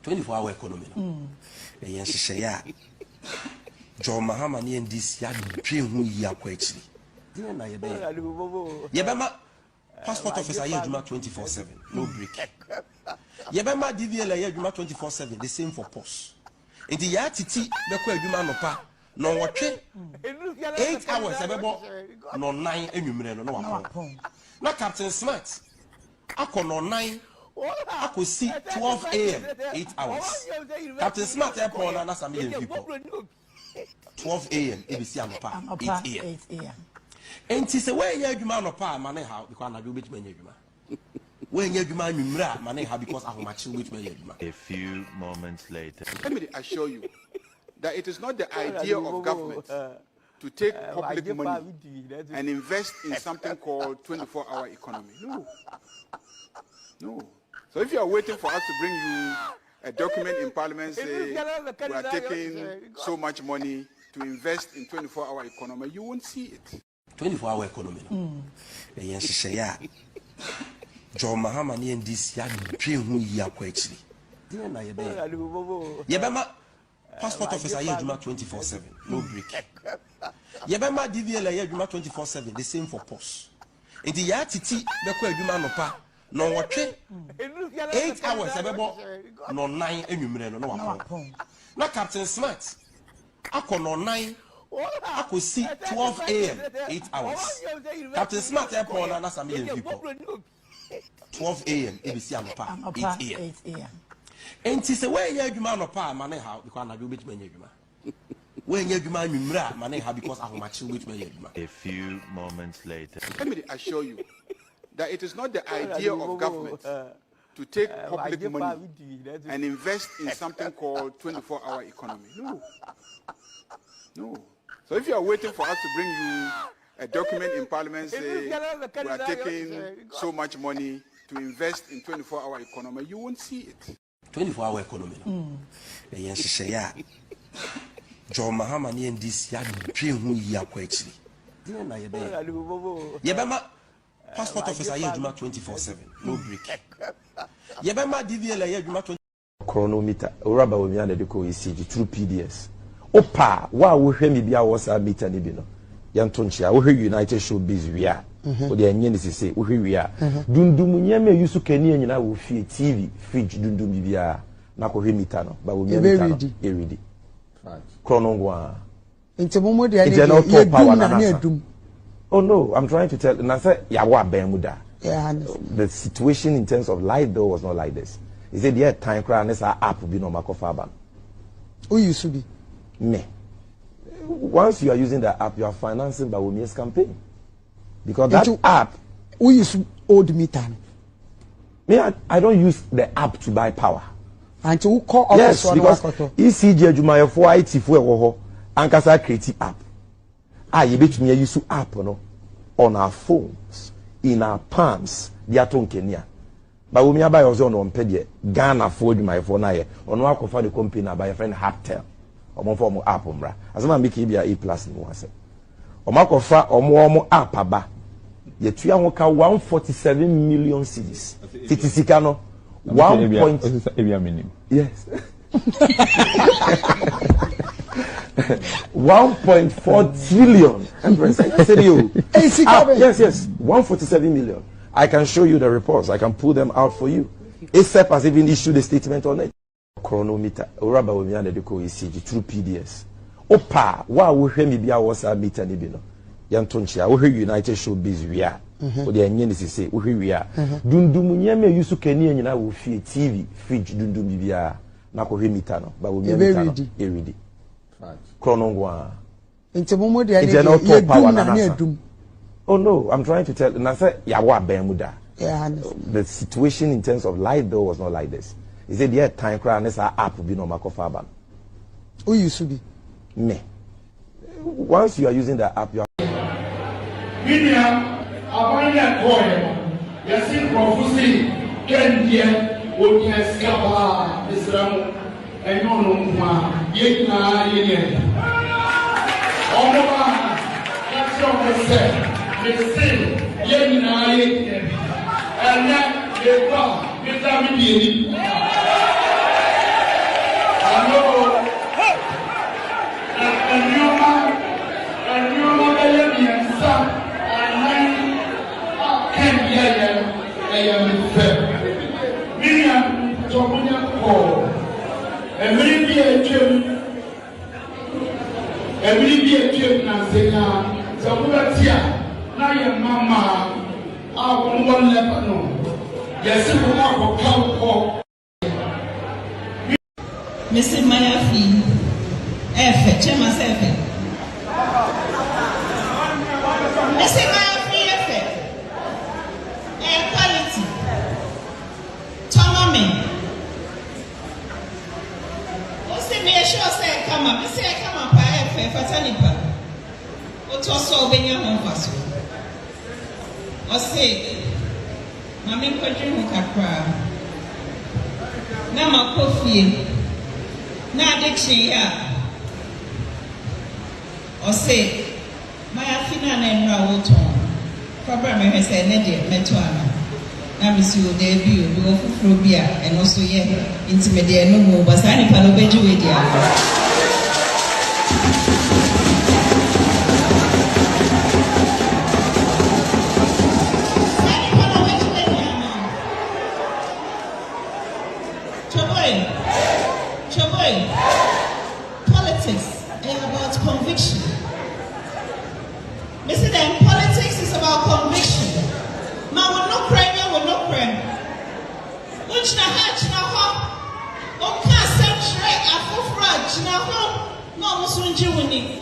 24-hour economy. Yes, say ya. John Mahama ni ndisi ya dream who ya kwa actually. Yebema passport officer here Juma 24/7, no break. Yebema DVL here Juma 24/7, the same for post. Inti ya titi beko Juma no pa no watwe 8 hours ebebo no 9 enwumre no wapon. Na Captain Smart akọ no 9 ako see 12 a.m. 8 hours. Captain Smart airport na some people. 12 a.m. ABC anopa 8 a.m. And she say where you adwuma no pa mane how because na do bit many adwuma. Where you adwuma nwumra mane how because ahomachi bit many adwuma. A few moments later. Let me assure you that it is not the idea of government to take public money and invest in something called 24-hour economy. No. So if you are waiting for us to bring you a document in Parliament saying we are taking so much money to invest in 24-hour economy, you won't see it. 24-hour economy. Yes, say ya. John Mahama ni ndisi ya dream who ya kwa actually. Yebema passport officer here Juma 24/7, no break. Yebema DVL here Juma 24/7, the same for post. Inti ya titi beko Juma no pa no watwe 8 hours ebebo no 9 enwumre no wapon. Na Captain Smart akọ no 9 ako see 12 a.m. 8 hours. Captain Smart airport na some people. 12 a.m. ABC anopa 8 a.m. And she say where you adwuma no pa mane how because na do bit many adwuma. Where you adwuma nwumra mane how because ahomachi bit many adwuma. A few moments later. Let me assure you that it is not the idea of government to take public money and invest in something called 24-hour economy. No. So if you are waiting for us to bring you a document in Parliament saying we are taking so much money to invest in 24-hour economy, you won't see it. 24-hour economy. Yes, say ya. John Mahama ni ndisi ya dream who ya kwa actually. Yebema passport officer here Juma 24/7, no break. Yebema DVL here Juma 20 chronometer. Uraba we mi de ko ECG through PDS. Opa wa wo hwe mi bia wo sa meter ni bi no. Yanto nchia wo hwe United Showbiz wia. O de enye ni sese wo hwe wia. Dundum nyame yusu kani anyina wo fie TV, fridge dundum bia na ko hwe meter no. Ba wo mi meter no. E ready. Right. Chronongwa. Intebomo de ani ye power na adum. Oh no, I'm trying to tell. And I said, Yawa Bemuda. Yeah, the situation in terms of light though was not like this. He said, yeah, time cry and this app will be no Makofaban. Who used to be? Me. Once you are using the app, you are financing by Womia's campaign. Because that app. Who used to old meter? Me, I don't use the app to buy power. And to call yes, because ECG Jumaya for IT for Ankasa creative app. You bet me use app no on our phones, in our palms, they are talking Kenya. But when me buy also on pedie, Ghana afford my phone aye. On work for the company by a friend Haptel. Or more form app umbra. As I make it be A+ in one say. Or mark of or more app aba. Yet 147 million cedis. Titikano 1 point. Yes. 1.4 trillion. Yes. 147 million. I can show you the reports. I can pull them out for you. ASAP has even issued a statement on it. Chronometer. Uraba we mi de ko ECG through PDS. Opa wa wo hwe mi bia wo sa meter ni bi no. Yanto nchia wo hwe United Showbiz wia. O de enye ni sese wo hwe wia. Dundum nyame yusu kani anyina wo fie TV, fridge dundum bia na ko hwe meter no. Ba wo mi meter no. E ready. Chronongwa. Intebomo de ani ye power na adum. Oh no, I'm trying to tell. And I said, Yawa Bemuda. Yeah, the situation in terms of light though was not like this. He said, yeah, time cry and this app will be no Makofaban. Who used to be? Me. Once you are using the app, you are. Mr. Mayafi, F, Chema Seven. Mr. Mayafi, F, air quality, Tommy. What's the mere sure say, come up, say, come up, F, Fatanipa. What was so when you're home for so? Or say, Mammy Quadrin Capra. Now, my coffee. Na addiction ya o say my afina na enra woton problem me say na de meto ana na me si o de bi o do fufuro bi a eno so ye intimate no mo basa ni pa no beji we dia Politics is about conviction. Listen, then politics is about conviction. Man will not pray, man will not pray. Which na hatch na ho? O can't century a fufra na ho? No, Musunji winning.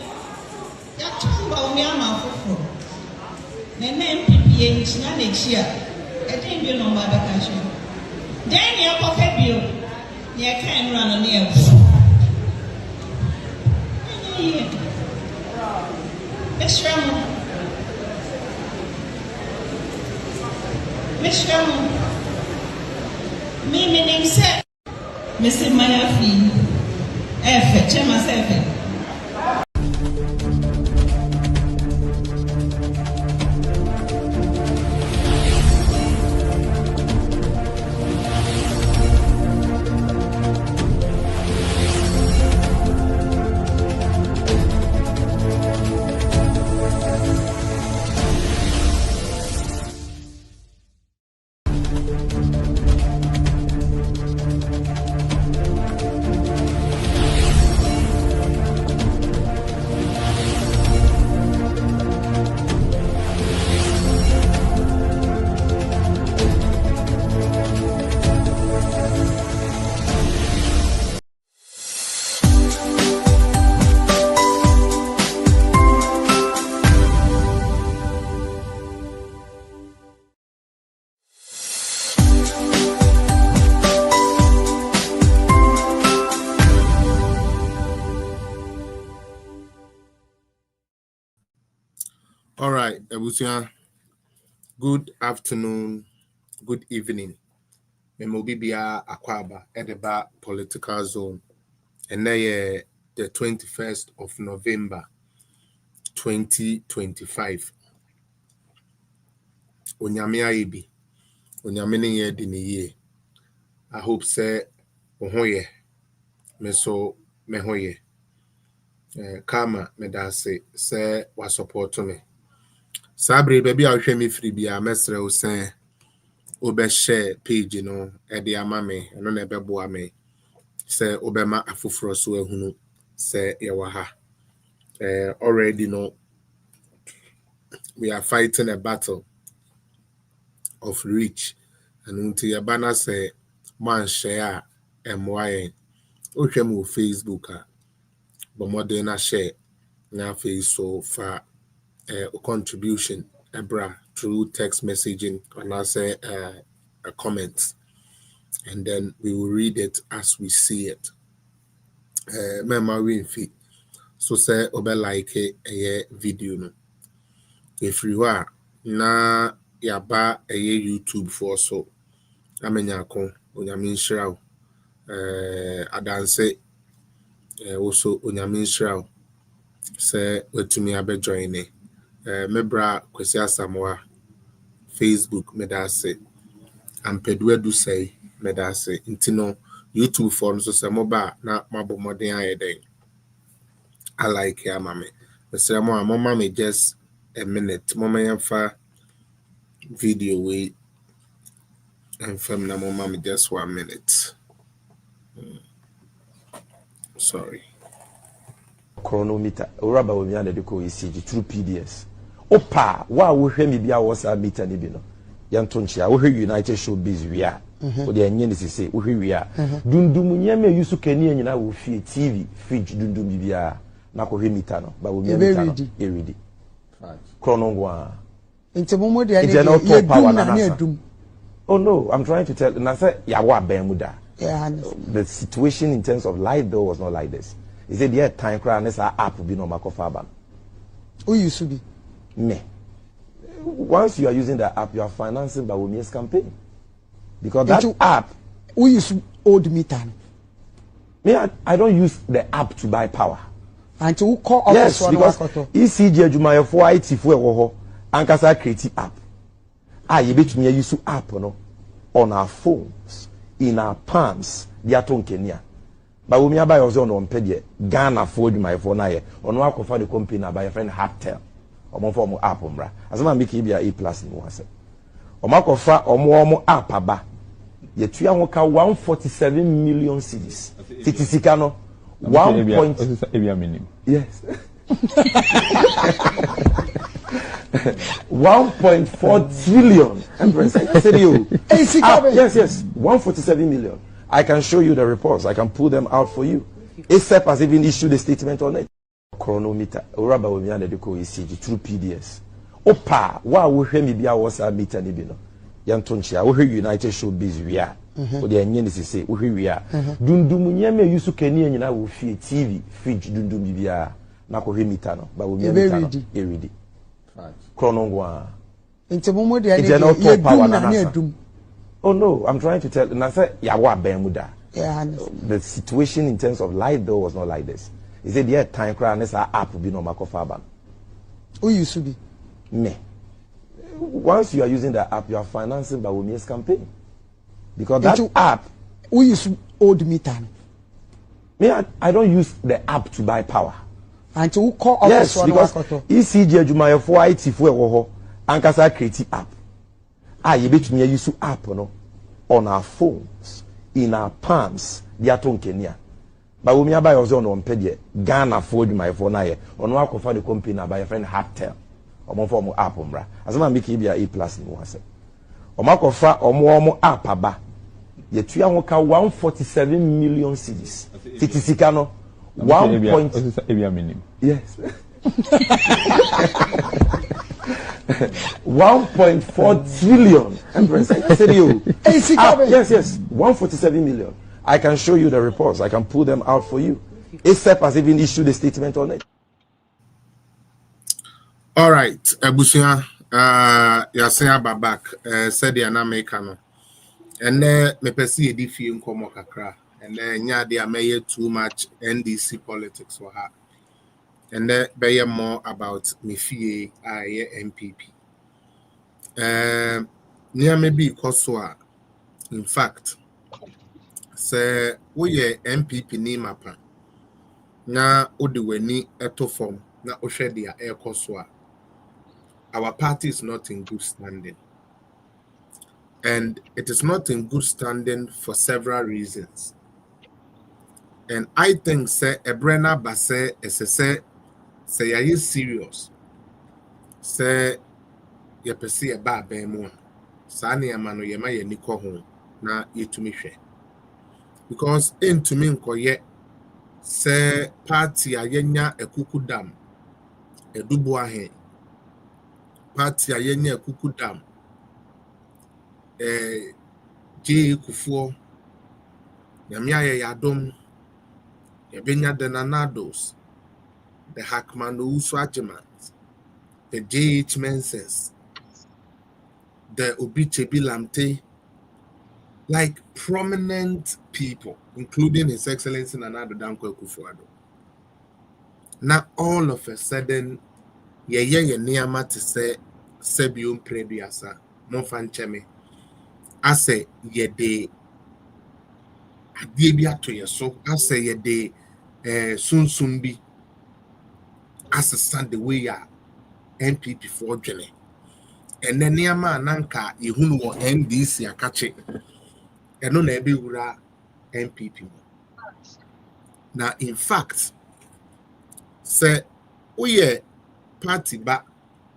Ya tumba umiama fufro. Nene MPP na nechia. Ede mbi no mba bekacho. Den ya koke bio. Ni kan run na ya. Mr. Me name said Mr. Mayafi F Chema 7. All right, Ebusia. Good afternoon, good evening. Memobibia Akwaba, Edeba Political Zone. And the 21st of November, 2025. Onyamia Ibi. Onyamini ye dini ye. I hope say ohoye. Meso mehoye. Kama medase say wa support me. Sabre baby I'll show me free bia mesre o say obe share page no e de ama me no na ebe boa me say obema afoforo so ehunu say ye wa ha already know we are fighting a battle of reach and until your banner say man share MY o hwem wo Facebook but more than a share na face so far contribution ebra through text messaging and I say a comment and then we will read it as we see it. Mema Winfi so say obe like a video no if you are na yaba a YouTube for so amenyako onyamin shraw adanse also onyamin shraw say wetumi abe join mebra kwesi asamoa Facebook medase ampedwe do say medase intino YouTube for so say moba na mabo modern ayeden I like ya mama mesra mo mama me just a minute mama yamfa video we and fam na mama me just 1 minute Sorry. Chronometer. Uraba we miana de ko ECG through PDS. Opa, wa wo hwe me bia wo sa meter ni bi no. Yanto nchia wo hwe United Showbiz wia. O de enye ni sese wo hwe wia. Dundum nyame yusu kani nyina wo fie TV, fridge dundum bibia na ko hwe meter no. Ba wo miana meter no. E ready. Chrono ngwa. Nti momo de It's not top power na edum. Oh no, I'm trying to tell. And I said, "Yawa bemuda." Yeah, the situation in terms of light bill was not like this. He said, "Yeah, time crowd this app will be no makofaban." Who used to be? Me. Once you are using the app, you are financing by Women's campaign because that app. Who used old meter? Me, I don't use the app to buy power. And to call yes, because ECG Jumaya for IT for woho ankasa create app. You bet me use app no on our phones, in our palms, they are talking Kenya. But we buy also on page Ghana for my phone aye. On work of the company by a friend Hardtel. Or more form app umbra. As I make it be a plus in one. Or mark of or more app aba. Yet we are 147 million CDs. Titikano 1. Yes. 1.4 trillion. Yes. 147 million. I can show you the reports. I can pull them out for you. ASAP has even issued a statement on it. Chronometer. Uraba we miana de ko ECG through PDS. Opa, wa wo hwe me bia wo sa meter ni bi no. Yanto nchia wo hwe United Showbiz wia. O de enye ni sese wo hwe wia. Dundum nyame yusu kani nyina wo fie TV, fridge dundum bibia na ko hwe meter no. Ba wo miana meter no. E ready. Chrono ngwa. Nti momo de edum. Oh no, I'm trying to tell. And I said, "Yawa bemuda." Yeah, the situation in terms of light bill was not like this. He said, "Yeah, time crowd this app will be no makofaban." Who used to be? Me. Once you are using the app, you are financing by Women's campaign because that app. Who used old meter? Me, I don't use the app to buy power. And to call yes, because ECG Jumaya for IT for woho ankasa create app. You bet me use app no on our phones, in our palms, they are talking Kenya. But we buy also on page Ghana for my phone aye. On work of the company by a friend Hardtel. Or more form app umbra. As I make it be a plus in one set. Or mark of or more app aba. Yet we are 147 million CDs. Titikano 1. Yes. 1.4 trillion. Yes. 147 million. I can show you the reports. I can pull them out for you. ASAP has even issued a statement on it. All right, Abusia, Yasia Babak, said the Americano. And then me perceive the film come kakra. And then they may too much NDC politics for her. And then be more about me fee MPP. Near maybe Koswa. In fact, say we MPP ni mapa. Na odiweni eto form na oshedia air Koswa. Our party is not in good standing. And it is not in good standing for several reasons. And I think say Ebrena Basse say are you serious? Say ye pesi eba bemu. Sa ne amano ye ma ye niko ho na yetumi hwe. Because entumi nkoye say party ayenya ekuku dam edubu ahe. Party ayenya ekuku dam J Kufuor Yamia Yadom Yabenya Denanados, the Hackman Uswajimans, the J.H. Mensens, the Obiche Bilamte, like prominent people, including His Excellency Nana Danko Kufuor. Now all of a sudden, ye nearma to say Sebium Prediasa, Monfancheme. I say ye de Adibia to your so I say ye de soon be as a Sunday way ya MPP for Jenny. And then near man nanka Yehunu or NDC a catch it. And no nebi ura MPP. Now, in fact, say, we party back.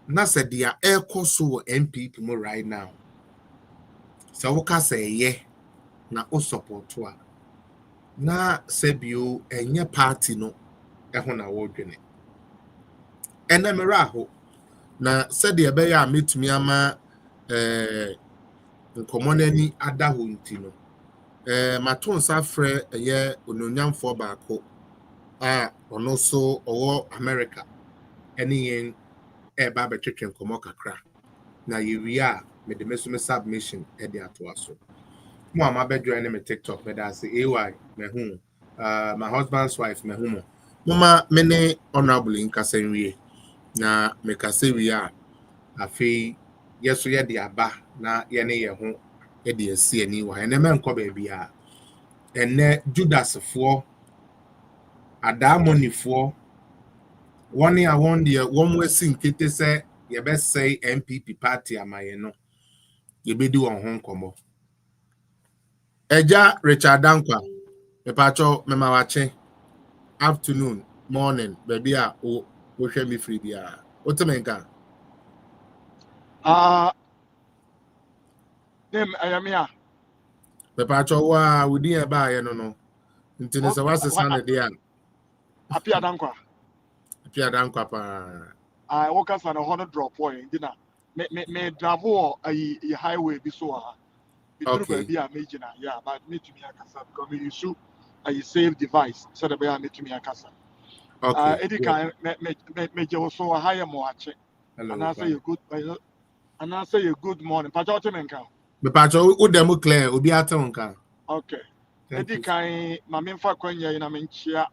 Now, said they are air course MPP more right now. So, we can say, yeah, na o support to her. Na sebio enye party no eho na wodwene ene mera ho na said the ebe ya metumi ama nkomo nani ada ho nti no maton sa frɛ eye ononyamfo baako a ono so owo America ene yen ba betwetwe nkomo kakra na yewia me de meso me submission e de ato aso mo ama be join me TikTok me da say AY me hu my husband's wife me hu mama mene honorable in kasenwie na me kasewi a afi yeso ye de aba na ye ne ye ho ye de asi ani wa ene me nko ba bia ene Judas fo adamonifo woni a won de won wasi nkete se ye be say MPP party amaye no ye bedi won ho nkomo Eja Richard Dankwa me pacho me mawache afternoon morning baby a o hwe me free bia otemenka Name Ayamia. me pacho wa wudi e ba ye no nti ne se wasesa ne de a Apia Dankwa. apia Dankwa pa I walk us on a 100 drop point dinner. Me dravo a highway be so okay be a major yeah, but me to me a casa because me issue a save device so the be me to me a casa. okay Eddie can me so a higher more check. hello And I say a good morning. Pajotemenka. me pacho u dem clear obi atonka Okay. thank Eddie you can my main for kwenya in a menchia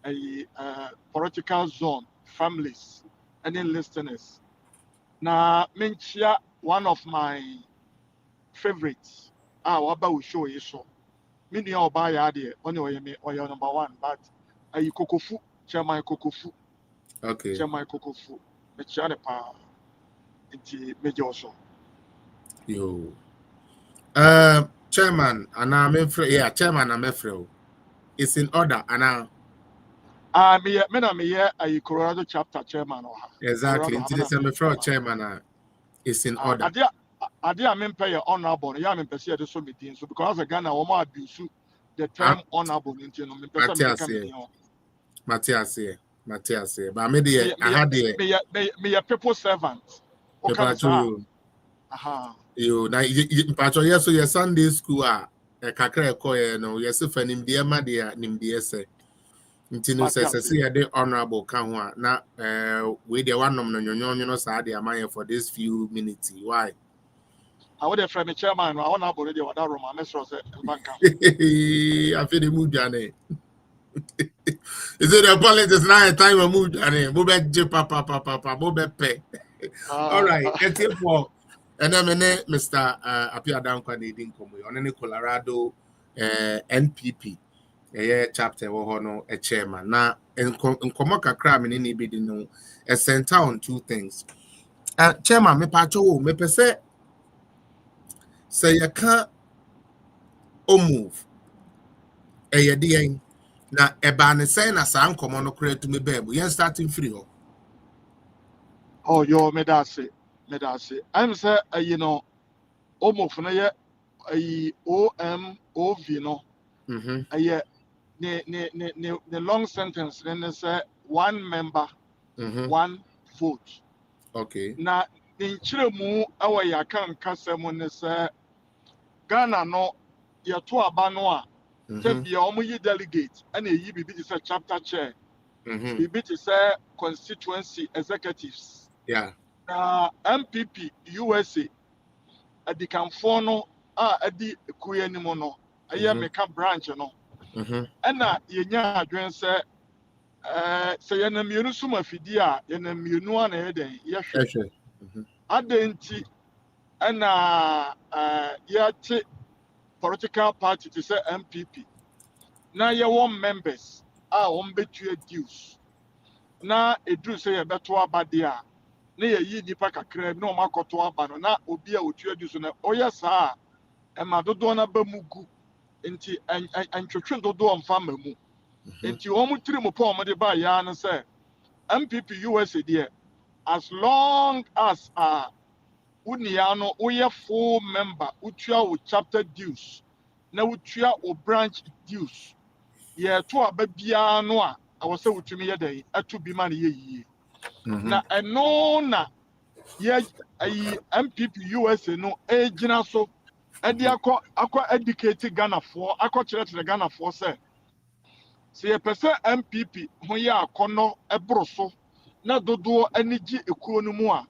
a political zone families and then listeners. Now menchia one of my favorites. Waba will show you so. Many or buy idea only me or your number one, but a kokofu, chairman kokofu, okay chairman kokofu, the chairman into major also. yo chairman and I'm yeah chairman I'm afraid it's in order and Me a Colorado chapter chairman or exactly until the same chairman it's in order I didn't pay your honorable. Yeah, I'm per se so meeting. So because again, I want to abuse the term honorable into Matthias here. But maybe I had me a people servant. the you now yes so your Sunday school kakra ekoye no yes fa nimde ma de nimde se nti no se ya de honorable kan ho na we de wanom no nyonyo no sa de amaye for this few minutes why I would have friend chairman. I want to already what that room. I'm sure bank. I feel the mood jane is it the politics now time of mood jane mo be papa mo be pe all right it's it for and then Mr. Apia Dankwa needing come on any Colorado NPP chapter or no a chairman now in Komoka crime in any bid no a center on two things chairman me pacho me pese say you can't Omov a na eba ne say na sa nkomo no kra to me babe yen starting free ho Oh, yo, me that say. I'm say, you know, Omov na ye a OMOV no. The long sentence then say one member, one vote. okay Na in chiremu awa ya kan kasemu ne say Ghana no ya to abano a be omo delegate and yi bibi to say chapter chair. Bibi to say constituency executives. yeah MPP USA at the Camfono at the Kuyanimono, a Yamaka branch, no. And Yenya Adrian said, say, an immunosuma fidia, an immunuan head, yes, Adenti, and yet political party to say MPP. Now you want members, won't bet you a dues. Now it do say a better badia. Na yi nipa kakra na o makoto aba no na obi a otua du so na oya saa e ma dodo na ba mugu nti antwetwe dodo mfa mamu Enti omu tiri mu po de ba ya no say MPP USA there as long as unia no we full member utua wo chapter dues na utua wo branch dues ye to ababia no a awo say utumi ye dey atu bi ma ne ye yie na eno na ye ayi MPP USA no ejina so edi akọ educate Ghana for akọ kire Ghana for say se ye pese MPP ho ye akọno ebro so na dodo anigi ekuo no mu a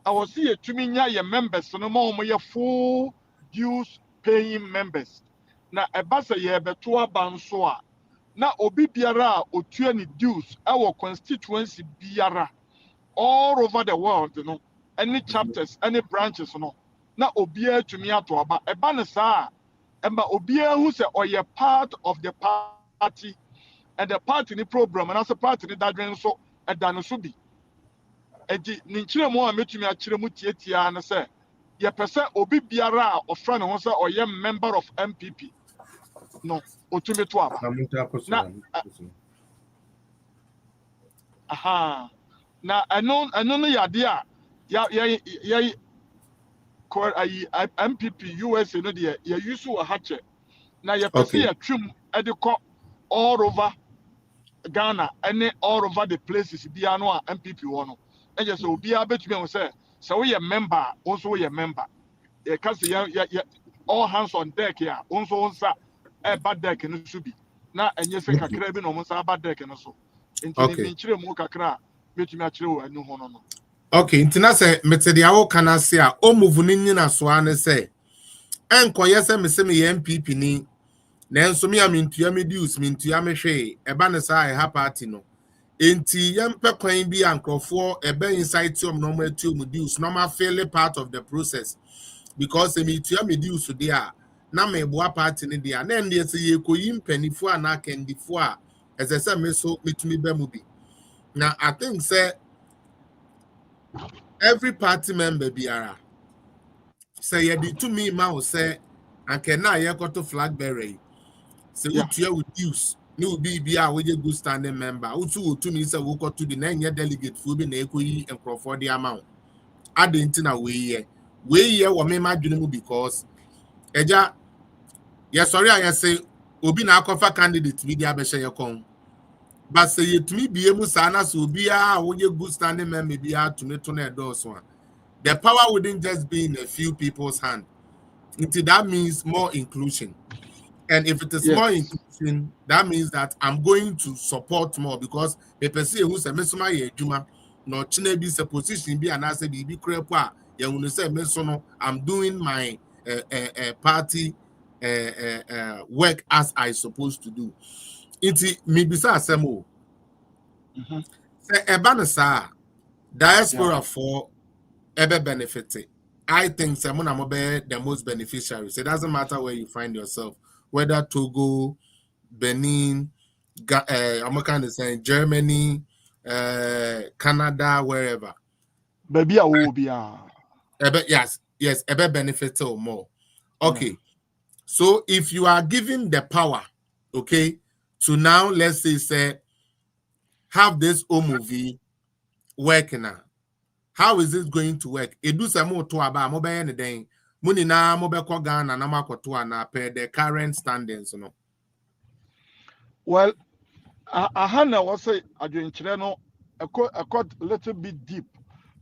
awo se ye tumi nya ye members no ma omo ye full dues paying members na eba se ye beto aba nso a na obi biara a otua ni dues awo constituency biara all over the world no any chapters any branches no na obiara tumi ato aba eba ne saa ema obiara hu se oye part of the party and the party ni program and as a party ni dadwen so eda no so bi edi ni nkyere mu a metumi akyere mu tietia ne se ye pese obi biara a ofra ne ho se oye member of MPP no otumi to aba na aha na eno no yade a ya MPP USA no de ya use wo hache na ye pese ya twum ediko all over Ghana and all over the places bia no a MPP wo no e je so bia betumi ho say we a member also we a member e ka say ya all hands on deck ya also onsa e bad deck no so bi na enye se kakra bi no mo sa bad deck no so enti ni nkyere mu kakra betumi a kire wo anu ho no okay ntina se metede awo kana se a Omov ni nyina so ane se enkoye se mese me MPP ni nanso me amintua me dues mintua me hwe eba ne sa ha party no enti yempe kwan bi ankrofo ebe insight no mo atu dues no ma feel part of the process because me tua me dues there na me boa party ni there na ndie se ye koyi mpanifo ana kendifo a ezese me so metumi ba mu bi na I think say every party member biara say you did to me ma say anke na ye to flag bearer say utua with dues no be bia we good standing member utu to me say we go to the nine delegate fu bi na ekoyi enkrofo the amount adenti na we ye wo me madwene mu because eja ye sorry I say obi na akofa candidate bi dia be hye ye kon but say you to me be mu sa na so bia we good standing member bia to me to na edoso the power wouldn't just be in a few people's hand. That means more inclusion. And if it is more inclusion, that means that I'm going to support more because the person who says, no be a position be an answer be crepa. I'm doing my party work as I supposed to do. It's me bisa asemo. Say ebanasa diaspora for ever benefited. I think Samona Mobe the most beneficiaries. It doesn't matter where you find yourself, whether Togo, Benin, I'm saying Germany, Canada, wherever. Baby, I will be yes, ever benefited or more. Okay, so if you are given the power, okay, to now let's say have this Omov working now. How is this going to work? Edu samo to aba mo be ne den. Mo ni na mo be ko Ghana na makoto ana per the current standings no. Well, Ahana was say adwenkyere no a little bit deep.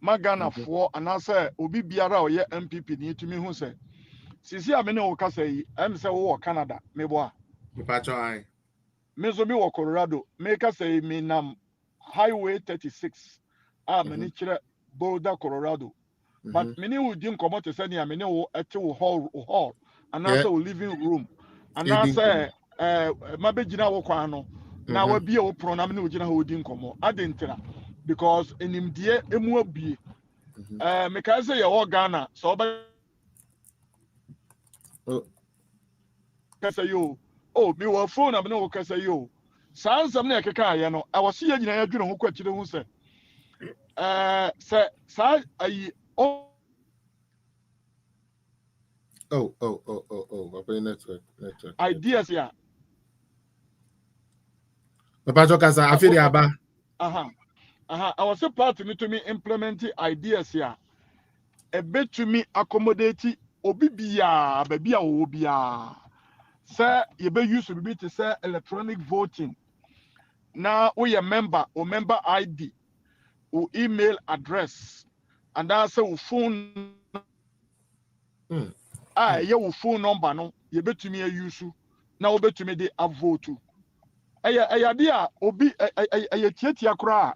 Magana for and I say obi biara o ye MPP ni tumi hu say. Sisi amene o ka say em say wo Canada me boa. Me pacho ai. Me so bi wo Colorado. Me ka say me nam Highway 36. Many kire Boulder, Colorado. But many would didn't come out to say, I mean, hall, and also living room. And I say, my begina wokwano. Now we be a pronoun which who didn't come out. I didn't tell because in him dear MWB, because say all Ghana, so by you, oh, me were phone, I'm no say you. Sounds of near Kaka, no, I was seeing you, I don't know who question who said. Oh, network. Ideas, yeah. Papa Kasa, I feel the aba. I was a part to me implement ideas here. A bit to me accommodate obibia, baby, obia. Sir, you be used to be to say electronic voting. Now we a member or member ID or email address, and that's a phone. Your phone number no, you bet to me a use. Now bet to me the a vote. Aya dia obi aya tietia kra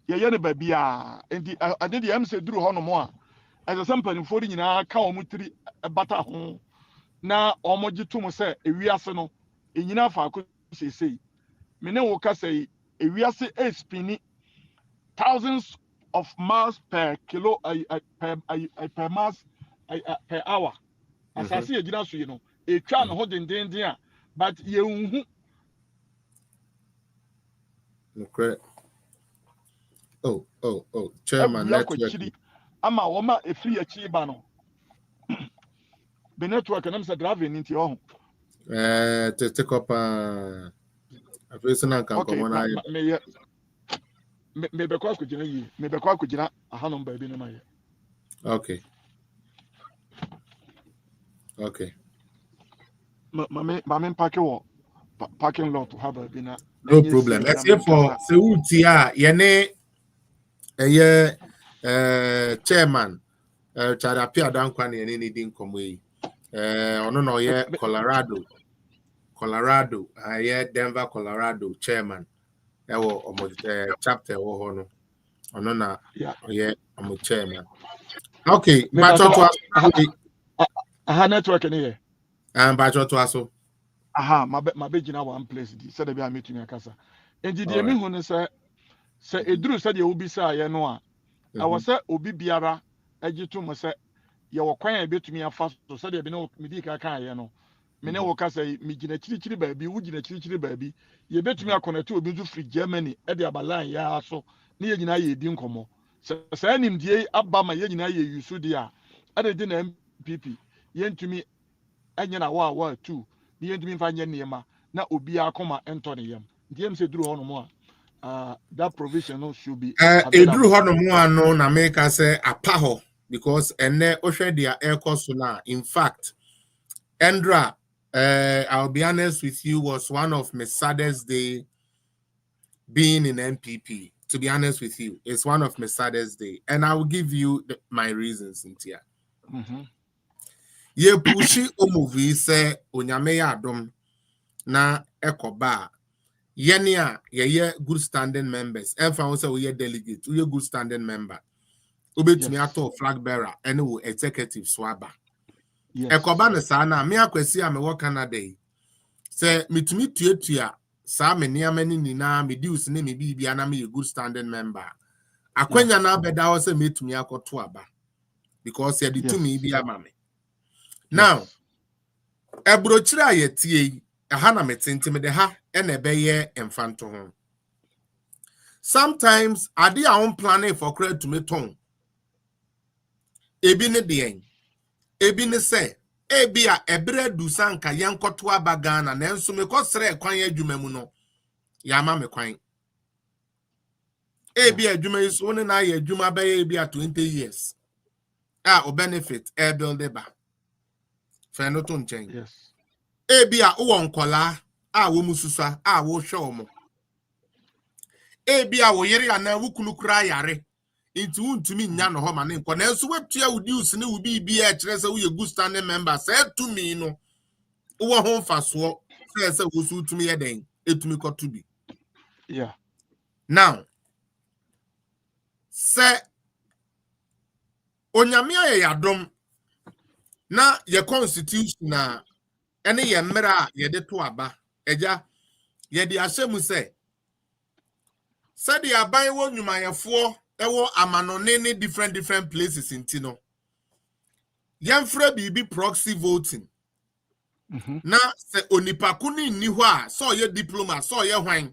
ye ne babia enti ade de am se duru ho no mo a asa sampani fori nyina ka o mutiri bata ho na o moji to mo se ewiase no enyina fa ko sesei me ne wo ka sei ewiase spini thousands of miles per kilo per mass per hour asase ye gina so yi no etwa no ho denden a but ye unhu. Okay. Oh, chairman network. Ama woma efri achi ba no. The network and I'm say driving into your home. To take up a person and can come on. Me be kwa kujina yi. Me be kwa kujina aha number bi na ma ye. Okay. Mame parking lot to have a bina. No problem. Let's say for Seutia, yene chairman Chadapia Dankwani and anything come way. No, yeah, Colorado, Denver, Colorado chairman. Chapter or no, yeah, I'm a chairman. Okay, but aha network in here. And by to aha my be na one place di said be meet me akasa enti de me hu ne se eduru said ye obi sa ye no a awo se obi biara agitu mo se ye wo kwan e betumi afa so said ye be no me di ka kan ye no me ne wo kasa me gina chirichiri baabi wo gina chirichiri baabi ye betumi akonati obi zu free Germany e de abalan ya so ne ye gina ye di nkomo se anim die aba ma ye gina ye yusu dia ade de na MPP ye ntumi anya na wa too ni yentumi fa nya niema na obi akoma ento ne yam ndiem se duru hono mo a that provision no should be duru hono mo no na make say apaho because ene ohwe dia air cost na in fact Endra I'll be honest with you was one of my saddest day being in MPP. To be honest with you, it's one of my saddest day, and I will give you my reasons in here. Ye pushi Omov say onyame ya adom na ekoba yene a ye good standing members enfa wo say we ye delegate we good standing member obetumi ato flag bearer ene wo executive swaba ekoba ne sa na me akwasi a me wo Canada yi say mitumi tuatua sa me niam ni nina me dues ne me bibia na me ye good standing member akwanya na beda wo say metumi akoto aba because ye di tumi bi ama me. Now, ebrochira yetie aha na metente me de ha ene beye emfanto ho. Sometimes ade a on planning for credit to me ton. Ebi ne de ebi ne se ebi a ebre du sanka yankoto abaga na nenso me kosre kwan adwuma mu no. Ya ma me kwan. Ebi adwuma is one na ya adwuma beye ebi a 20 years. O benefit e build ba. Fenoton chen. Yes. Ebia wo nkola wo mususa wo hwe omo. Ebia wo yere ana wo kunukura yare. Inti wuntumi nya no ho ma ne nko. Na nso wetua wudi usine wo bibia e kire se wo ye good standing member say tumi no. Wo ho mfaso se wo su tumi ye den etumi koto bi. Yeah. Now se onyame ye yadom na ye constitution na ene ye mmera ye de to aba eja ye de asemu se de aban wo nwumayefo ewo amanone ne different places intino yemfra bibi proxy voting na se onipaku ni ho a so ye diploma so ye hwan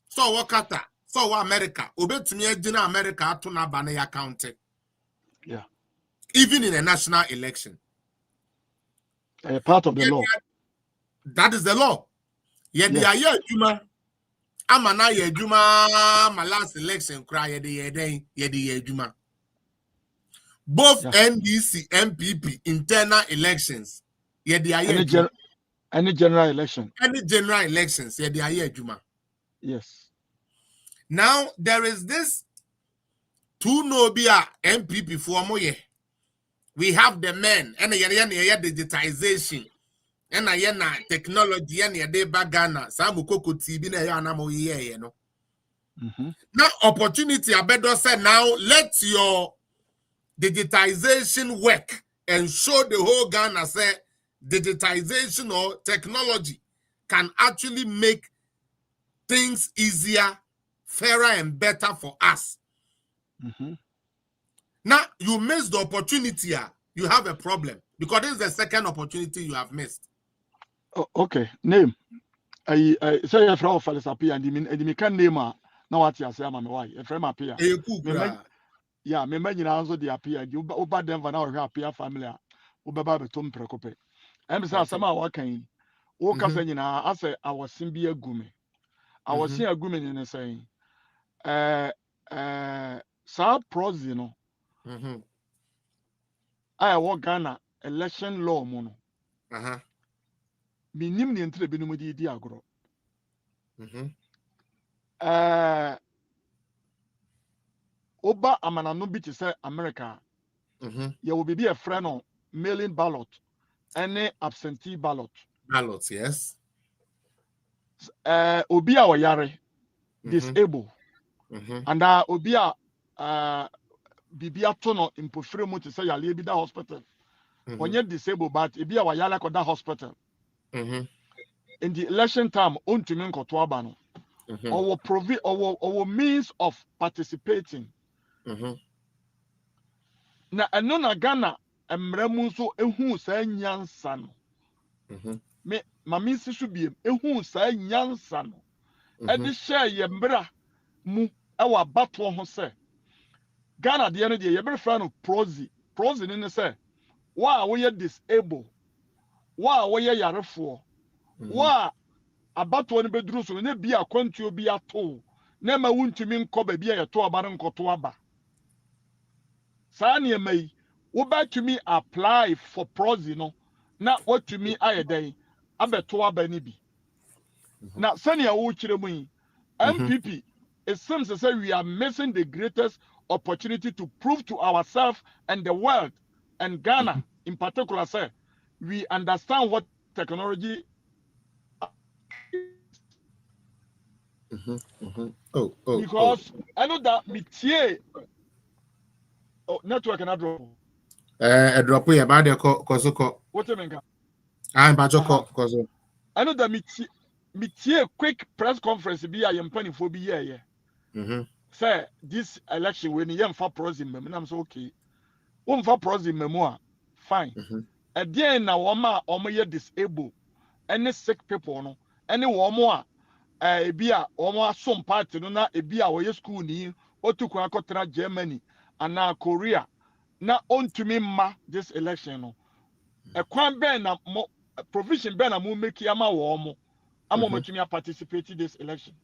so wo kata so wo America obetumi agina America ato na aba na ya county even in a national election. Part of the law. That is the law. Yet the aye juma amana ye adwuma my last election cry ye adwuma. Both NDC, MPP, internal elections, any general election. Any general elections, Juma. Yes. Now there is this two Nobia MPP for Moye. We have the men and digitization and technology and deba Ghana. Samukoko TV na moye no. Now opportunity Abedo said now let your digitization work and show the whole Ghana say digitization or technology can actually make things easier, fairer, and better for us. Now, you missed the opportunity. You have a problem because this is the second opportunity you have missed. Oh, okay. Name. I say a friend of Felix appear and the can name now what you say, my wife. A friend appear. Yeah, me imagine also the appear. You over them for now appear family. Ubaba betum prekope. I'm saying some of what can o kasa nyina I say I was sim be agume. I was seeing agume in saying sa Proxy no. I work Ghana election law mono. Minim ni entre benum di agro. Oba amana no bi to say America. You will be a friend on mailing ballot, any absentee ballot. Ballots, yes. Obi a oyare disabled. And obi a bibia to no impofre mo to say ya le bi da hospital. When you disabled but obi a oyare ko da hospital. In the election time on to men koto aba no. Our means of participating. Na eno na Ghana emremu nso ehu sa nyansa no. Me mami sisu biem ehu sa nyansa no. E de share ye mbra mu e wa bato ho se. Ghana de no de ye bere no Proxy. Proxy ne say wa we disable. Wa we yarefo. Wa abato no beduru so ne bia kwantuo bi ato. Na ma wuntumi nkọ ba bia ye to aba nkoto aba. Sani mai wo ba to me apply for Proxy no na what to me ayedai abeto aba ni bi na sani ya wo kire mu yi MPP it seems to say we are missing the greatest opportunity to prove to ourselves and the world and Ghana in particular say we understand what technology because I know that métier network and drop. Drop here, but they call. What you mean? I'm Bajo. I know that me quick press conference be a penny for be here. Say this election when you for Proxy memo, I'm so okay. One for Proxy memo, fine. At the end now, omo disabled. Any sick people no, any woman be a omo some party no na e be a we school ni otu kwa kotra Germany and now Korea. Na on to me ma this election no. A kwan ben na provision ben na mo make ama wo mo. Amo to me participate in this election.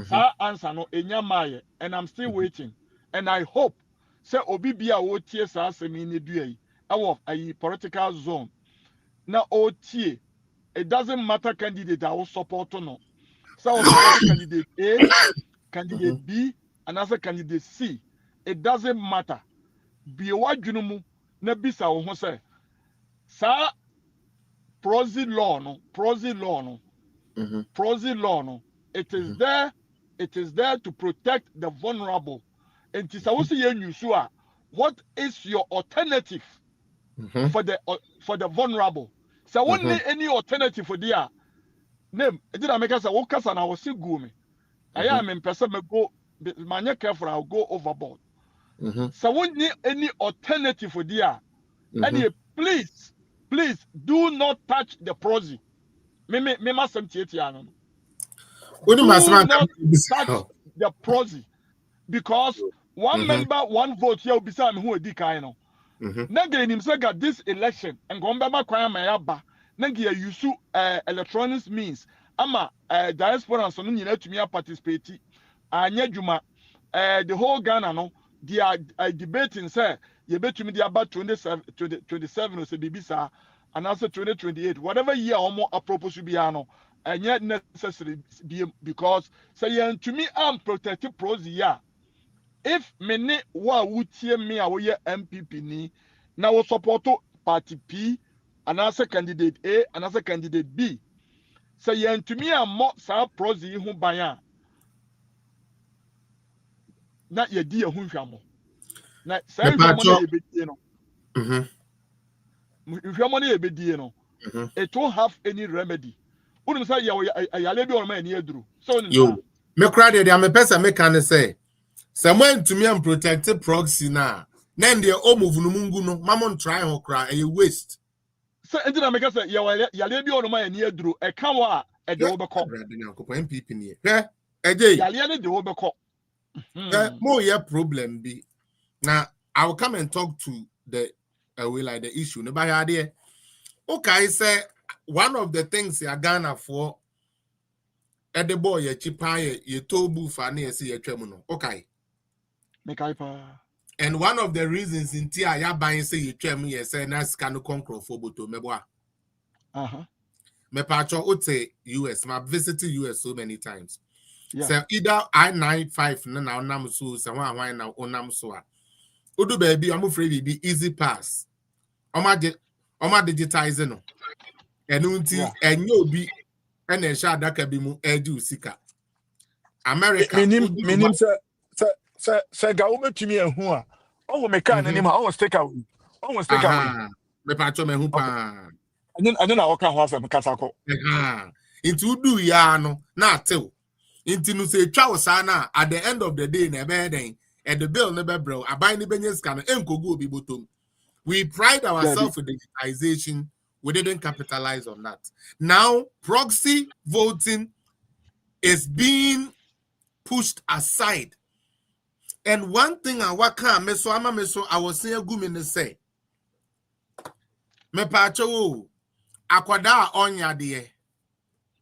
Sa answer no enya maye and I'm still waiting. And I hope say obi bia wo tie sa asemi ne dua yi. Awo a political zone. Na o tie it doesn't matter candidate I will support or no. So candidate A, candidate B, and as a candidate C. It doesn't matter. Be what you know, na bisa wo say. Sa Proxy law no. It is there to protect the vulnerable. And tisa wo say you sure what is your alternative for the vulnerable? So what any alternative for there? Name did I make us a workers and I was still go me. I am in person me go manya careful I'll go overboard. So we need any alternative for there. And please do not touch the Proxy. Me must touch the Proxy because one member, one vote here will be some who are decaying. Nagin himself got this election and go back kwa mayaba. Nagi use electronics means ama diaspora so no nyina tumi participate anya dwuma the whole Ghana no they are debating say you betumi dey about 27 or say bibisa and also 2028 whatever year omo apropos be ano and yet necessary because say you to me am protective Proxy ya if many wa wutie me a wo ye MPP ni na wo support party P and also candidate A and also candidate B say you to me am more sa Proxy hu ban a na ye di ehun hwamo na say hwamo na ye bedie no hwamo na ye bedie no it won't have any remedy unim say ye ayale bi on ma ni aduru so unim yo me cry there me person me can say someone to me and protect Proxy na then the Omov no mungu no mamon try ho cry a waste so enti na me ka say ye yale bi on ma ni aduru e kan wa e de wo bekọ MPP ni ejey yale ne de wo bekọ more yeah problem be now I will come and talk to the way like the issue no by there okay say one of the things you Ghana for at the boy ye chipa ye tobu fa na ye see ye twem no okay me kai pa and one of the reasons in tia ya ban say ye twem ye say na ska no conquer for boto mebo me pacho ote US ma visited US so many times. Yeah. So either I-95 na onam so se wan na onam so a odu baby I'm afraid be easy pass oma digitize no enu nti enye obi ena sha adaka bi mu edu sika America minim se ga wo metumi ehu a owo me kan anim a owo stick away me pacho me hu pa anu na wo ka ho afem kasa ko into do ya no na atew into no say twa wo sa na at the end of the day na be den and the bill never bro aban ni benye scan enkogu obi botom. We pride ourselves with digitization. We didn't capitalize on that. Now proxy voting is being pushed aside. And one thing I was saying gumine say me pacho akwada onya de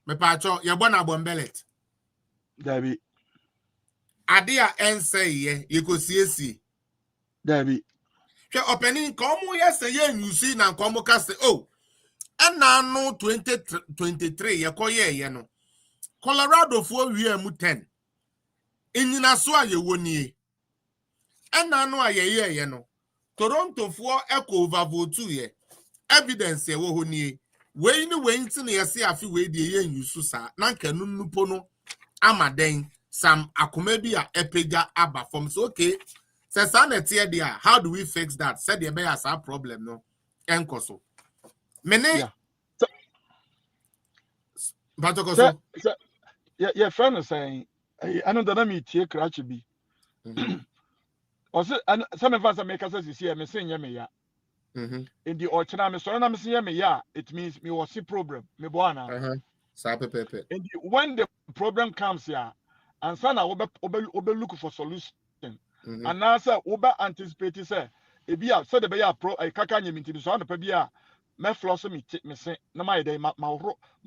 me pacho yabona bombelet Dabi adia ense ye yekosiesi Dabi ke opening komo yese ye nyusi na komo ka se oh ena no 2023 ye no Colorado for wie mu 10 enyina so aye woni ena no aye ye no Toronto for echo overvote ye evidence ye wo honi we ni we nti na yese afi we de ye nyusu sa na nka nunupo no amaden sam akoma bi a epega aba from so okay say sanity there how do we fix that said there be as a problem no enkoso mene Batokoso yeah friend is saying I know that me tie crash bi also some of us make us see me say me ya in the ochina me so na me say me ya it means me was see problem me bo ana and when the problem comes here and sana obe look for solution and now say obe anticipate say e bia so the be ya pro kaka nyemi so na pa bia me floss me say na my dey ma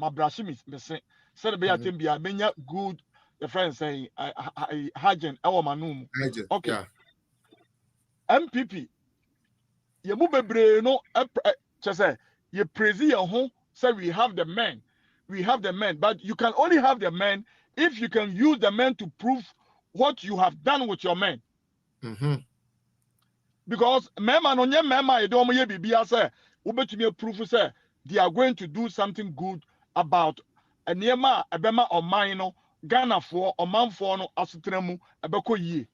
brush me say so the be ya tem bia menya good the friend say hygiene e wo manum okay yeah. MPP ye mu bebre no say ye praise ye ho say we have the men but you can only have the men if you can use the men to prove what you have done with your men. Because mema no nye mema e do mo ye bibia say ubetumi prove say they are going to do something good about enema ebema oman no Ghana for omanfo no asotremu ebeko yie.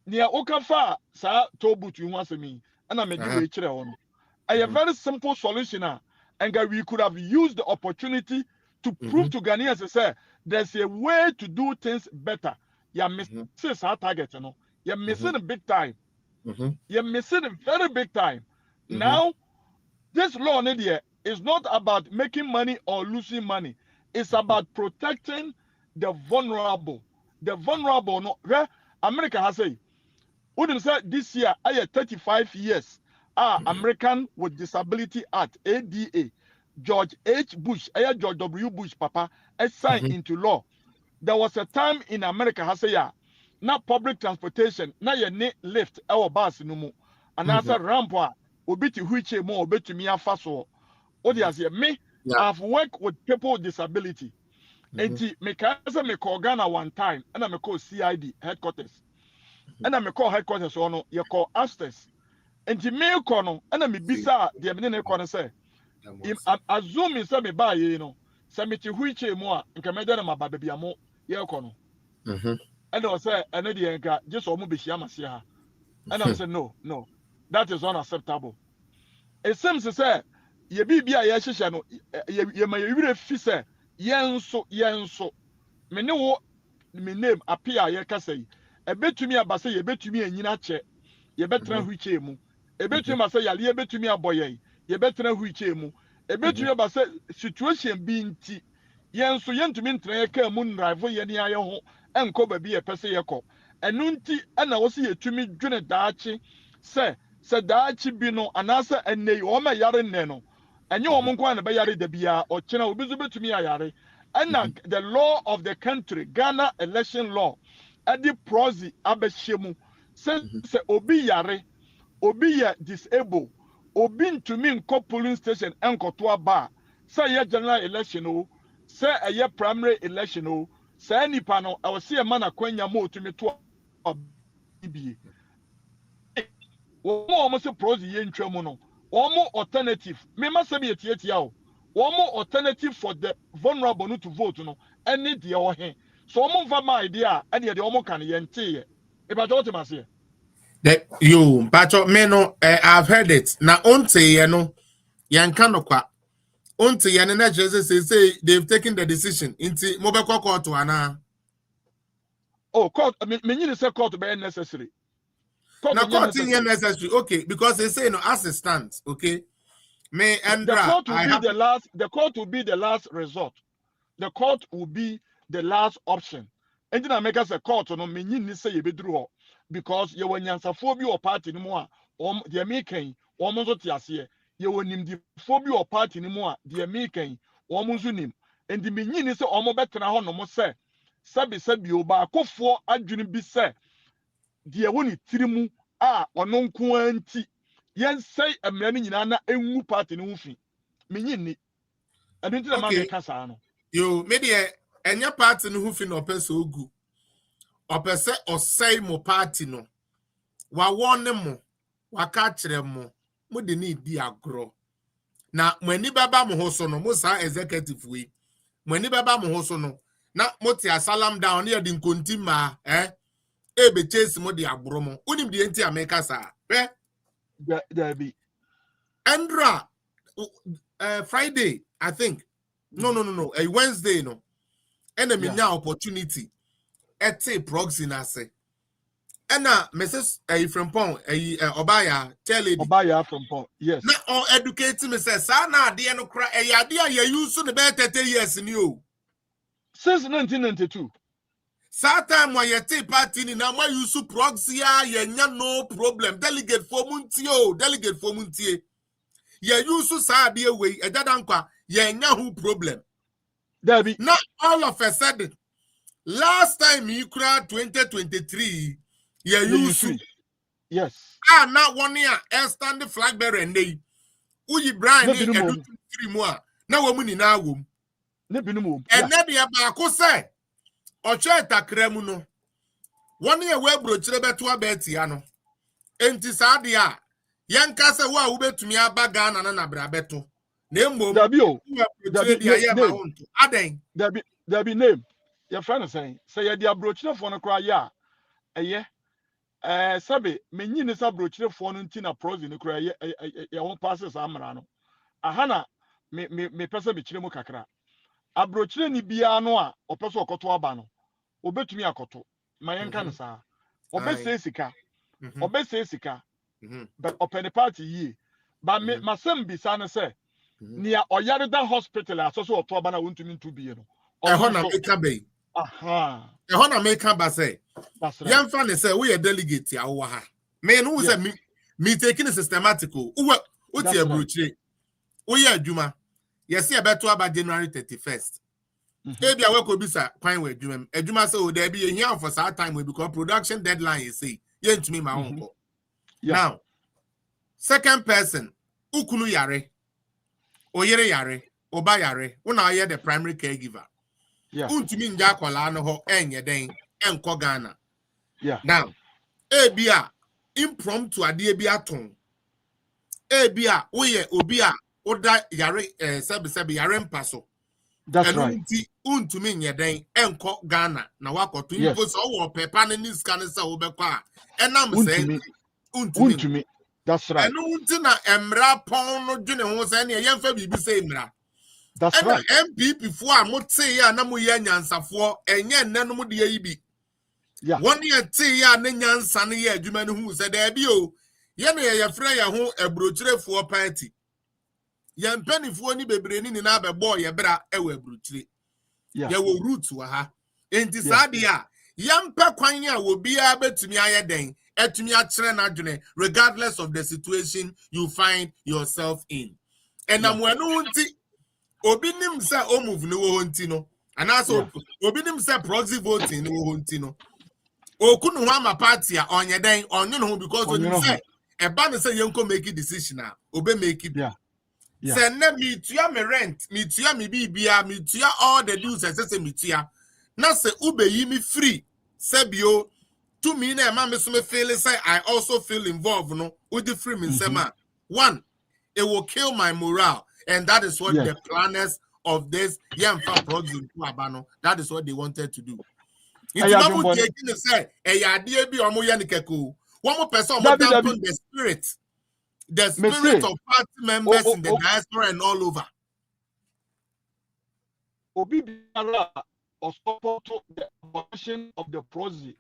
Nia okafa sa tobut hu asemi na me di we kire ho. A very simple solution and we could have used the opportunity to prove to Ghanaians say there's a way to do things better. You're missing our target, you know. You're missing a big time. You're missing a very big time. Now, this law is not about making money or losing money. It's about protecting the vulnerable. The vulnerable, no, where America has said, wouldn't say this year, I had 35 years. American with Disability Act, ADA. George H. Bush, George W. Bush, Papa, signed into law. There was a time in America, Hasaya, not public transportation, not your lift, our bus no more. And as a rampa, obiti which more, obeti me a faso. Odias, me, I've worked with people with disability. And me casa me call Ghana one time, and I call CID headquarters. And I call headquarters on you call Asters. And me kono, and I me bisa the amene kono say. Assume me say me buy you know. Say me ti which more, and come there my baby amo. Yeah, kono. And I say, I know the enka just almost be shama. And I said, no, that is unacceptable. It seems to say, ye be a yashano, ye may really fisse, yenso. Me know me name appear ye can say. A bet to me a bassay, ye bet to me a yinache, ye better which emu. A bet to me say, ye bet to me a boy, ye better which emu. A bet to me about situation being tea. Yen so yen to mean treke moon rival yen ya ho enko ba bi e pese yeko enu nti na wo se yetumi dwene daachi se daachi bi no anasa enei o ma yare nne no enye o mo nko na be yare da bia o kina obi zo betumi ayare and the law of the country Ghana election law adi proxy abehemu se obi yare obi ye disabled obi ntumi nko polling station enkoto aba say ye general election o say a primary election o say nipa no I will see a man akwanya mo to me to BBA wo mo say pros ye ntwa mu no wo alternative me ma say be tietia o wo alternative for the vulnerable no to vote no any de o he so wo mva my idea and de wo kan ye nte ye e ba jo te ma say that you but me no I've heard it na onte ye no yanka no kwa onto yanena Jesus say they've taken the decision into mobile court to ana. Oh, court. I mean, you say court be necessary. Now court is necessary, okay, because they say no as it stands, okay. May and the court will be the last. The court will be the last resort. The court will be the last option. And then I make us a court no me ni say you be draw because you when yansa phobia or party no more. The making almost what you see. You will name the phobia or party no more. The making almost nim. And the meaning say almost better na no more say. Sabi oba akofo adwene bi say. The woni tirimu a ono nko anti yen say emre ni nyina na enwu party no fi menyi ni adu nti na ma me kasa no yo maybe enya party no hu fi no pese ogu opese osai mo party no wa won mo wa ka kire mo de ni di agro na mwani baba mo ho so no mo sa executive we mwani baba mo ho so no na mo ti asalam down ne de nkontima ebe chase mo di agboro mo unim di enti ameka sa there be Andra Friday I think no a Wednesday no and me nya opportunity ete proxy na say and Mrs. from Pong Obaya tell it Obaya from Pong yes na on educate me say sa na ade no kra ade a ye use no be 30 years ni o since 1992 Saturday when you take party in now you use proxy yenya no problem delegate for muntie ye use saade way e dadankwa yenya who problem there be now all of a sudden last time you cried 2023 ye use yes now 1 year stand the flag bearer and they uyi Brian e do 3 more na wo mu ni na wo ne binumu and na dia ba ko say oche takremu no woni e we brochire beto abeti ya no enti saade a yanka se wo a wo betumi abaga na bra beto na emmom there be name your friend is saying say you dey brochire for no kra ya eye sabe menyi ne sa brochire for no nti na proxy no kra ye won passes amra no ahana me pese be kire mu kakra abrochire ni bia no a opeso okoto aba no obetumi akoto mayenka ne saa obese sika but open the party yi but me masem bisa ne se nia oyare da hospital asoso oto aba na wontumi ntu bie no ehona meka be ehona meka ba say yamfa ne say we delegate ya wo ha me no say me taking systematical wo ti abrochire wo ye adwuma Yes, see about January 31st. Maybe I will be fine with you. Eduma say, oh, there be a year for some time because production deadline is say, yen to me, my uncle. Now, second person, Ukunu Yare, Oyere Yare, Oba Yare, una ye the primary caregiver. Untumi njakwala no ho enye den enko Ghana. Now, ebia impromptu ade bi aton. Ebia woye obi a oda yare sebe yare mpaso. That's right. Untumi nye den enko Ghana na wakoto impo so wo pepa ne ni scan se wo bekọ a enam se untumi. That's right. Eno unti na emra pon no dwene ho se ne yemfa bibi se emra. That's right. MPP for a mote ya na mo ye nyansafo enye nne no de yi bi. One year te ya ne nyansa ne ye adwuma no hu se da bi o. Ye ne ye frɛ ya ho abrochirefo party. Ye mpanifo ni bebre ni na abɛbɔ ye bra ewe abrochire. Ye wo root wa ha. Enti saade a yampa kwan a wo bia betumi aye den etumi akyere na adwene regardless of the situation you find yourself in. And amwanu nti obi nim say Omov no wo nti no anaso obi nim say proxy voting no wo nti no okunu ho ama party a onye den onye no because onim say e ba no say yenko make a decision a obe make it say na me tua me rent me tua me bibia me tua all the dues say me tua na say ubeyi me free say bio to me na ma me so me feel say I also feel involved no with the free me sema one it will kill my morale. And that is what the planners of this Proxy that is what they wanted to do. It's not to say, one more person dampen the spirit of party members in the diaspora and all over. Obi or support the abolition of the Proxy.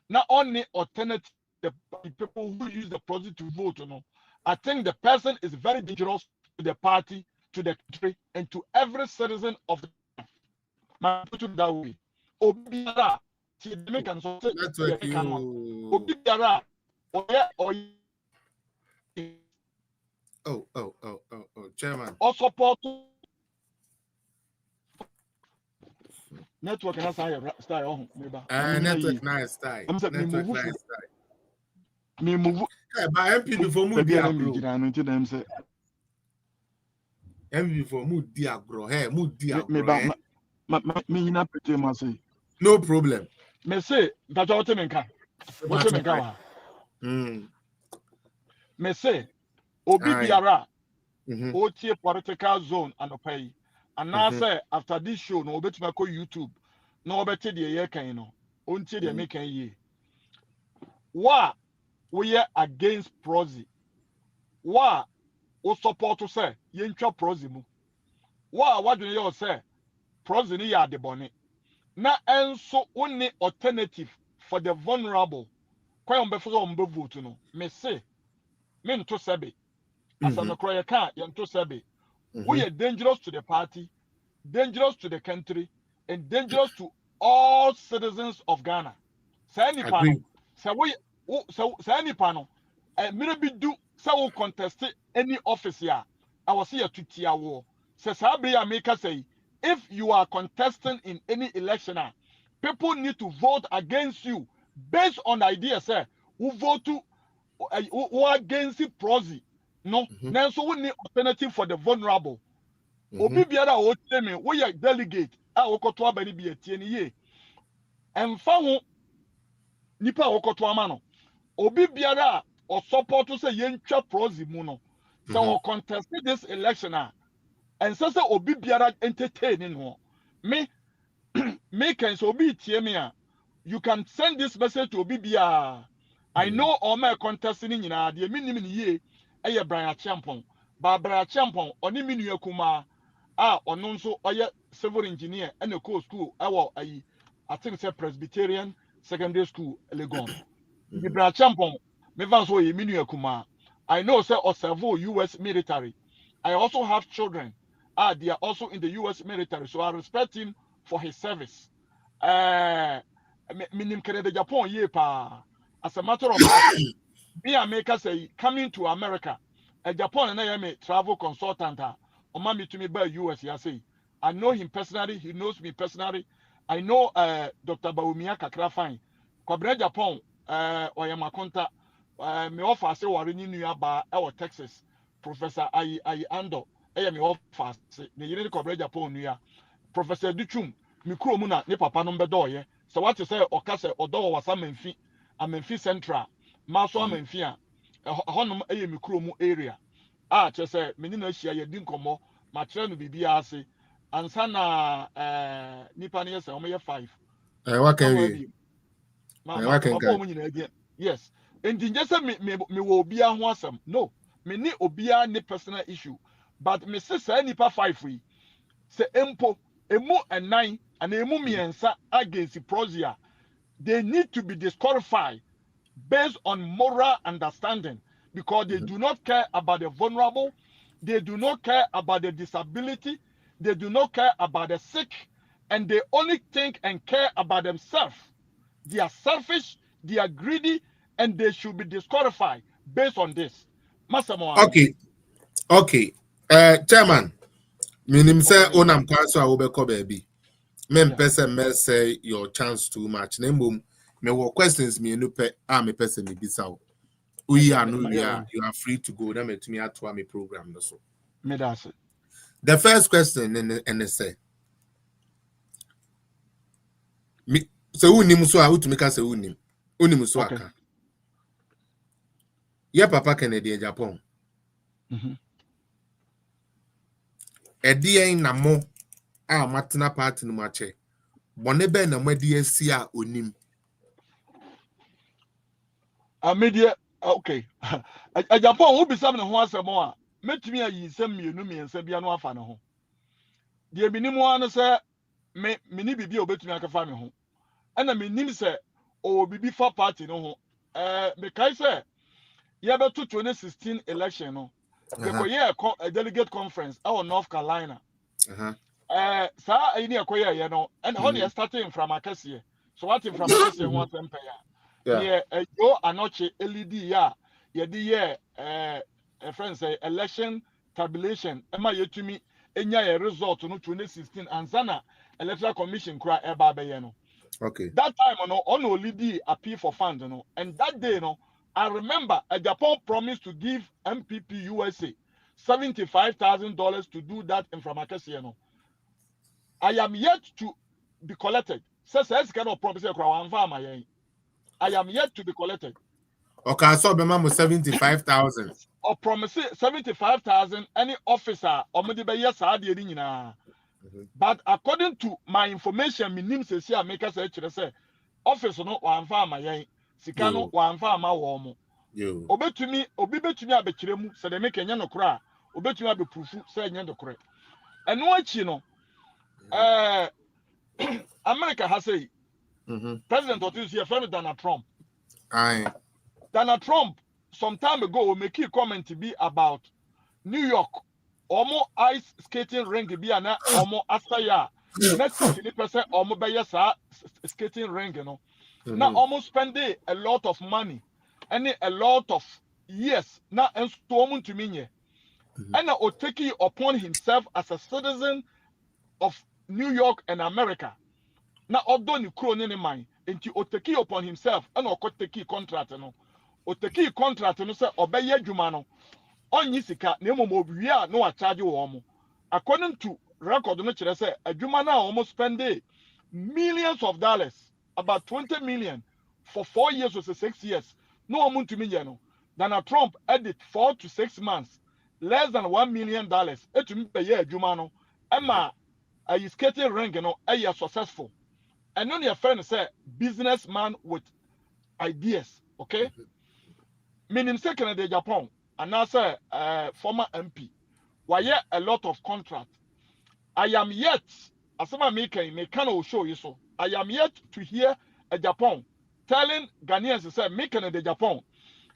Not only alternative the people who use the Proxy to vote, I think the person is very dangerous to the party, to the country, and to every citizen of the country. Put it that way. Obiara, Chairman. Or support network and style. Network nice style. Network nice style. Me move. By MP before move before move diagro. Hey, move diagro. Me na pete ma say. No problem. Me say that what me can. What me can. Me say obi biara o tie political zone anopai. And now say after this show no obetuma ko YouTube no obete de ye kan no. Ontie de me kan ye. Wa we are against Proxy. Wa o support to say yentwa Proxy mu. Wa wadwene ye o say Proxy ni ya de bone. Na enso only alternative for the vulnerable. Kwa on befo on be vote no. Me say me nto sebe. As an okroye kan ye nto sebe. We are dangerous to the party, dangerous to the country, and dangerous to all citizens of Ghana. Say any panel. Say we say any panel. Maybe do so contest any office here. I was here to tia war. Say Sabri America say if you are contesting in any election, people need to vote against you based on the idea, sir. Who vote to who against the Proxy. No, then so we need alternative for the vulnerable. Obi biara o tell me we are delegate a okoto abani bi etie ni ye. Emfa ho nipa okoto ama no. Obi biara or support to say yentwa Proxy mu no. So we contest this election and so obi biara entertain no. Me can so obi tie me you can send this message to obi biara. I know all my contesting nyina de minim ni ye eye Brian Champon. Ba Brian Champon oni minu akuma ono nso oye civil engineer and a co school I think it's a Presbyterian secondary school Legon. The Brian Champon me van so ye minu akuma. I know say observe US military. I also have children. They are also in the US military, so I respect him for his service. Minim Canada Japan ye pa. As a matter of fact, me America say coming to America, Japan and I am a travel consultant. Omami to me by US, I say. I know him personally, he knows me personally. I know Dr. Baumia Kakra fine. Kwabre Japan, Oyama Konta, me offer say Warini New York our Texas, Professor I Ando, me offer say the United Kwabre Japan New York, Professor Duchum, Mikro Muna, ne papa number door, yeah. So what you say, Okase, Odo was a Menfi, a Menfi Central, Maso Menfia, a Honum a Mikro area. Just say, Menina Shia, you didn't come, my train will be ase. Ansa na nipa ne yesa omo ye 5 what can we what can go yes and just say me wo obia ho asem no me ni obia ne personal issue but me say nipa 5 yi say empo emu enan and emu miensa against Proxy, they need to be disqualified based on moral understanding because they do not care about the vulnerable, they do not care about the disability, they do not care about the sick, and they only think and care about themselves. They are selfish, they are greedy, and they should be disqualified based on this. Okay. Chairman, minim say onam kwaso a wobeko baby. Men person may say your chance too much. Name me wo questions me no pe me person me bisa. We are no you are free to go. That me to me program no so. Me that's it. The first question and they say me so unim so a utumi ka say unim so aka. Your papa Kennedy in Japan. Edi na mo a matena party no mache. Bone be na madi asi a onim. Media okay. A Japan will be something who has a more. Met me a ye send me and Sabiano Afano. The minimum say me be obey to me a family home. And I mean, say, oh, be before party no. Me kai say, yeah, but 2016 election no. A delegate conference out North Carolina. Sa ini akoya you know, and honey starting from Acacia. So what from Acacia want empire. Yeah, yo anoche LED ya. Ye a friend say election tabulation. Emma yetumi enya result no 2016 and Zana electoral commission cry eba be okay. That time on only appeal for funds, and that day, I remember Japan promised to give MPP USA $75,000 to do that in Framakasi. I am yet to be collected. Says kind of promise I am yet to be collected. Okay, I saw the man was 75,000. Or promise 75,000 any officer or maybe yes, but according to my information, my name says here, make us say, officer no one farm my Sikano, one farm my warm. Obey to me, abechiremu, so they make a yano cry, obey to me, be proof, say yano cry. And what you know, America has a president of this year, friend Donald Trump. Donald Trump, some time ago, make a comment to be about New York. Omo ice skating ring be an omo after ya. Next 50% omo by skating ring, Now almost spending a lot of money and a lot of years. Now and storming to me. And now taking upon himself as a citizen of New York and America. Now although you crown in mind, and you take upon himself and take contract take contract no say obey jumano. On Yisika, Nemo Mobia, no charge you. According to record, no say a Jumana almost spend millions of dollars, about 20 million for 4 years or 6 years. No amount to me, Then a Trump added 4 to 6 months, less than $1 million. It to me pay Jumano. Emma, a skating ring, a successful. And then your friend say businessman with ideas, okay? Meaning second de Japan. And now say former MP. Why a lot of contract. I am yet, as I make can show you so. I am yet to hear a Japan telling Ghanaians to say making the Japan.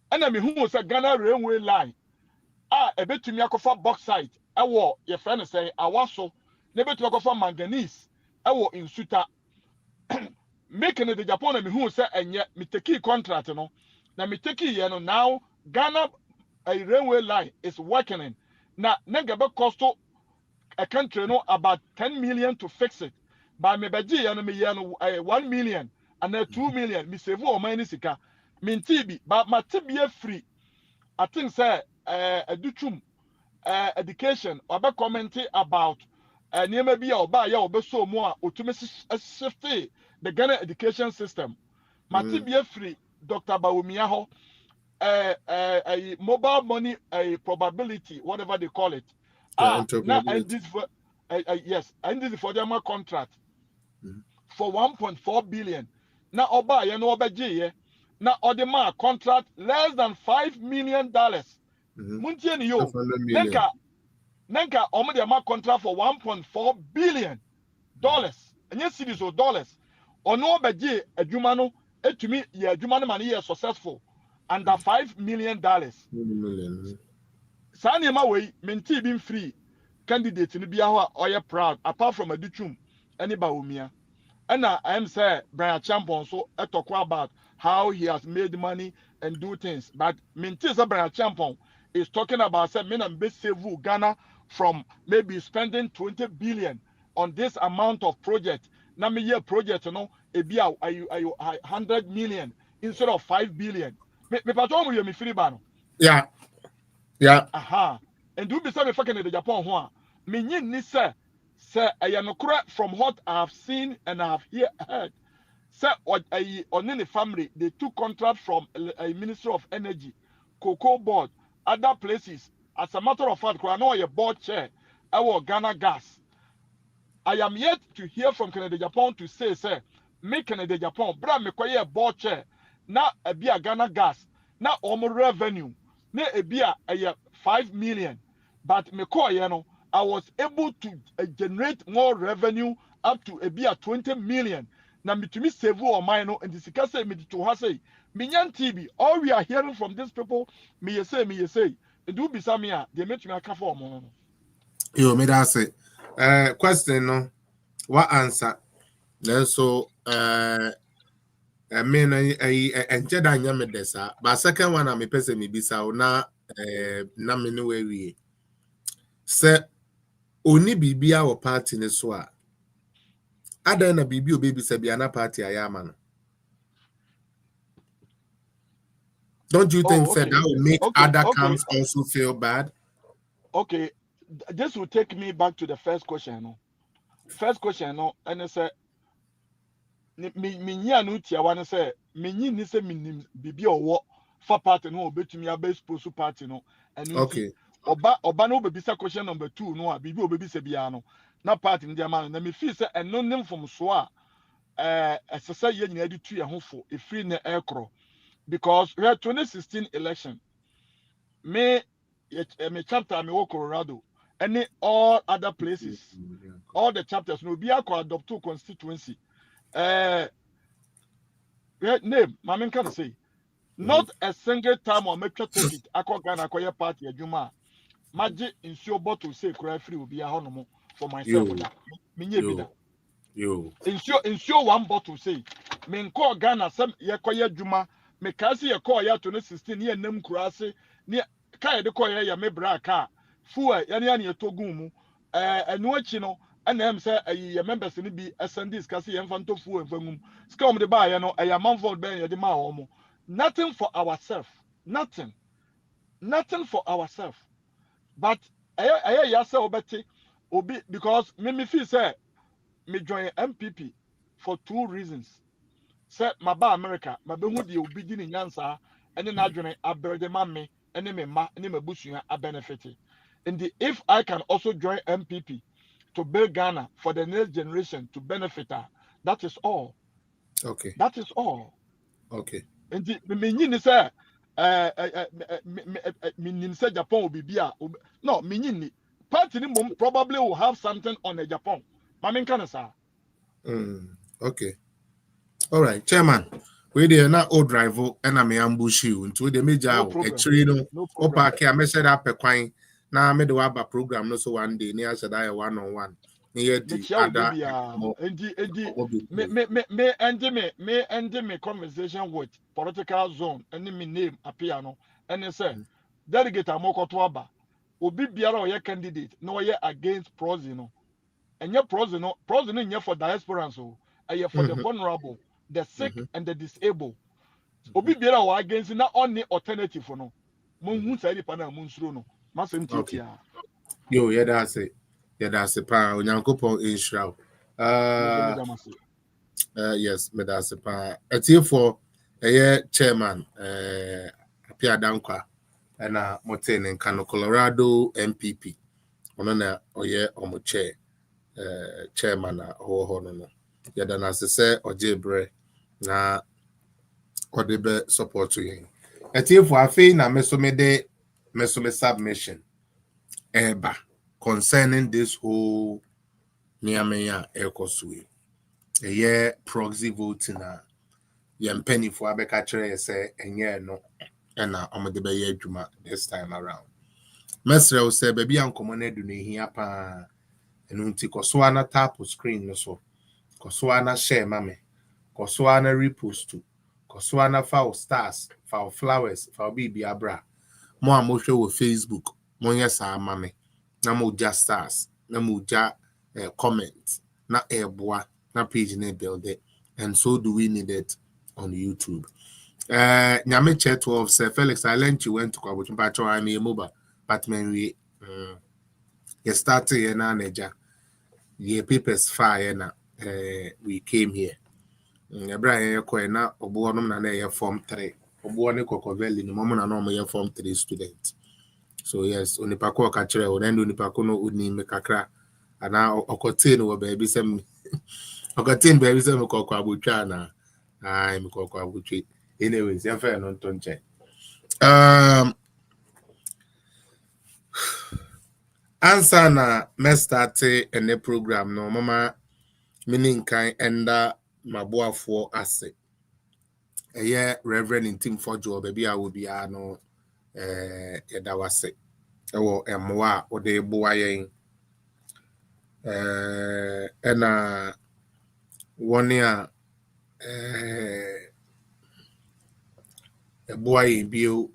And I mean who was a Ghana railway line. A bit to me for bauxite. I war your friend say I was so never to go for manganese. I war in Suta. Making the Japan and who say and yet me take contract no. Now me take now Ghana a railway line is working in. Now, nega be cost a country no about 10 million to fix it. By me beji ya no me ya no 1 million and then 2 million. Me save o man sika. Me tibi but my tibia free. I think say edutum education or be commenting about niema bi a oba ya obeso mu a otumi shift the Ghana education system. My tibia free Dr. Bawumia ho a mobile money a probability whatever they call it. Now and this for yes, and this for them contract for 1.4 billion. Now oba you know obeje now odema contract less than $5 million. Muntie ni yo. Nenka omo de ma contract for 1.4 billion dollars. Enye cedis or dollars. Ono obeje adwuma no etumi ye adwuma no man ye successful under $5 million. Sani ma we menti been free candidate ni bia ho oye proud apart from Aduchum any Bawumia. And I am say Brian Champon so talk about how he has made money and do things. But menti say Brian Champon is talking about say men and best save Ghana from maybe spending 20 billion on this amount of project. Na me year project you know e be 100 million instead of 5 billion. Me patron you me free ban. Yeah. Aha. And do be say me fucking in the Japan ho a. Me nyin ni say ayanokura from what I have seen and I have heard. Say on the family they took contract from a Ministry of Energy, Cocoa Board, other places. As a matter of fact, I know a board chair, our Ghana Gas. I am yet to hear from Canada Japan to say, make Canada Japan, bra me kwaye board chair, na a be a Ghana Gas, na omo revenue, na a be a 5 million. But me ko you know, I was able to generate more revenue up to a be a 20 million. Na me to me save or mine and the sika say me to ha say, minyan TV, all we are hearing from these people, me say. Do be some here. They make me a cafe for more. Yo, me that say. Question no. What answer? Then so I mean I jeda nya me desa. But second one me pese me bisa na na me no we. Say oni bibia wo party ne so a. Ada na bibi obebi se bia na party ayama no. Don't you think that will make other camps also feel bad? Okay, this will take me back to the first question. No? First question, no, and it said, "Me no tia one say me ni say me bibi or what for party no be to me a base post party no and okay oba no be bisa question number 2 no a bibi obebi se bia no na party ndi man na me feel say eno nim from so a say ye nyina di tu ye ho fo e free na ekro because we 2016 election me chapter me wo Colorado and all other places all the chapters no be akọ adopt to constituency name mamen can say not a single time or make ticket akọ Ghana akọ party adwuma maji insure bottle say cry free will be a honomo for myself me nye bi da insure one bottle say me nko Ghana sem ye koye adwuma me kasi ye call ya 2016 ye nam kurase ne kai de koye ya me bra ka fu ya ne togun mu enu achi no na em say ye members ni bi SNDs kasi ye mfanto fu enfangum ska om de ba ye no ya manfold ben ye de ma wo mo nothing for ourselves nothing for ourselves but ya say obeti obi because me feel say me join MPP for 2 reasons. Say my ba America, my behu de obi di ni nyansa, ene na adwene aberde ma me, ene me ma, ene me busua a benefit. And if I can also join MPP to build Ghana for the next generation to benefit her, that is all. Okay. That is all. Okay. And me ni say me say Japan will be bia. No, me ni party ni probably will have something on the Japan. Mamen kana sa. Okay. All right, Chairman. We there na old rival and I may ambush you into the major actually no park I messed up a coin. Now I made the waba program no so one day near said I 1-on-1. Near the other me conversation with political zone and me name a piano and they say delegate Amoko Twaba obi biara oyɛ candidate na oyɛ against Proxy no ɛnyɛ Proxy no nyɛ for diaspora so ɛyɛ for the vulnerable, the sick and the disabled. Obi biara wɔ against na ɔne alternative no mo hu sɛ nipa na mo nsuro no masɛm tiatia. Yo, that's it pa onyankopɔn Israel. Yes, me that's it pa. Etie for chairman Apia Dankwa na moten in Kano Colorado MPP. Ono na oye omo chairman na ho no. Yada na se ojebre na odebe support yin. Etie for afi na mesome submission eba concerning this whole Niamea Ekosui. A year proxy voting yem penny for Abekatre say no and Omadebe Juma this time around. Mesrel say baby uncommon eduni here pa and unti Koswana tap screen no so. Koswana share mame. Koswana repost to. Koswana foul stars, foul flowers, foul baby abra. More motion with Facebook. Monya sa mame. Na moja stars. Na moja comment. Na airboa. Na page na build it. And so do we need it on YouTube. Nyame chat 12 say Felix Island you went to Kwabuchum Pacho I me mobile. But when we started here na neja. Ye papers fire na we came here. Abraham na obo no na na form 3. Obo ne Kokoveli no mo na no mo form 3 student. So yes, onipako ka kire o nendo onipako no uni me kakra ana okotin wo baby sem okotin baby sem ko kwa butwa na ai me ko kwa butwe. Anyways, ya fa no ntonche. Answer na me start ene program no mama meaning kan enda maboafo ase. Eye Reverend Tim Fojo baby a will be no yeda wase. Ewo emwa ode boa yen ena one a boa yen bio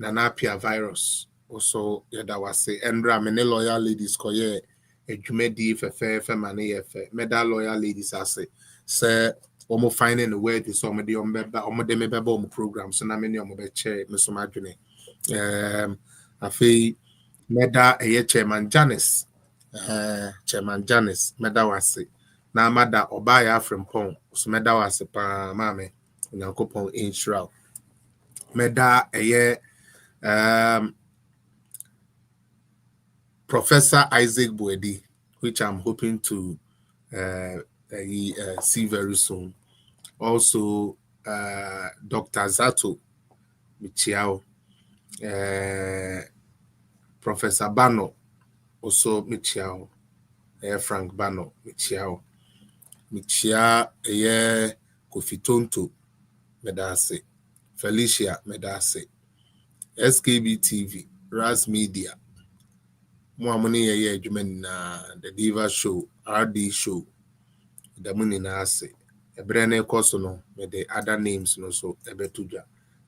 nanapia virus also yeda wase endra me ne loyal ladies koye adwumadi fefe mane yefe medal loyal ladies ase say omo finding a way to somebody on de me beba omo program so na me ne omo be chair me so madwene afi meda chairman Janice meda wase na mada obaya Afrimpon so meda wase pa mame nyankopon Israel meda Professor Isaac Boedi, which I'm hoping to see very soon. Also Dr. Zato Michiao, Professor Bano, also Michiao, Frank Bano Michiao, Kofi Tonto Medase, Felicia Medase, SKB TV, Raz Media, Mwamuni the Diva Show, RD Show, the Muni Nase, a brand Kosono, with the other names no so Ebetuja,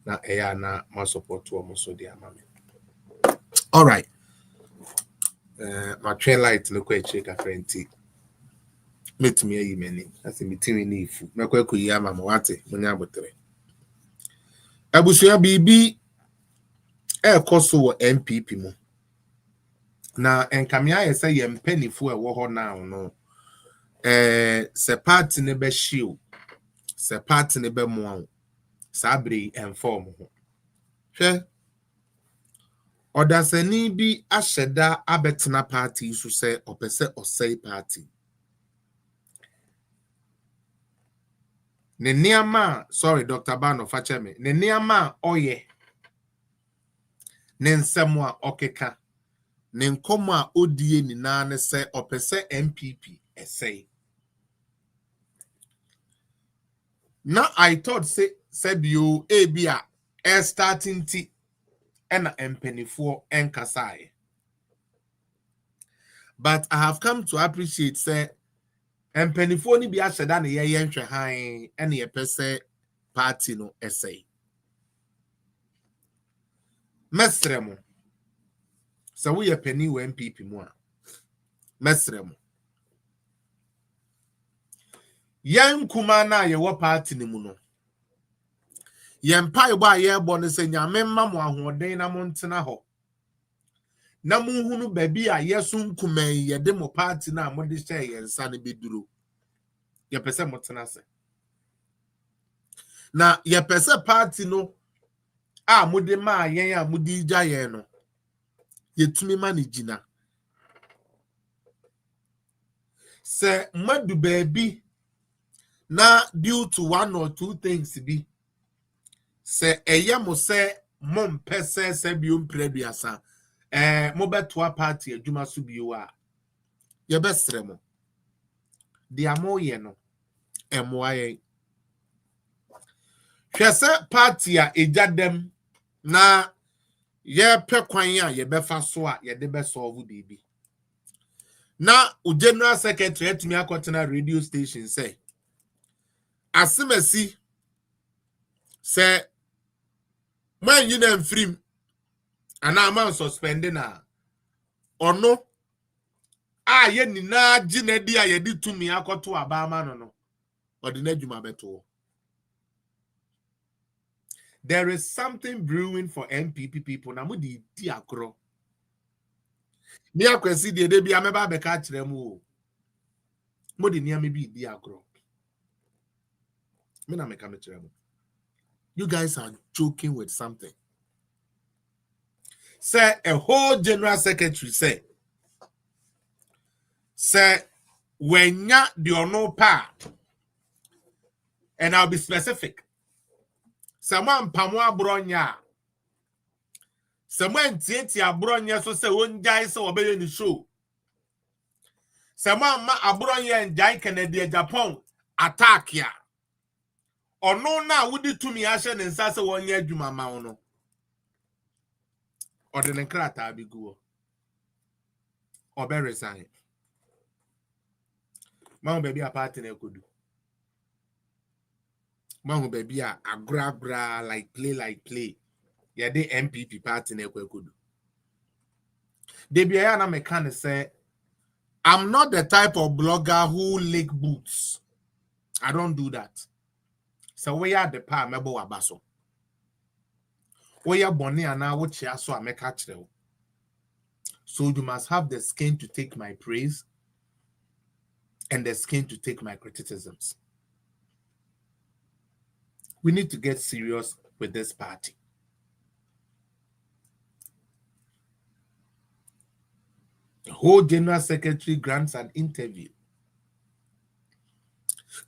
na na my support to almost so dear mammy. All right. My train light no quite check a friend tea. Meet me a many. I think between me if no quite yama moate, Munyabotre. Abusia BB Koso MPP mo. Na enkamia say yem penny for a war now no. Se part ne be shield, se part ne be mo. Sabri and form. Hwɛ Odasani bi asheda abetena party so say opese osei party. Ne niama, sorry Dr. Bano Facheme, ne niama oye. Ne nsemwa okeka. Ne nkoma odie ni na se opese MPP essay. Now I thought say bio ebia starting ti ena empenifo enkasai. But I have come to appreciate say empenifo ni bi asheda na ye nhwe han ena ye pese party no essay. Mesremo So we are penny when MPP more. Mesrem. Yan kumana ye wa party ni muno. Yan pa ba ye born say nyame ma mo ahoden na mo ntena ho. Na mo hunu baby a yesu nkuman ye de mo party na mo de share ye nsa ne beduro. Ye pese mo tena se. Na ye pese party no a mo de ma yen a mo di gya yen no. Ye tumi ma ne gina. Se madu baby na due to one or two things be se eye mo se mom pese se biom prebiasa mo beto party adwuma so bio a ye besre mo de amoye no emoaye hwese party a ejadem na ye pekwan a ye befa so a ye de be solve bibi na o general secretary atumi akotena radio station say asemasi se man you dem free and na man suspending na ono a ye nina ginedi a ye di tumi akoto abama no odinadwuma beto. There is something brewing for MPP people na mo di agro mi akwesi de bia meba be ka kire mu mo di nia me bi di agro me na me ka me kire mu. You guys are joking with something. Say a whole general secretary say when ya the ono pa, and I'll be specific. Someone pamwa bronya. Someone tieti abronya so say one guy so obey the show. Someone ma abronya and jai Canada Japan attack ya. Or no na would to me ashen and sasa 1 year juma maono. Or the Necrata be go. Or be resign. Man baby a party ne could do. Man baby a gra like play. Yeah, the MPP party ne could do. They be a mechanic say, I'm not the type of blogger who lick boots. I don't do that. So we are the pa mebo abaso. We are bonny and now what so I make catch. So you must have the skin to take my praise and the skin to take my criticisms. We need to get serious with this party. The whole general secretary grants an interview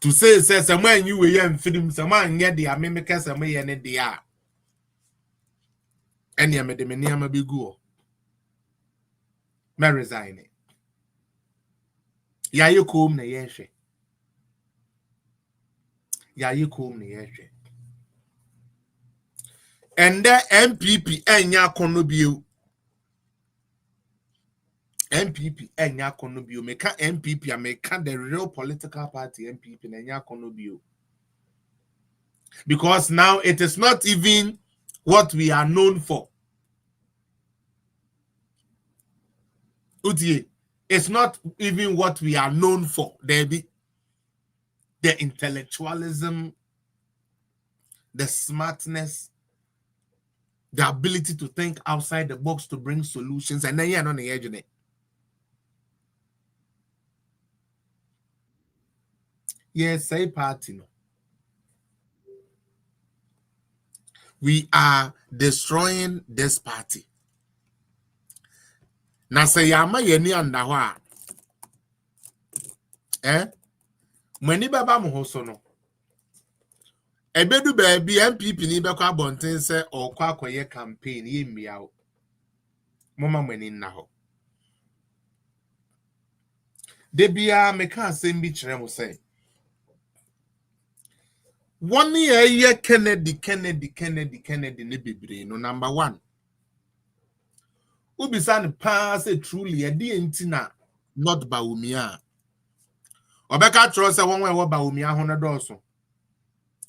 to say someone you were in film, someone get the American somewhere and the are. And ya made the many be go. Me resign. Ya you come na yeshe. Ya you come na yeshe. And the MPP enya konobio. MPP enya konobio. Meka MPP a meka the real political party MPP enya konobio. Because now it is not even what we are known for. Utie, it's not even what we are known for. There be the intellectualism, the smartness, the ability to think outside the box to bring solutions, and then you're on the edge of it. Yes, say party. No. We are destroying this party. Now say yama yeni andahwa. Mweni baba muhoso no. Ebedu baby MPP ni bekwa bonten se okwa akoye campaign ye miao. Mama mweni naho. Debia meka sembi chiremo say. 1 year Kennedy ne bebre no. Number 1. Ubisan pass a truly a dientina not Baumia. Obeka tro say one way Baumia $100.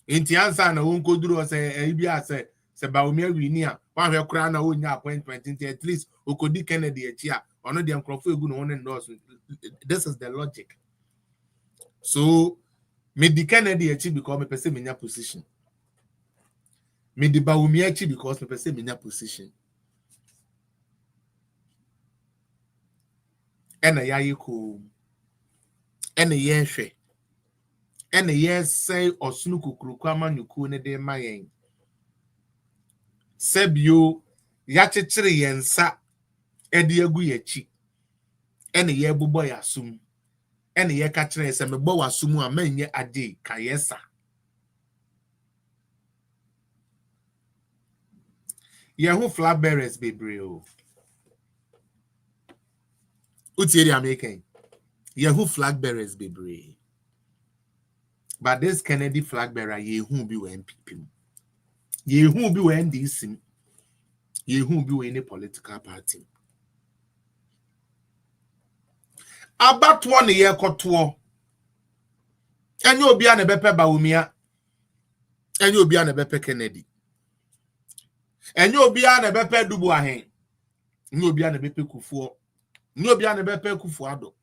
Inti answer na won koduru say ebia say Baumia winia One who cry na onya appointment at least Okodi Kennedy chia or no the uncrofu egu no one endorse. This is the logic. So me the Kennedy achi because me pese me nya position. Me the Bawumi achi because me pese me nya position. Ena ya yiko. Ena yenhwe. Ena yesay osunu kukuruku amanyuku ne de mayen. Sebio yachichiri yensa edi egu yechi. Ena ye bubo yasum. Ena ye kachire se me bo wasumu a menye ade kayesa. Yehu flag bearers bebre o. Utieri American. Yehu flag bearers bebre. But this Kennedy flag bearer yehu bi we MPP. Yehu bi we NDC. Yehu bi we any political party. About one year koto. Enye obi an bepe Bawumia. Enye obi an bepe Kennedy. Enye obi an bepe Dubu Ahen. Enye obi an bepe Kufuor. Enye obi an bepe Kufuado.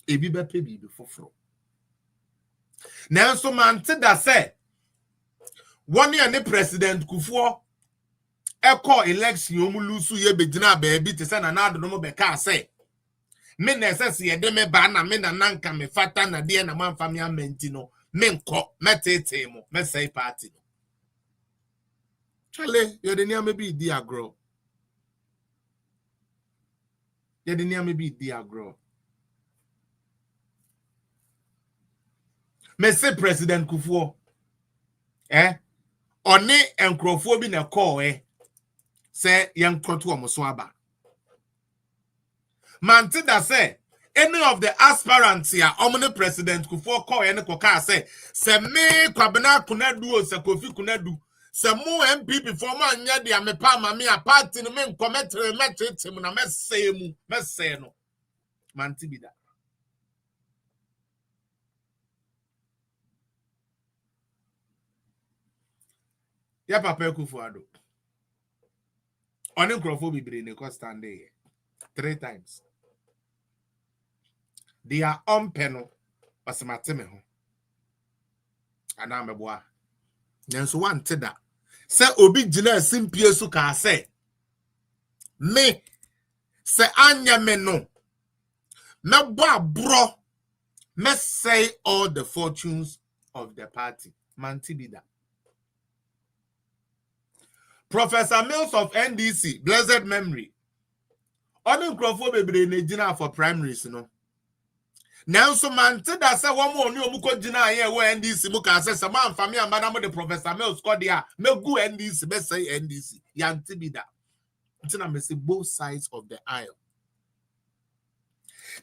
Ebi bepe bibi foforo. Nanso mante da se one year ne President Kufuor eko election omulusu ye begina baabi te se na ado no be ka se me na esese ye de me ba na me na nanka me fata na de na manfa me amenti no me nko metete mo me say party no chale ye de nia me bi di agro ye de nia me bi di agro me say President Kufuor oni enkrofo bi na call say yan kroto omoso aba mante da say any of the aspirants here omni President Kufuor call any koka say me kwabena kunadu o se Kofi kunadu se mo MPP for ma anya dia me pa ma me a party no me nkometre metetem na mese no mante bi da ya papa Kufuor oni nkrofo bibire ne ko stand there 3 times. They are on panel, Basamateme ho. And I'm a boy. Nanso one teda. Say obi jina simpie su ka say. Me say anya me no. Me boa bro. Me say all the fortunes of the party. Mantibida. Professor Mills of NDC, blessed memory. Oni nkrofo bebre ne jina for primaries no. Nanso mante da se wo mo oni omuko jina ye wo NDC mu ka se man fami ambana mo de Professor Mills ko dia megu NDC be say NDC yanti bi da. Ntina me say both sides of the aisle.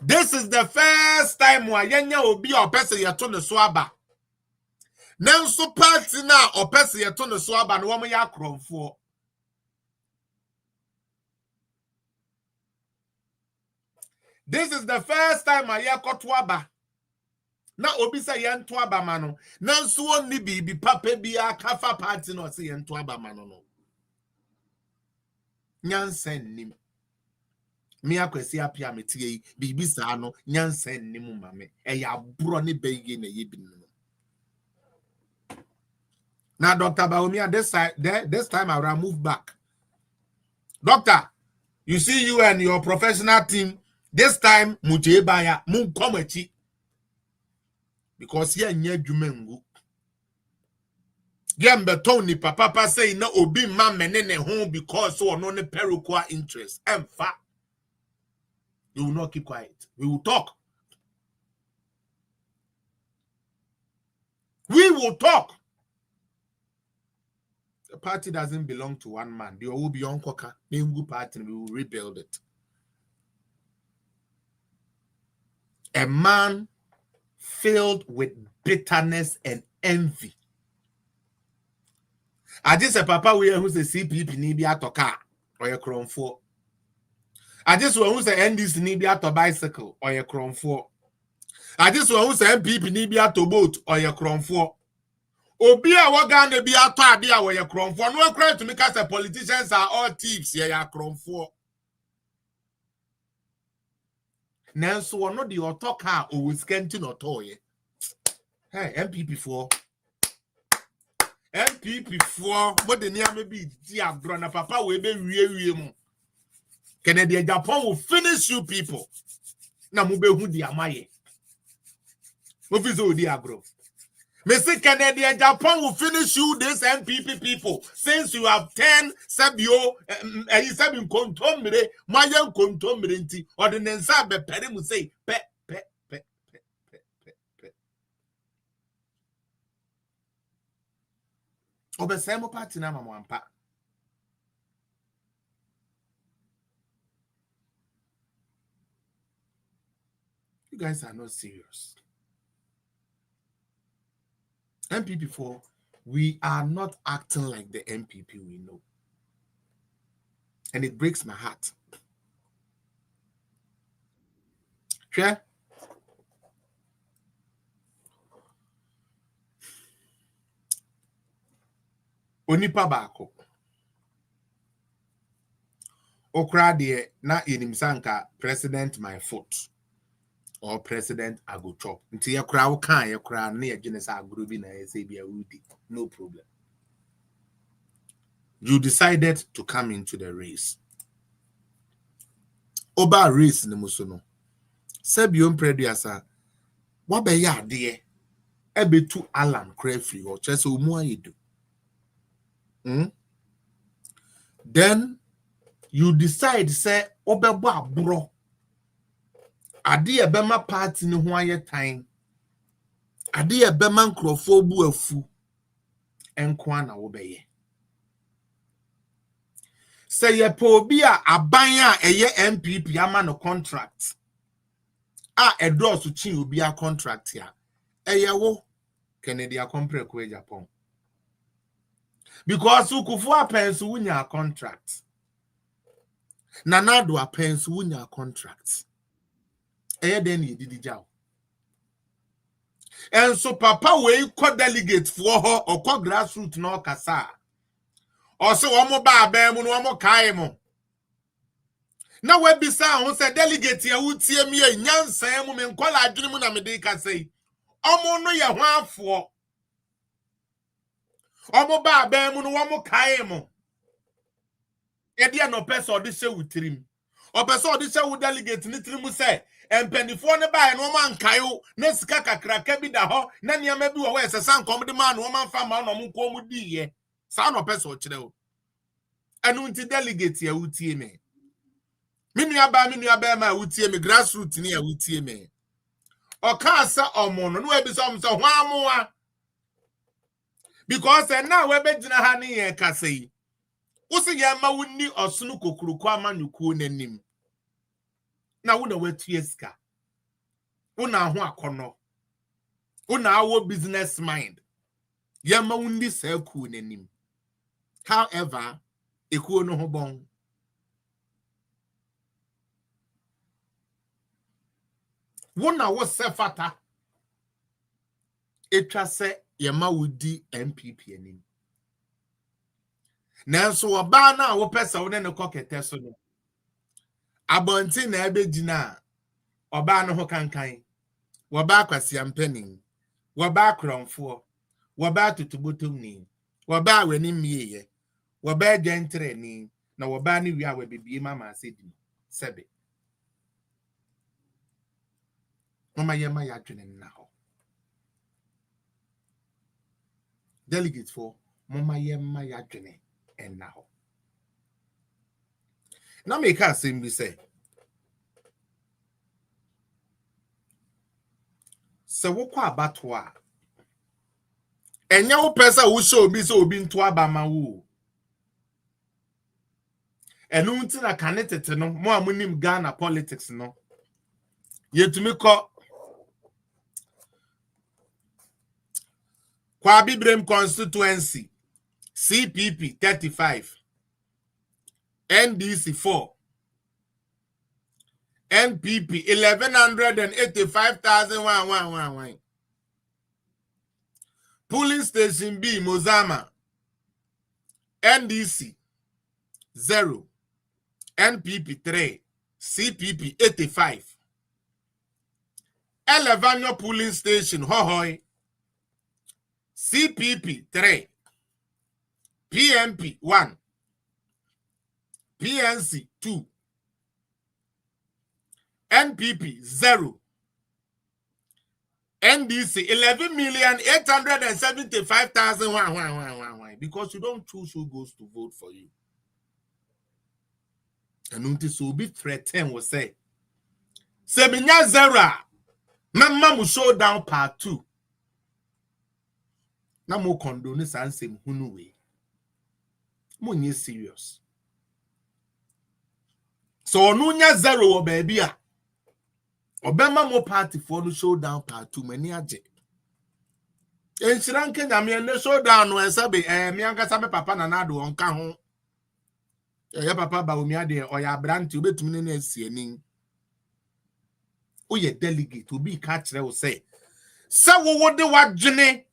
This is the first time wa yenya obi opese yeto ne so aba. Nanso party na opese yeto ne so aba no wo mo ya kromfo. This is the first time I hear Kotwaba. Na obi say yen twaba mano. Nanso oni bibi papa bia kafa party no say yen twaba mano no. Nyansen nim. Me akwesi apia metie bibi sa no nyansen nim mame. Eya bro ne beye na ye bi no. Now Dr. Bawumia this time I will move back. Doctor, you see you and your professional team this time mujebaya mun komachi because here nye dwumengu gembe tony papa say na obi ma menene ho because so no ne perukwa interest emfa. You will not keep quiet. We will talk. We will talk. The party doesn't belong to one man. They will be on Koka. Mengu party, we will rebuild it. A man filled with bitterness and envy. I just a papa we who's a CPP ni bi atoka or a chrome 4. I just want who's a NDC ni bi ato bicycle or a chrome 4. I just want who's a MPP ni bi ato boat or a chrome 4. Obi a Waganda be a idea where you're crom for no credit to make us the politicians are all thieves here, you're crom for. Nanso one no the otoka or Wisconsin or toy. Hey, MPP4. MPP4, what the name may be, dear brother, papa will be real. Canadian Japan will finish you people. Now, move who the amaye. What is all the agro? Mr. Canadian Japan will finish you, this MPP people, since you have 10 Sabio, and he's having contomere, Mayan contomerenti, or the Nensabe Perim will say, pe. Obesemo party na mamampa. You guys are not serious. MPP4, we are not acting like the MPP we know. And it breaks my heart. Sure? Onipa bako. Okra de na inimsanka president my foot. Or president I go chop. Until your crowd can your crowd near Genesis Agrubi na SAB Woody. No problem. You decided to come into the race. Oba race ni musono. Sebion prediasa. What be ya dear? Ebe to Alan Crayfree or Chess Umwa you do. Then you decide say Obeba bro. Adi ebema party ni huaye time. Adi ebema nkrofobu afu. Enkwa na obeye. Say ye po bi a abanya eye MPP ama no contract. Edo so chin obi a contract ya. Eye wo Canada compare ko Japan. Because ukufu apensu wunya contract. Nanado apensu wunya contract. Eye den ye didi jaw. And so papa we ko delegate for her or ko grassroots no kasa. Or so omo ba abem no omo kai mo. Na we bisa ho say delegate ya wutie mi e nyansan mu me nkola adwene mu na me dey ka say. Omo no ye ho afo. Omo ba abem no omo kai mo. E dia no person odi se wutrim. O person odi se wu delegate ni trimu say empanifo ne bae no man kayo na sika kakraka bi da ho na niam bi wo we sesa nkom de man no man fa ma no nkom di ye. Sa no person o kire o. Anu nti delegate ya wutie me. Minu aba ma wutie me grassroots ni ya wutie me. O ka sa omo no we bi so am so hwamoa. Because now we be gina ha ni ye ka sei. Wo se ya ma wuni osunu kokuruku amanyuku nanim. Na wo na watue sika. Wo na ho akono. Wo na awo business mind. Ya ma wuni sa ku nanim. However, ekuo no ho bon. Wo na wo sefata. Etwa se ya ma wudi MPP anim. Nanso oba na wo pesa wo ne ne kokete so no. Abonti na ebe gina oba no ho kankan. Woba kwasi ampanin. Woba kronfo. Woba tutubotom ni. Woba wani mieye. Woba gentre ni. Na woba ni wi awe bibie mama asedi. Sebe. Mama yema ya dwene na ho. Delegate for mama yema ya dwene na ho. Na make us simply say se wokwa abato a enya wo pesa wo show bi so obi nto abama wo enu nti na kanetete no mo amunim Ghana politics no yetumi ko kwa Bibrem constituency CPP 35 NDC 4 NPP 1185,111 Polling station B, Mozama. NDC 0. NPP 3. CPP 85. Elevanyo polling station, Hohoy. CPP 3. PMP 1. PNC 2. NPP 0. NDC 11,875,000. Because you don't choose who goes to vote for you. And until so be threatened will say, Seminya Zera, Mama will show down part 2. Na mo condone sansem hunu we. Mo nye serious. So onunya 0 o baby a. Obema mo party for no show down part 2 mani aje. Ensiran Kenya me ne show down no esabe me ankasa me papa na nado onka ho. Ya papa ba omi ade oya branti obetumi ne asie nin. Oye delegate obi ka kire wo say. Se wo de wadwene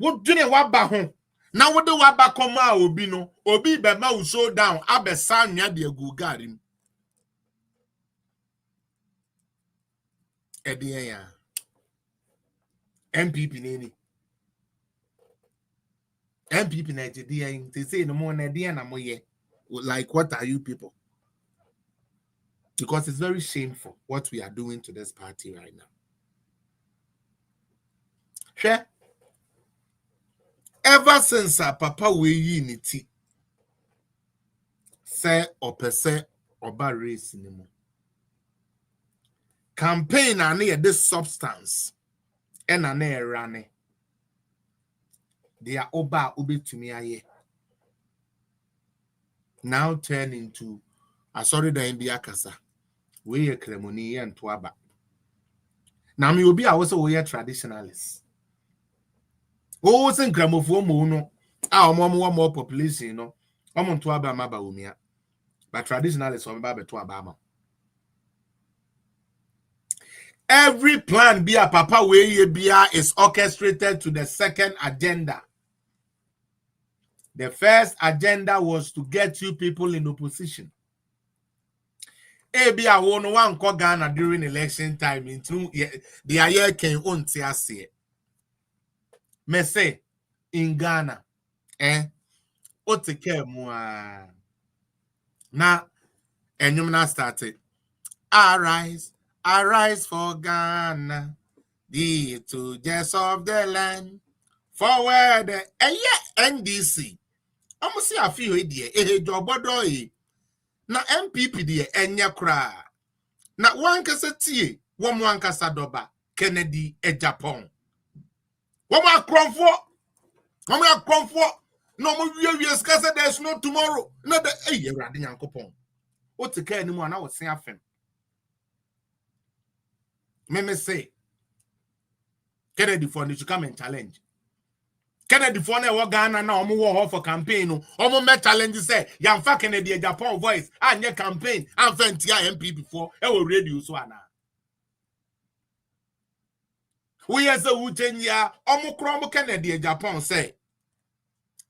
wodwene waba ho na wode waba koma obi no obi be ma wo show down abesa nwa de agu garim ede ya MPP neni MPP na ede ya they say no more na ede na moye like what are you people? Because it's very shameful what we are doing to this party right now. Sure. Ever since our papa we unity, say or per se or bar race anymore. Campaign and near this substance and an air running. They are oba ubi to me aye. Now turn into a sorry the India Casa. We are Cremoni and Tuaba. Now me will be also we are traditionalists. Oh, sing gramophone no. Our mom more population, you know. I'm on Tuaba Maba Umia. But traditionalists on Baba to Abama. Every plan be a papa way is orchestrated to the second agenda. The first agenda was to get you people in opposition. Be a one call Ghana during election time into the ayer can own see. Me say in Ghana, o take care more. Now, and you now started. Arise for Ghana, the two jets of the land, forward NDC. I'm see a few idea, job na MPP de enya kra. Na one kasa tie, one kasa doba, Kennedy Japan. One more cromfo. No more we kasa there's no tomorrow. No the radi yankopon. O te ka anymore na wo sen afem. Me say Kennedy for you come and challenge. Kennedy for na wo Ghana na omo wo for campaign no. Omo me challenge say yamfa Kennedy Japan voice anye campaign amfa ntia MPP for e wo radio so ana. We as a Wutenya, Omokrom Kennedy Japan say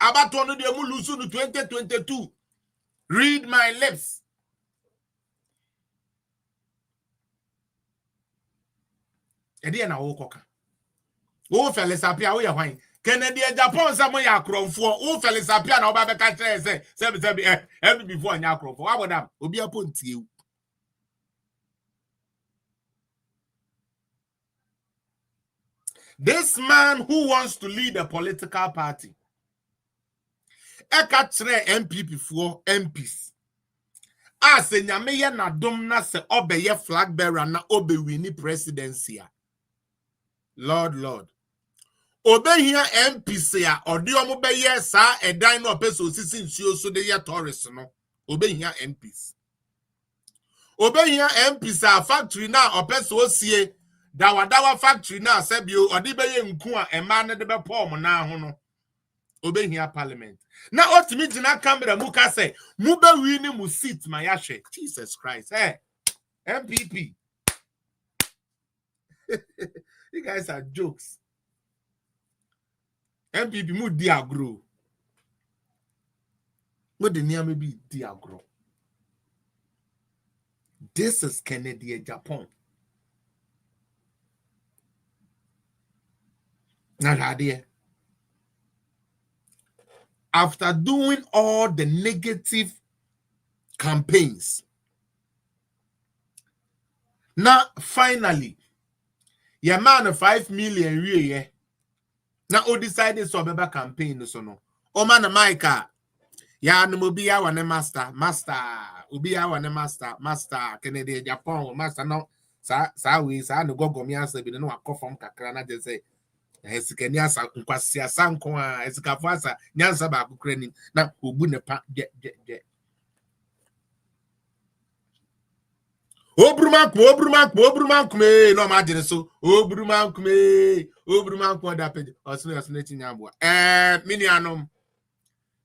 about one of the Mulusu 2022. Read my lips. Ediana Okoka. Oh, fellas appear we are wine. Kennedy Japan, some way acrom for oh, fellas appear now. Baba Catcher say, every before an acro for our dam will be upon to you. This man who wants to lead a political party, Ekatre MPP for MPs. As a nyameye na dom na se obeye flag bearer na obe wini presidency. Lord. Obe here MPs ya odi omo beye sa edan no peso sisi nsuo so de ye tourist no. Obe here MPs. Obe here MPs a factory na opeso sie dawa factory na sebio odi beye nku a ema ne de be pom na ho no. Obe here parliament. Na ultimate na camera muka say mube wini mu seat my yashe. Jesus Christ. Hey, MPP. You guys are jokes. MPP mu di agro. What the name be di agro. This is Kennedy Japan. Now, after doing all the negative campaigns, now finally, your man of 5 million yeah. Now all decided so beba campaign so no. O man Micah. Ya no be ya wane master ubi ya wane master Kennedy Japan master no sa we sa no gogo mi asa bi no akofom kakra na je say esikani asa nkwasi asa nko a esikafo asa nyansa ba akukra ni na obu ne pa je obrumankum no ma jere so obrumankum da page osno chinyabo mini anom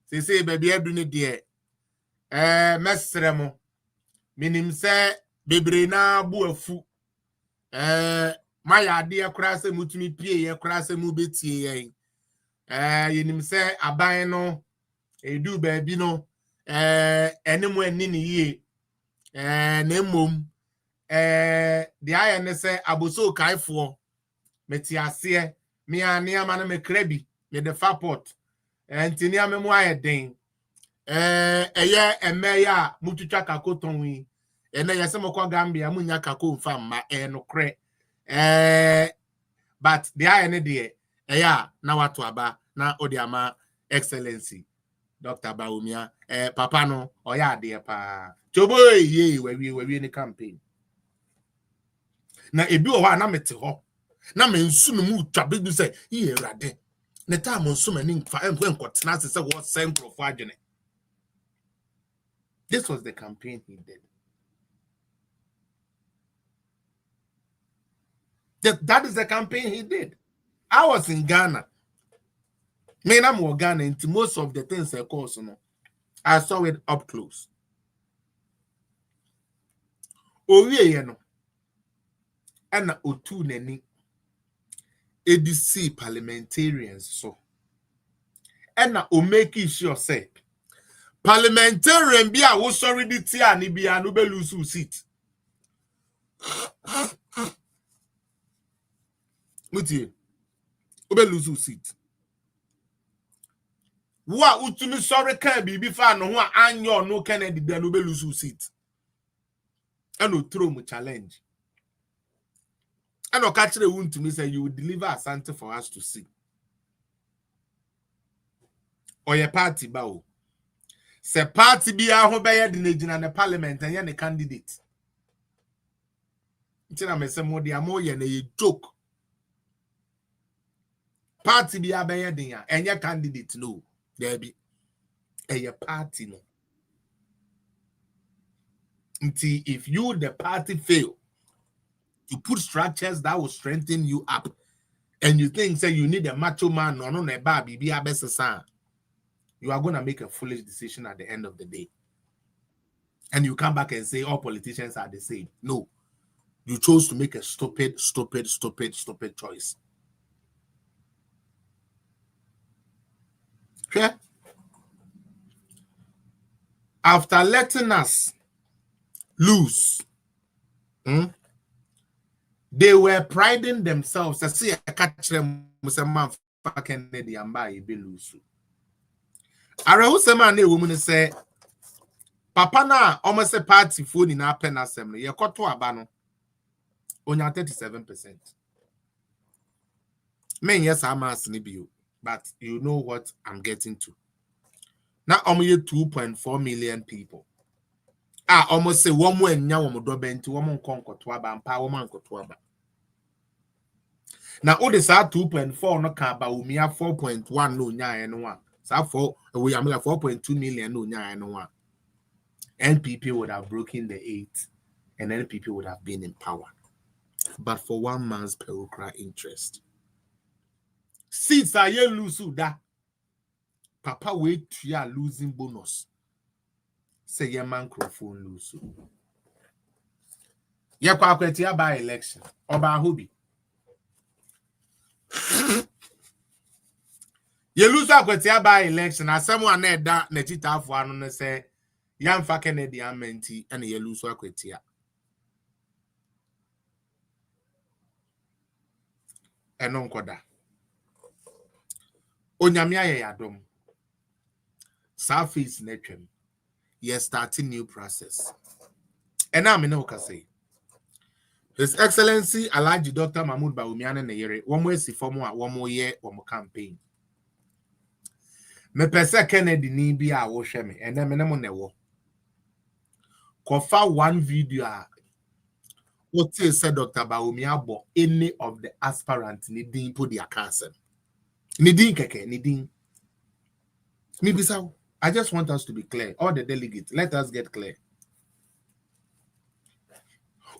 se baby edu ne de mesre mo minim se bebre na bu afu maya ade akura se mutumi pie ye akura se mu betie yen yenim se aban no edu baby no enemu ani ne yie na mom the iron say aboso kaifo meti ase me ane ama na me krabi me the fapot ntini amemu ayeden eye emeya mututwa kakoton wi ene yese mokwa Gambia munya kako mfa mma no kre but the iron de eya na watu aba na odiama excellency Dr. Baumia papa no oya de pa choboy ye we ni campaign na ebi o ha na mete ho na me nsu no mu twa be say ye erade ne time nsu mani nfa enkotena se what central for adwene. This was the campaign he did. That is the campaign he did. I was in Ghana. Me na mo Ghana into most of the things I course no. I saw it up close. Owie ye no. Ana otu nani ADC parliamentarians so. Ana o make sure say parliamentarian bi a wo sorry di ti ani bi anu be lose seat. Mutie. O be lose seat. Wa utumi sorry kan bibi fa no ho anyo no Kennedy de no be lose seat. And throw mu challenge. And o catch the wound to me say you will deliver something for us to see. Or your party bao. Se party bi a ho be ye de na the parliament and ye the candidate. Ntina me se mo de amo ye na ye joke. Party bi a be ye de ya enye candidate no. There be a party no. Until if you the party fail, you put structures that will strengthen you up, and you think say you need a macho man or no baby be a best son, you are gonna make a foolish decision at the end of the day. And you come back and say all politicians are the same. No, you chose to make a stupid choice. Okay? After letting us lose, they were priding themselves. I see a catch them with a man Kennedy and buy be lose. Arahusema ne woman say, Papa na almost a party phone in our pen assembly. You got to abano on your 37%. Men, yes, I'm asking you, but you know what I'm getting to. Now, only 2.4 million people. I almost say one more and now to woman conquer to and power man to aba. Now, all this are 2.4 no car, but we have 4.1 no nya and one. So we are 4.2 million no nya and one. NPP would have broken the 8, and NPP would have been in power. But for one man's perogra interest. Seats are you lose that. Papa wait to ya losing bonus. Say your microphone lose. Ya kwakweti ya by election. Or by hobby. You lose a by election as someone that Netita for one say, Young Kennedy amenti and you lose a quetia. And uncle da. Onyamia yadom. Surface netrim. Yes, starting new process. And I'm in Okase. His Excellency Alhaji Dr. Mahmoud Bawumia Neyere, one way si for one more year on campaign. Me pese Kennedy ni bi a wo hwe me ene me ne mo ne wo kofa one video what say Dr. Bawumia bo any of the aspirants ni din po dia cancer ni din keke ni din me bisa. I just want us to be clear, all the delegates, let us get clear.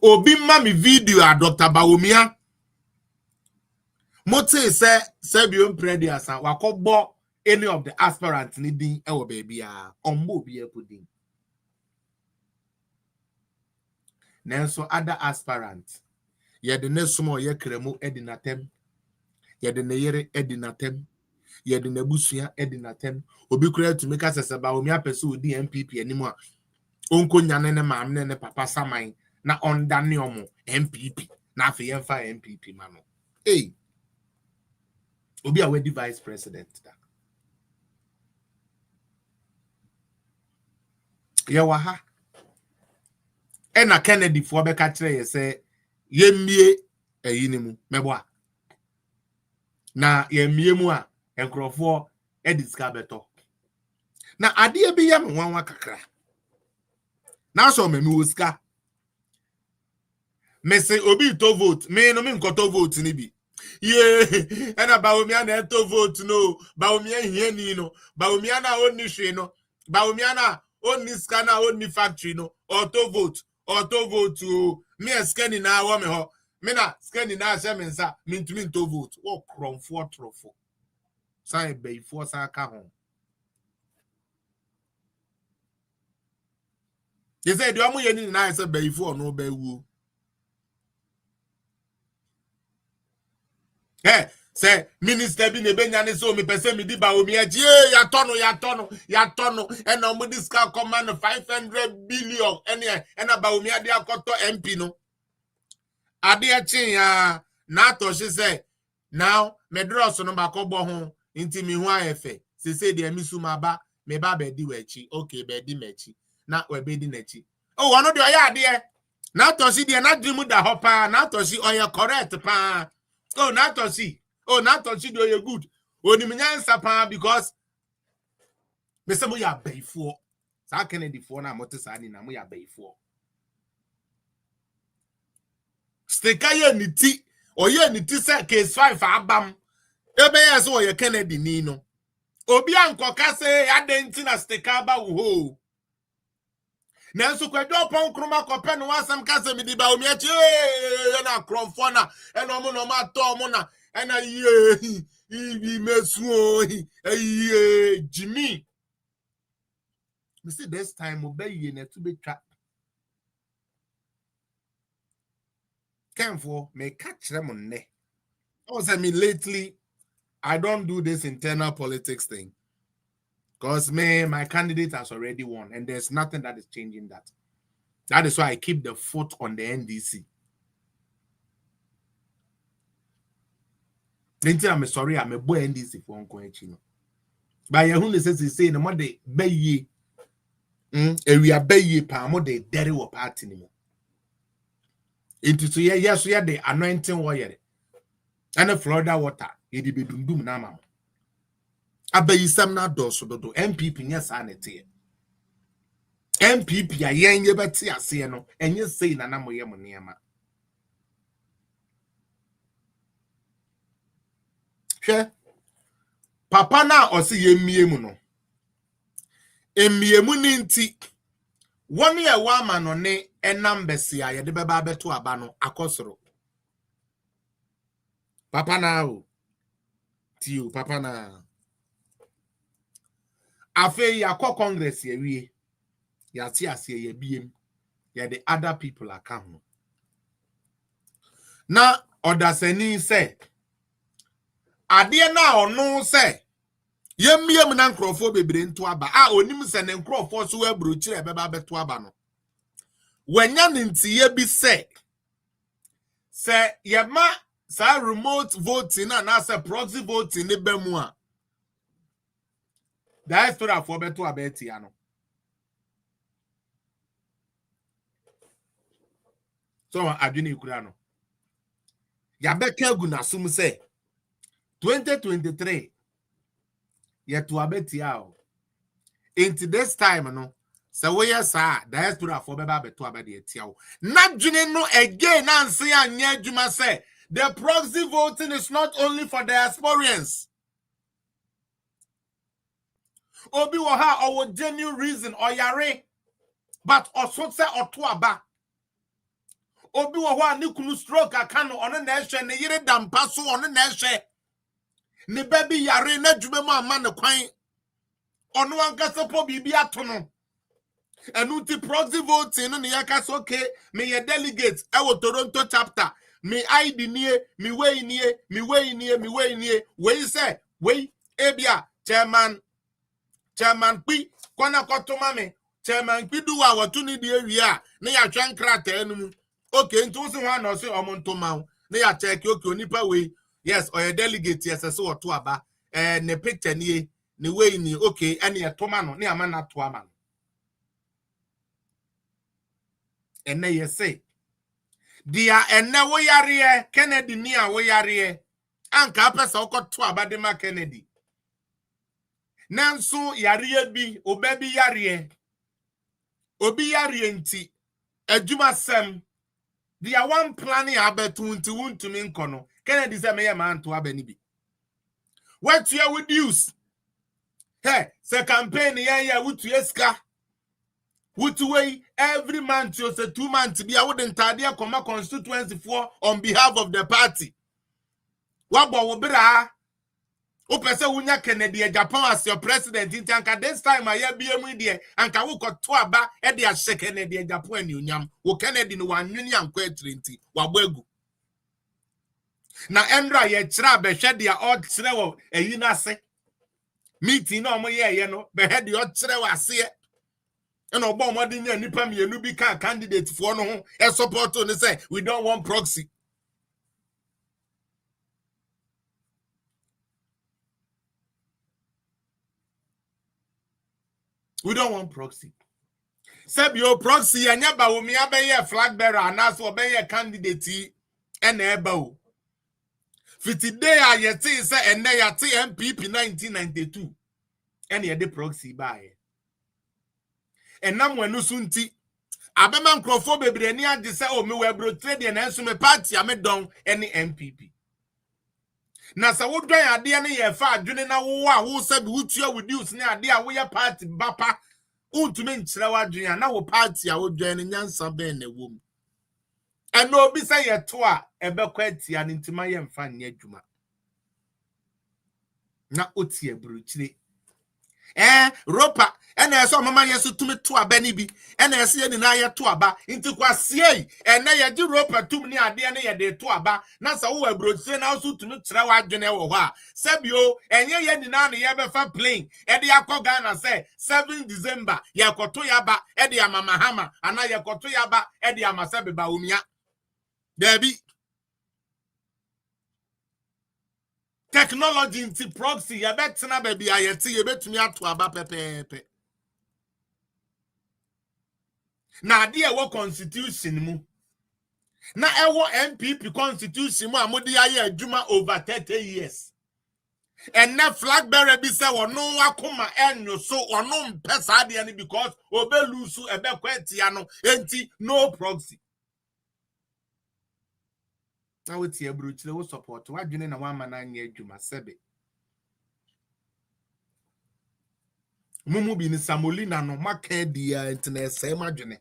Obi mami video a Dr. Bawumia mote say biom predi asa wakobo any of the aspirants needing our baby ombo be pudding. Nanso other aspirants ye the next small ye kremu edinatem ye the neyere edinatem ye the nebusua edinatem obi kura to make us about me person di MPP anymore onko nyane ne maamne ne papa saman na ondane omo MPP na afi yemfa MPP mano hey obi a we vice president da Yawaha. Ena Kennedy for be katre ye say yemie eyinimu meboa. Na yemie mu a enkrofo ediska beto. Na ade bi yam nwanwa kakra. Na so me woska. Me say obi to vote, me no me nkoto vote ni bi. Ye, ena Bawumia na to vote no. Bawumia hieni no. Bawumia na onni hwe no. Bawumia na onni scanner onni factory no. Auto vote to me scanning na wa me ho. Me na scanning na se me nsa mintumi to vote. Wo kromfo trofo. Sai be fo sa ka ho. They say do amu yeni na se be fo no be wu. Hey, say minister bi ne benyane so me pese me di Bawumia ji ya tono and no mo discount command 500 billion and Bawumia dia koto MP no ade a chin ya na to she say now me draw so no makobo ho nti mi hu ayefe se say de mi suma ba me ba be di wachi okay be di mechi na we be di nachi oh ono de oya ade na to she de na dream da hopa na to she oya correct pa. Oh, not to see. Oh, not to see do you good. Only me nyansa pa because me say mo ya bay for. Sa Kennedy for na moto sa ni na mo ya bay for. Steka ye ni ti. O ye ni ti say case 5 abam. Ebe ye so ye Kennedy ni no. Obi anko ka say adenti na steka ba wo. Nanso kwadwo pon kroma kope no wasam ka se me di Bawumia chi na kromfo na eno mo no ma to mo na ena ye mesu Jimmy me say this time obey na to be trap Kenfo me catch them on ne. I mean lately I don't do this internal politics thing. Because my candidate has already won, and there's nothing that is changing that. That is why I keep the foot on the NDC. I'm sorry, I'm a boy NDC for Uncle Chino. But Yahoo says he's saying, "What they bay we are bay pa mo de dere wo party anymore." Into so yes, we are the anointing warrior. And the Florida water, it be dum na mama. Abayisam na doso dodo MPP nya sanete MPP a yenye beti ase no enye sei na na moye mo niema hwe papa na osi yemiemu no emiemu ni nti woni e wa ma no ne enam bese a ye de beba beto aba no akosoro papa na o tiu papa na afe yakọ congress yewie yati ase ye biem ye the other people account na odasani say ade na onu say Yem na nkrofo bebre nto aba. Ah, onim se ne nkrofo so abrochire beba beto aba no. Wanya ntiye bi se yema sa remote voting na say proxy voting ne bemu a. Diaspora for beto abeti ano. So adwene ikura no. Ya beka gu na sum say 2023 yeto abeti a. Into this time no. So we are sa diaspora for beba beto abedi etia. Na dwene no again anse anye adwuma say the proxy voting is not only for diasporians. Obi wo ha or genuine reason or yare, but also say oto aba. Obi wo ho ani kunu stroke aka no ono na ehwe ne yire dampa so ono na ehwe ne baby yare na dwuma mu ama ne kwan ono anka sepo bibi ato no enu ti proxy voting no ne yaka okay me ye delegate e wo Toronto chapter me ID nie me way nie me way nie me way nie we say we ebia chairman pi kwana kotoma me chairman pi du wa watu ni die wi a ne ya twa nkrata enu okay ntu so ho na so omonto ma ne ya check okay onipa we yes or delegate yes so oto aba ne picture nie ne way ni okay ene e toma no ne ama na to ama no ene ye say dia ene wo yare Kennedy ni a wo yare anka pesa okoto aba de ma Kennedy nanso yare bi obabi yare obi yare nti adwuma sem dia one planning abetu nti wuntumi nkono Kennedy say me man to aba ni bi what you with use hey say campaign ya wutu eska wutu way every month you say 2 months bi a wouldn't tade akoma constituency for on behalf of the party wabo wo bra o pese wunya Kennedy Japan as your president in tanka this time I be emu die anka wo koto aba e de ahye Kennedy Japan ni unyam wo Kennedy no wanwini anko etrinti wabo egu na endra ye kira be hwe de a o kire wo eyi na se meeting no mo ye no be he de o kire wo ase and Obama didn't nipa mienu bi ka candidate for no ho e support on say we don't want proxy. We don't want proxy. Sebio proxy anya ba wo mi abeye flag bearer anaso obeye candidate and eba o. Fiti day a yeti say ene yati MPP 1992 and ye de proxy bae. Enam wenu sunti abema nkrofo bebre ni age se o me webro trade na enso me party amedon ene MPP na sa wodwan ade ne ye fa adwene na wo a wo se bi wutua reduce ne ade a wo ye party bapa untume nkyere wadwene na wo party a wodwan ne nyansa ben na wom eno obi se ye to a ebekwa atia ne ntima ye mfa nya adwuma na otie bruchire ropa ena eso mama yeso tumi to aba ni bi ena ese ye ni na ye to aba nti kwasie ena ye di ropa tum ni ade ne ye de to aba na sa wo abrochire na so tumi kire wa adwene wo ho a sebio enye ye ni na ye be fa plane e de akọ na say 7 December ye koto ya ba e de amama hama ana ye koto ya ba e de amasebe ba omia debi technology into proxy ya betena baby ayeti ye betumi ato aba pepepe na ade e wo constitution mu na e wo MPP constitution mu amodi aye adwuma over 30 years and na flag bearer bi say wono akoma enyo so ono mpesa ade ani because obelusu ebe kwatia no enti no proxy. Now it's here, Bruce. Wo support. Why do you na one man anye adwuma sebe? Mumu bi ni samolina no maka dia ntena se madwene.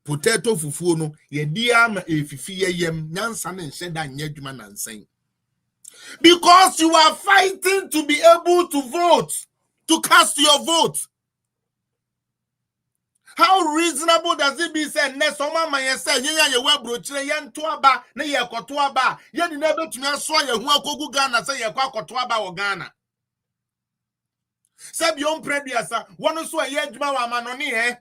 Potato fufuo no ye dia ma efifi yem nyansa ne nhye da anye adwuma nansan. Because you are fighting to be able to vote, to cast your vote. How reasonable does it be said next summer man say ye webrochire ye nto aba na ye koto aba ye ni na betumi aso ye hu akogu Ghana say ye kwa koto aba wo Ghana Sebion Prediasa, one so a yedma manoni, eh?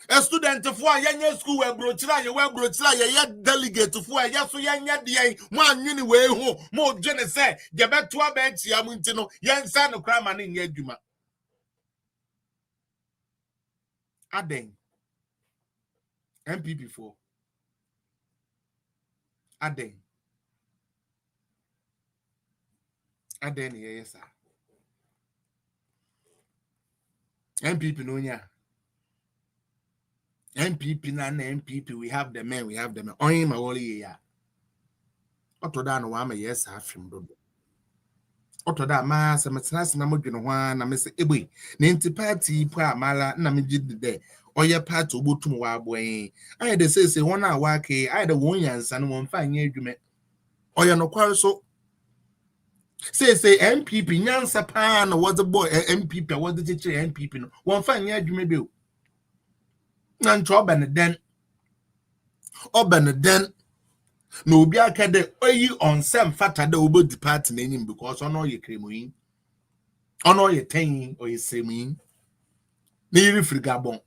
A student of one young school where brochila, you were brochila, yet delegate to four, yes, so young yet the one anyway, who more generous say, the bet to a bench, Yamuntino, young son of crime and in Yeduma. Aden MPP4 Aden yes sir. MPP no nya MPP na MPP we have the men on my woli ya otoda no wa ma yes afim do otoda ma se metena na modwene ho na me se egbe na nti party po amala na me gidi de oye party obotum wa aboen aye de say won a wa ke aye de won yansa no won fa nya adwume oye no kware so say MPP nyansa pa na was the boy MPP was the teacher MPP no won fa nya adwume be o na ncho oben den no obi akade oyi on sem fata de obo depart na enyim because ono ye kremoyin ono ye ten or ye semin na yiri frigabon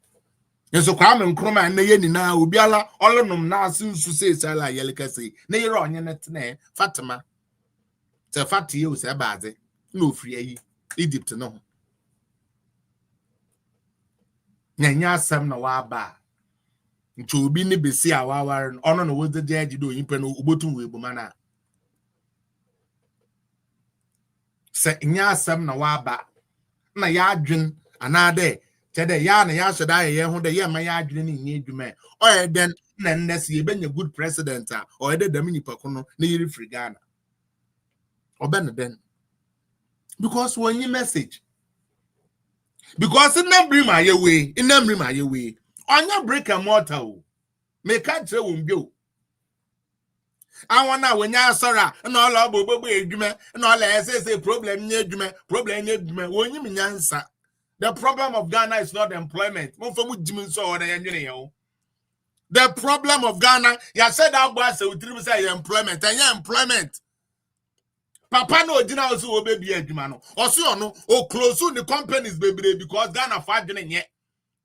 yeso kwa me nkroma na ye ni na obi ala olonom na asinsu sala yeleka sei na yiri onye net na Fatima te fatie o se baade na ofri ayi Egypt no nyanya asem na wa ba nti obi ne besi awaware ono no wo de jaji do yimpe no obotu we bomana se nya asem na wa ba na ya adwen anade tede ya na ya soda ye ho de ye ma ya adwen ni nye adwuma o ye den na nnesi e benya good president a o ye de dam nipa ko no na yiri free Ghana o ben den because when you message because in them bring my way onya break a mortar o me ka tre wo mbio awon na wenya asora na all obogbogbo edwuma na all say problem nya edwuma wonyi me nyansa. The problem of Ghana is not employment. The problem of Ghana, you said that boy say employment and your employment. Papa no dina also baby edumano. Also no o close the companies baby because Ghana fadwene yet.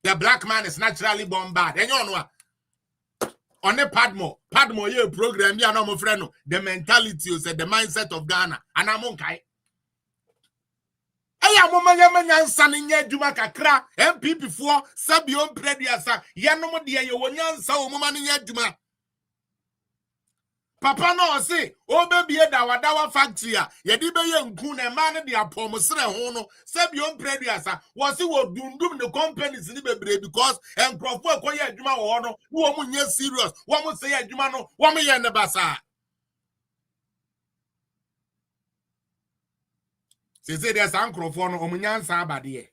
The black man is naturally born bad. And you know on a Padmo ye program ya no mo friend no. The mentality is the mindset of Ghana and amonkai. Aya mama nyansa ne nya adwuma kakra MPP4 Sabion Prediasa yanom de ye wonyansa o mama ne nya adwuma papa no say o be bie dawa factory a ye di be ye nku na ma ne de apomsere ho no Sabion Prediasa wo se wo dundum the companies ni bebre because enkrofo akoye adwuma wo no wo mu nya serious wo mu say adwuma no wo mu ye ne basa. Say there's microphone on Munyansa Abadie.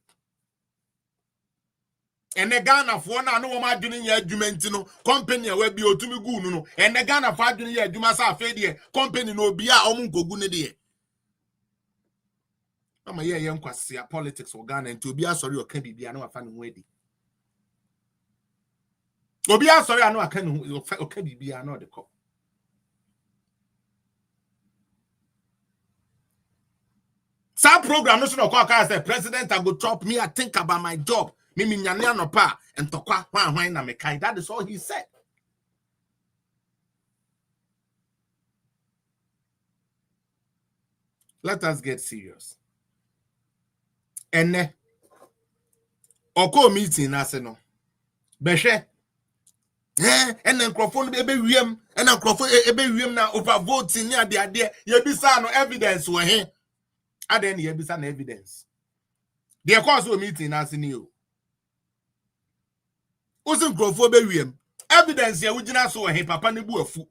And the Ghana for now, no more doing your Jumentino company will be to me good. And the Ghana for doing your Jumasa Fede company no be a Omunko Gunidi. I'm a year young Quasia politics for Ghana and to be a sorry or can be I know a fan wedding. Or be a sorry, I know I can be another cop. Some program no so call say president I go chop me I think about my job me nyane no pa and tokwa hwan na me kai. That is all he said. Let us get serious. Ene oko meeting na se no behwe ene nkrofo no be wiem ene nkrofo ebe wiem na over voting ni ade ye bisa no evidence we he aden ye bisa na evidence. The cause of meeting na se ni o usin nkrofo be wiem evidence ye wugina so we he papa ne bu afu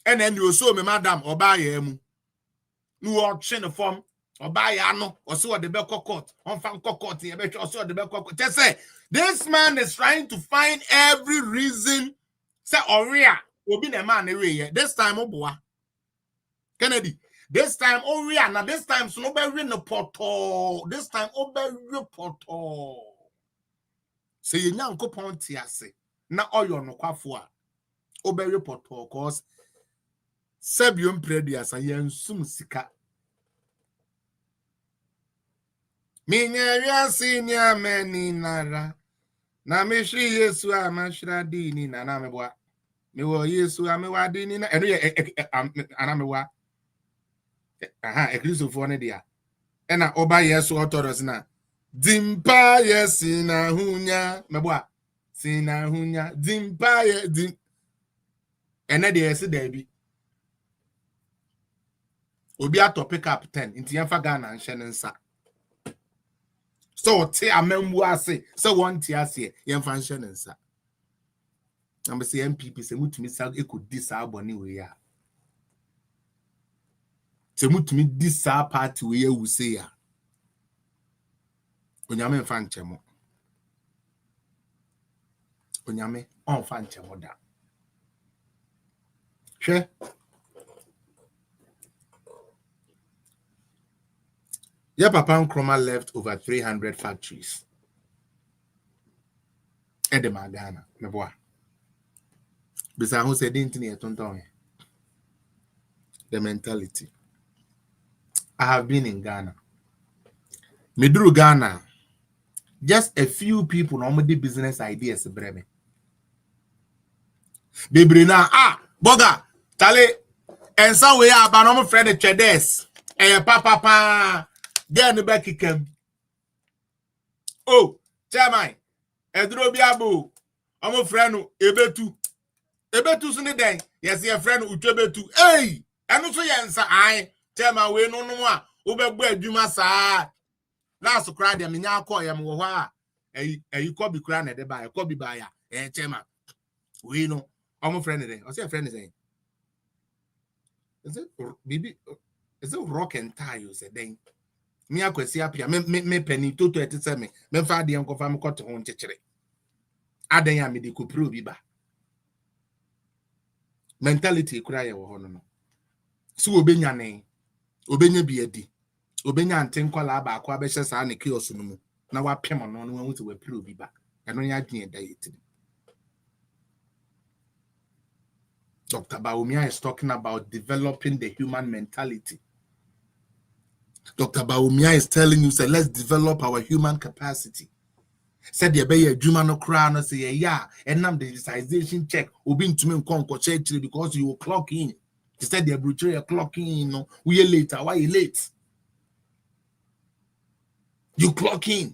ene ni oso me madam oba ye mu no auction the form or buy ano or so the back court on fan court ye be also the back court. Just say this man is trying to find every reason say oria obi na man away this time oboa Kennedy this time oria na this time so no be win the portal this time obe portal say ye nyankopon ti ase na oyo no kwafo a obe portal cause Sabion Prediasa yen sum sika Minya senior meni nara. Na me shi Yesu amashra dini na na mebwa. Me wo Yesu amewa dini na eno ye anamewa. Aha, Ekristofo ne dia. Ena oba Yesu otoros na. Dimpa yesi na hunya mebwa. Sina hunya dimpa ye dim. Ene de yesi dabi. Obi ato pick up 10 inti yemfa Ghana nhye nsa. So te amembu ase so won ti ase yemfa nhye nsa. Am say MPP se mutumi sa ekodi sa abone we ya. Se mutumi di sa party we ya wuse ya. Onyame mfa nchemo. Onyame onfa nchemo da. Hwe your Papa Nkrumah left over 300 factories. Edema Ghana, meboa. Bisa who said the mentality. I have been in Ghana. Midru Ghana. Just a few people normally business ideas breme. Bibrina boga tale and some way about normal friend chedes. And papa then back kikem. Oh, chairman. Edro biabu. Omo friend ebetu sune den. Yes, your friend utwebetu. Hey, enu so yensa ai. Chairman we no a obegbu adwuma saa. Na so kra dem nya akọ yam wo ha. Eyi ko bi kra na de ba, ko bi ba ya. Chairman. We no omo friend den. O say friend is Is it rock and tie you say den? Me akwesi apia me penny toto etese me fa de enkofa me kote ho nchekere adan ya me de kopro bi ba mentality kura ye wo ho no so obenya bi adi obenya ntenkola ba akwa be hye sa ne chaos no mu na wa pem no no hu se wa pro bi ba eno ya dwen da yetiri. Dr. Bawumia is talking about developing the human mentality. Dr. Bawumia is telling you, say, let's develop our human capacity. Said the bay a Jumano crown, say, yeah, and now the digitization check will be to me because you will clock in. He said the brutal clock in, no, we are later. Why are you late? You clock in.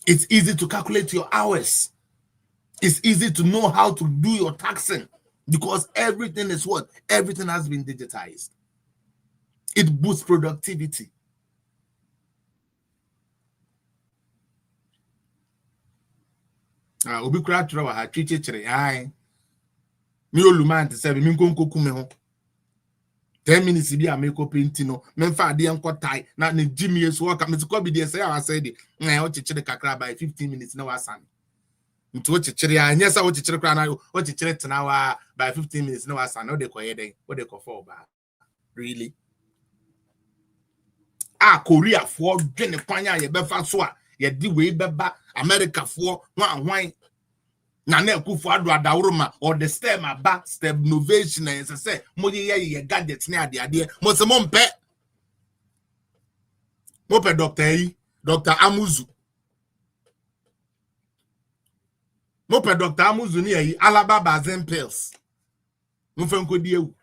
It's easy to calculate your hours. It's easy to know how to do your taxing because everything is what? Everything has been digitized. It boosts productivity. Obi kura tro ha twechechere ai. Mi oluman te se mi nkonkoku me ho. 10 minutes bi a make up no. Me fa ade enko tai na ne jimi yeso waka me ko bi de se ya say de. Na o chechere kakra by 15 minutes na wasan. Nti o chechere anya sa o chechere kra na o chechere tenawa by 15 minutes na wasan. No de koye den. O de ko for ba. Really? Korea for dwene kwanya ye befa so a ye di we beba America for wan na na ekufu adu adawroma or the stem aba step innovation and say mo ye gadget ne ade mo se mo mpe Dr. Amuzu mo pe Dr. Amuzu ni yi alaba bazen pills mo fe nkodi ewu.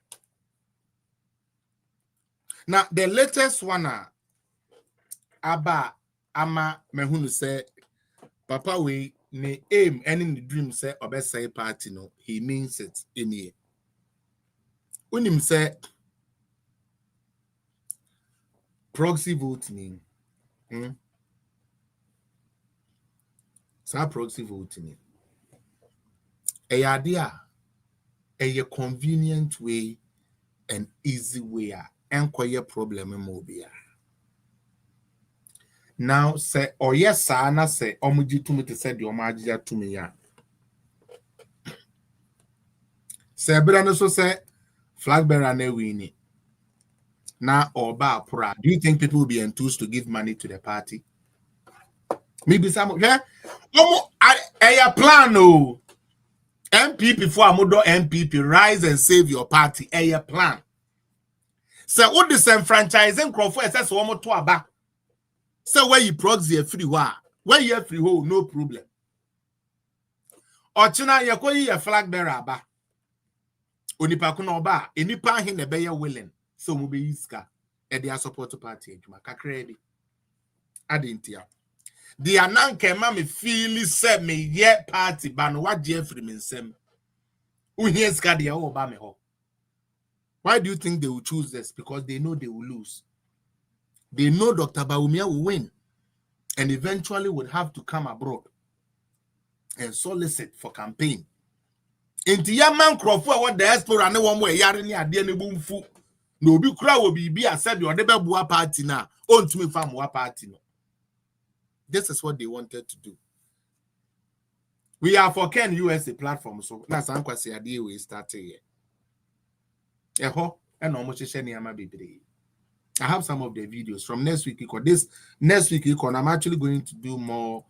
Now the latest one aba ama mehunu say papa we ne aim any dream say obesay party no he means it in here. Unim say proxy voting sa proxy voting a idea a convenient way and easy way enquire problem mobile. Now say yes na say omuji to me to say the omaji to me ya. Say brand so say flag bearer na win. Now oba pura. Do you think people will be enthused to give money to the party? Maybe some yeah. A plan no. MPP for Amodo MPP rise and save your party. A plan. So what the same franchising Crawford says one to aba. So where you proxy a free wa, where you free ho, no problem. Or China yakoi a flag bearer aba. Onipa kuno ba, enipa hin ne be willing. So mu be iska e dia support party adwuma kakra bi. Adintia. The ananke ma me feel say me ye party ban what Jeffrey minsem. Uhie ska dia wo ba me ho. Why do you think they will choose this? Because they know they will lose. They know Dr. Bawumia will win and eventually would have to come abroad and solicit for campaign. Inti ya man Crawford what diaspora ne one way yare ni ade ne bumfu. No bi kura wo bi asebe ode be bua party na ontumi fam wa party no. This is what they wanted to do. We are for Ken USA platform so that's ankwase ade we started here. Eho and almost I have some of the videos from next week. This next week, I'm actually going to do more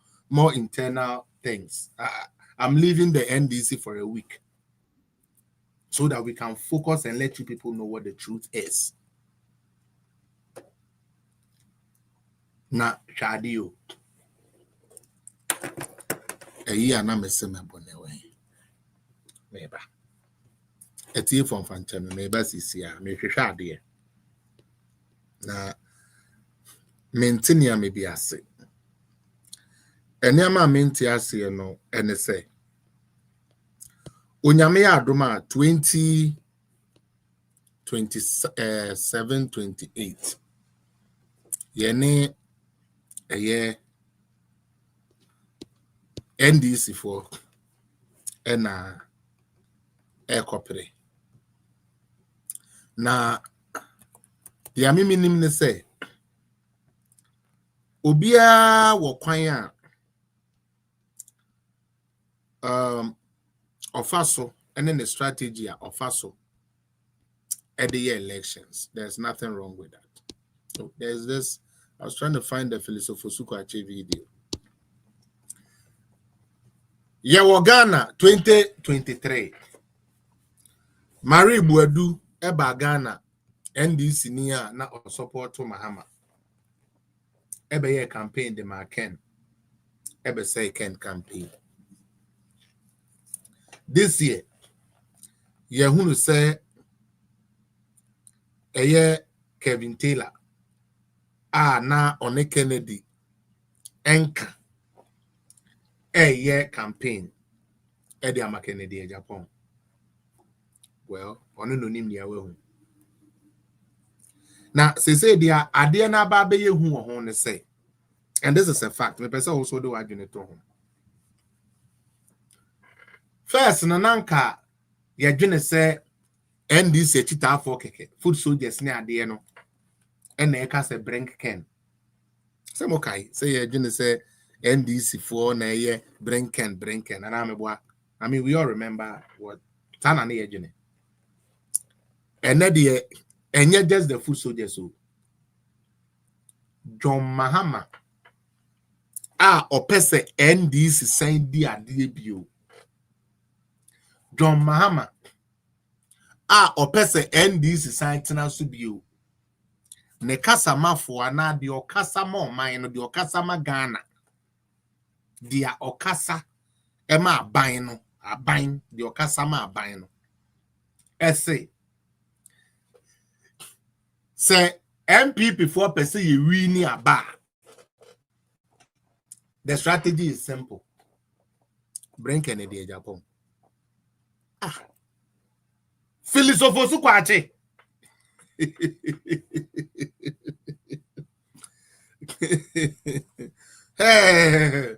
internal things. I'm leaving the NDC for a week so that we can focus and let you people know what the truth is. Na Shadio. A year na mesema bonewe. Meba. Eti from Fancham, meba sisia, me hwehwa ade. Na maintain me bi ase. Enema maintain ase no ene se. Onyame ya adoma 27-28. Yene eye NDC for ena ekopre. Na the minim ne say obia wo kwan a ofaso and then the strategy ofaso at the year elections. There's nothing wrong with that. So there's this. I was trying to find the philosopher Sukache video. Ghana 2023. Marie Buadu eba Ghana NDC niya na support to Mahama. Ebe ye campaign de Ken. Ebe say Ken campaign. This year, Yehunu say Kevin Taylor. Na One Kennedy. Enka. Campaign. Ama Kennedy Japan. Well, ono no nim dia we hu. Na say dia ade na ba be ye hu ho ne say. And this is a fact. Me person also do adwene to ho. First na nanka ye dwene say NDC chita for keke. Food soldiers ne ade no. E na e ka say bring Ken. Say mo kai say ye dwene say NDC for na ye bring Ken and ameboa. I mean we all remember what Tana ne ye dwene. And that and yet just the food soldiers so John Mahama opese NDC sign dia debut. John Mahama opese NDC sign tena so bio. Ne kasa mafo ana de okasa ma oman no de okasa ma Ghana. Dia okasa ema aban no aban de okasa ma aban no. Ese say MPP 4% you win a bar. The strategy is simple. Bring Kennedy Japan. Philosopher Sukwache. Hey.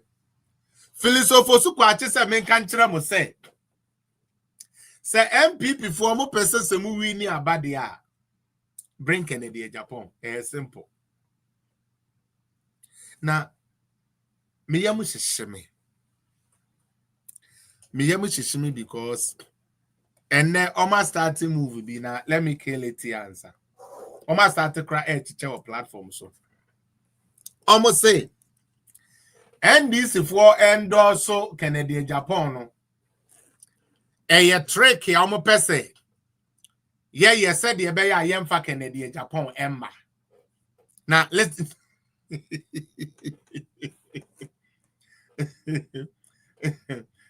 Philosopher Sukwache say men kan kire mo say. Say MPP 4% se mu win a bar dia. Bring Kennedy Japan. It's simple. Now, me yamu shishimi because and then almost starting movie be now. Let me kill it answer. Almost start to cry teacher platform so. Almost say NDC for endorse Kennedy Japan no. A trick almost per se. Yeah, said the bear I am for Kennedy Japan Emma. Now let's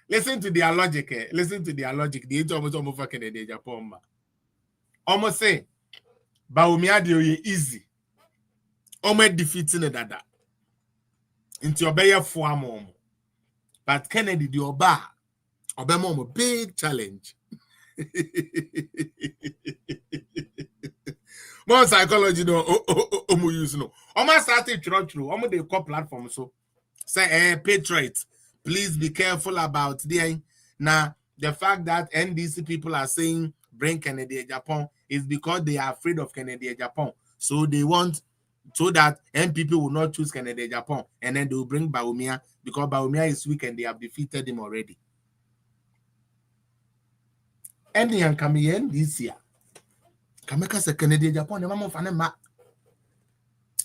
listen to their logic. Listen to their logic. The almost for Kennedy Japan. Almost say Baumia de easy. Almost defeating the dada. Into your bear for mom. But Kennedy the Oba mom a big challenge. More psychology no omo use no. Omo started true. Omo dey call platform so. Say patriots, please be careful about the now the fact that NDC people are saying bring Kennedy Japan is because they are afraid of Kennedy Japan. So they want so that NPP will not choose Kennedy Japan and then they will bring Baumia because Baumia is weak and they have defeated him already. And they can come in this year. Kameka se Kennedy Japan the mama fane ma.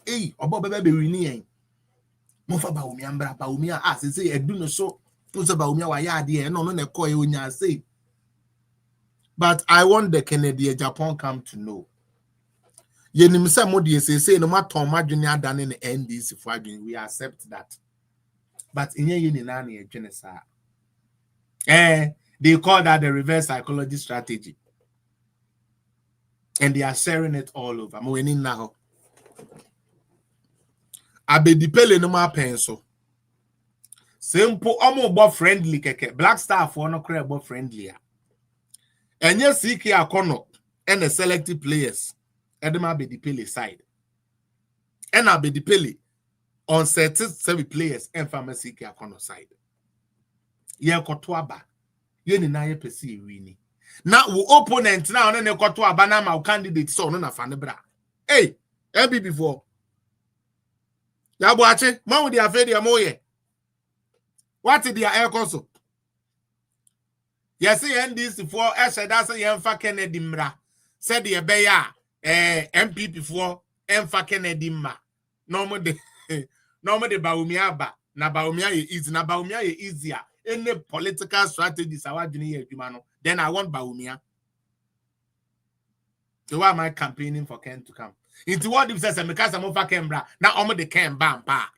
Hey, obo bebe rini en. Mo fa Baumia mbra Baumia say edu no so. No say Baumia wa ya ade no na call e onya say. But I want the Kennedy Japan come to know. Yenim se mo de say no maton madwene adane ne NDC for adwene, we accept that. But inye yini na na edwene sa. They call that the reverse psychology strategy. And they are sharing it all over. I'm winning now. I be depele no more pencil. Simple, almost friendly keke. Black Star for no credible friendly. And yes, CK Akono and the selected players. And them be depele side. And I be depele on certain players and family CK Akono side. Yeah, Kotwaba. You ni na ye pesi wini. Now, we opponent now, and then got to a banana candidate, so no, na fanebra. Hey, every before. Ya boache, man with the affair, moye. What is the air console? Yes, NDC for Esha, that's a young Kennedy Mra. Said the Beya, MPP for Emfa Kennedy Ma. Normally, Baumia ba. Na Baumia is na Baumia easier. Any political strategies I want to then I want Baumia. So why am I campaigning for Ken to come? Into what if says because I'm over Canberra, now I'm the Ken bam pa.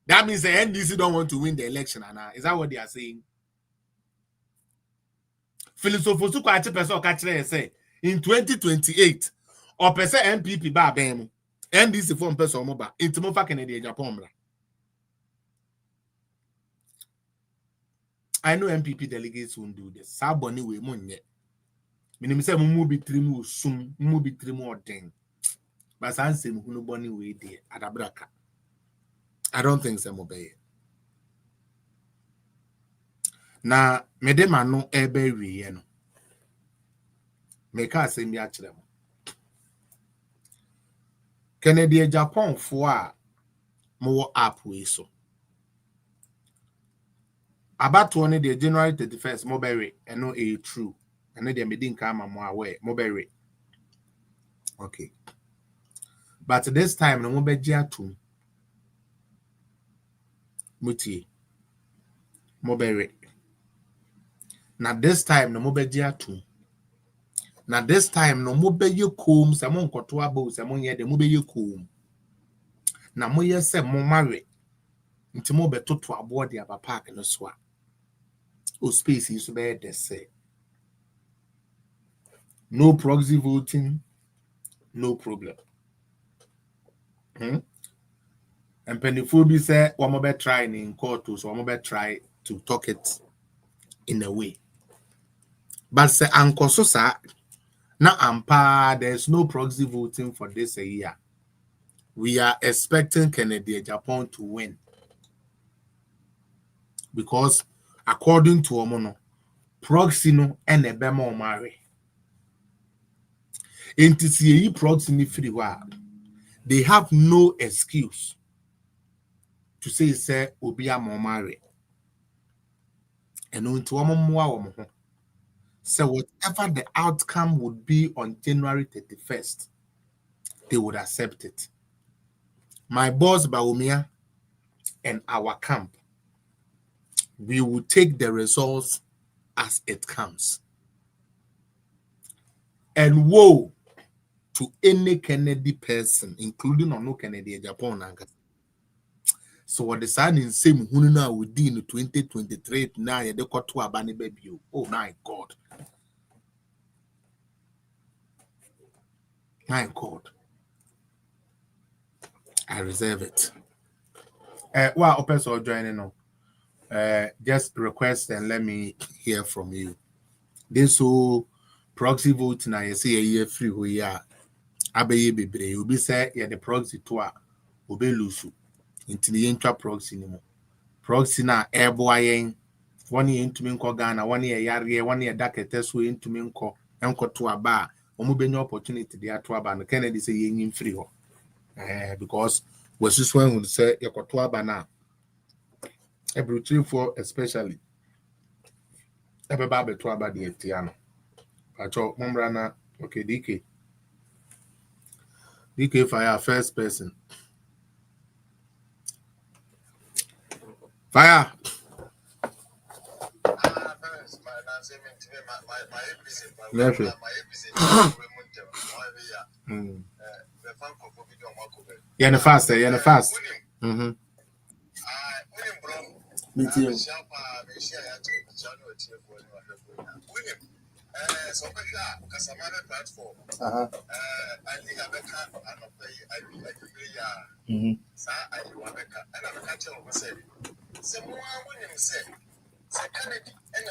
That means the NDC don't want to win the election, Anna. Is that what they are saying? Philosopher say in 2028 or percent MPP ba bem NDC form person mobile into Mofa Kennedy Japan. I know MPP delegates won't do this. Saboni we money. Minim say mu bi trimu sum, mu bi trimu odin. But sanse mu no boni we dey adabraka. I don't think so mobile. Na medema no ebe wiye no. Meka asem bi akire mo. Kennedy Japan fo a mo app we so. About one the January 31st mobile and no a true. And then they didn't come away mobile. Okay. But this time no mobile too. Muti mobile. Now this time no mobile too. Now this time no mobile you comb samon kotoa bo samon ye the mobile you comb. Na mo ye se mo marry. Nti mo beto to aboard the aba park no so. O space is where they say. No proxy voting, no problem. And Pennyphobia say, one more try in court, so one more try to talk it in a way. But say, Uncle Sosa, now ampa, there's no proxy voting for this a year. We are expecting Kennedy Japan to win. Because according to Omono, proxy no and a bemo marry. In TCE proxy free world, they have no excuse to say Obia Momari. And unto Omo so whatever the outcome would be on January 31st, they would accept it. My boss Baumia and our camp, we will take the results as it comes. And woe to any Kennedy person, including or no Kennedy Japan. So what the sign in same who now within 2023 now they got to a banny baby. Oh my God. My God. I reserve it. Well, open so joining now. Just request and let me hear from you. This whole proxy vote now you see a year free who ya abe bebre you be say yeah the proxy to a obe lusu into the intra proxy no proxy na eboyen one year into me Ghana 1 year yare 1 year dakete so into me enko to aba omo be new opportunity dey to aba no Kennedy say yin free ho because was this one would say yakoto aba na every 3-4 especially everybody to aba the tiano acho momrana okay DK fire first person fire yeah the fast me too so platform. I think I Kennedy and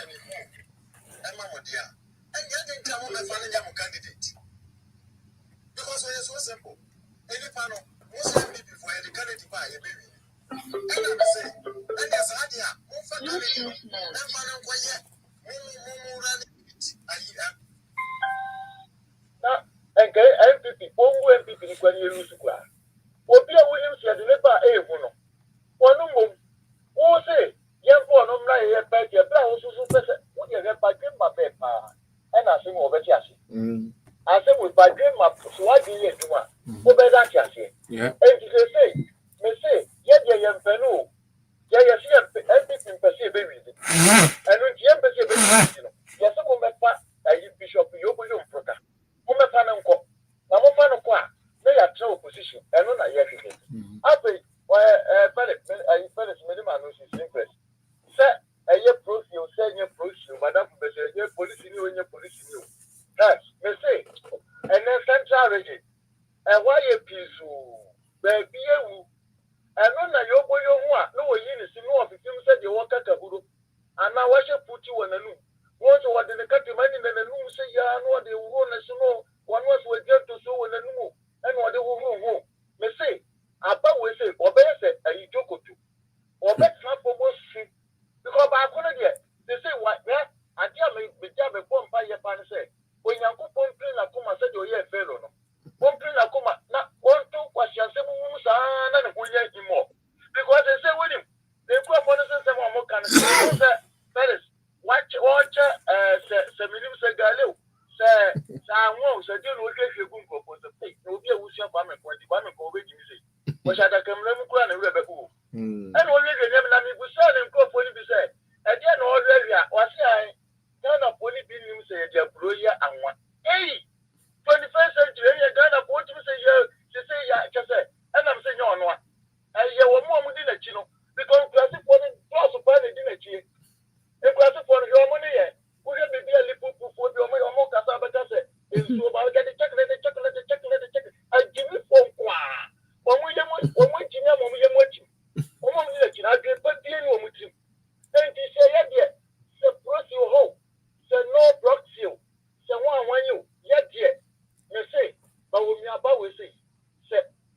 candidate. Because it's so simple. Any panel, most before the candidate by a baby. And I say, and there's idea, MPP, MPP, when you lose to grab. What be a Williams had never a one. One more. Who say, young boy, no lie, a bad year, also would you have by my paper? And I think over Chassis. I said, with my dream, my swag in it, one. Over that Chassis. Yeah. And you say, may say, yet, young Penu. Yeah, MPP per se, baby. And when you per se, yes, a woman, Bishop, you will look for that. Woman, Panamco. Now, Panamco, they are no position, and not yet. After Felix Minimum is interest. Sir, a year proof you say your police, Madame, your police in you and your police in you. That's, may say, and then central region. And why a piece, baby, and no, you go, no, you know, if you said you want to go, and now I shall put you on a loop. Once what in the country, man, in the room say, yeah, no, they won't know. One was we get to so in the room, and what they will go. May say, about we say, or better say, a joke to, or better not for most street. Because I couldn't get, they say, what, yeah, I tell me, the job of one fire pan say, when you go on plane, I come and say, you're a fellow. One plane, I come, not 1-2 questions, and more. Because they say, with him, they go for the system of more kind of that is watch, Semilim Segalio, say, I won't say, you will get your good for the pay. No be a Wusia Farmer for the Farmer for music. Which I can remember and Rebecca. And already, we saw them go for him to say, and then already, was I kind of only being say, dear Broya and one. Hey, 21st century, you're going to put him say, you say, yeah, just say, and I'm saying, no one. And you were more within a chino because classic for the plus of the dinner cheer. The classic for your money, we have to be a little for your money or more Casabata. It's so about getting chocolate. I give you for qua. When we are watching, I get but dealing with him. Then he say, yeah, the Proxy hope, the no Proxy, the one you, yet, you say, but when you are about we say,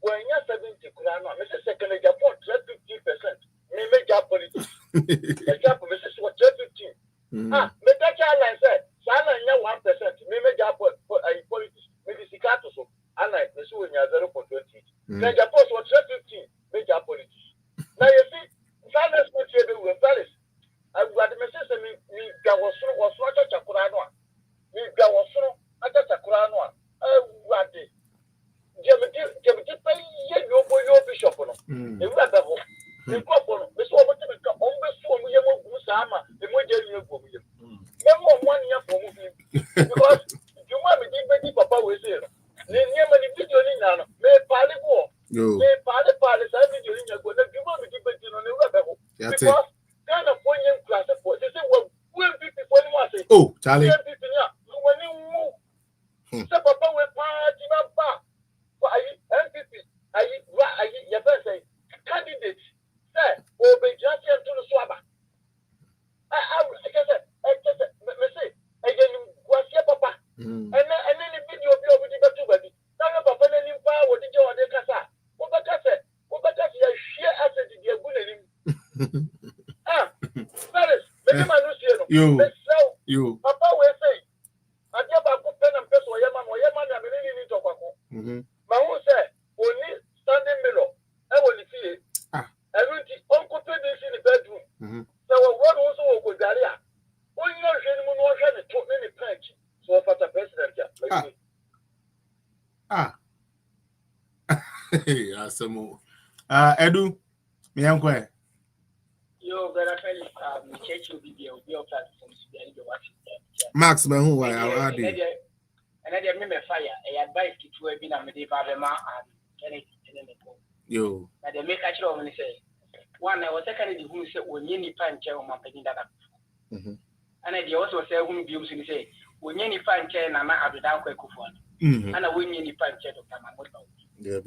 when you're 70, Mrs. Second, Japan, 50%. Me make job politics. Example, Mrs. What 15. Make that child like that. Sana, you're 1%. Me make job politics. Maybe Sikato, so I like the so when you're 0.20. Then Japan was 15. Make job politics. Now you see, Sana is not able with Paris. I got the message me was not a Chakurano. Me was not a Chakurano. What day? Bishop. The couple, the so much of the almost 4 million Musama, the more 1 year for moving. Because you want me to about the same video in your good. You want to give it to the because kind of point in class for they say, well, we'll be before you want to say, oh, Charlie. When you move, so Papa will party number. For MPP, your best candidate, sir, will be just to the swabber. I just say, again, what's your papa? And then the video of your video, buddy. Now, Papa, and you power what did you want to cassa? What about your share asset in your good? Paris, maybe my you, Papa will say, I get back to pen and pencil, or your man, I really need to go. My own said, only standing below. I will see it. I will see Uncle this in the bedroom. So, what also go there? Only no shame, no shame, took many punch. So, for the president, some Edu, me uncle. Yo, better church will be your platform. Max, man, who I did. And I remember fire. I advise you to have been a medieval and Kennedy. Yo, and they make actually only say one. I was second who said, when you need time, chair on my penny that. And I also say, whom you say, when you need time, chair, and I'm not the down quick one. And I win any time, chair to come and yeah,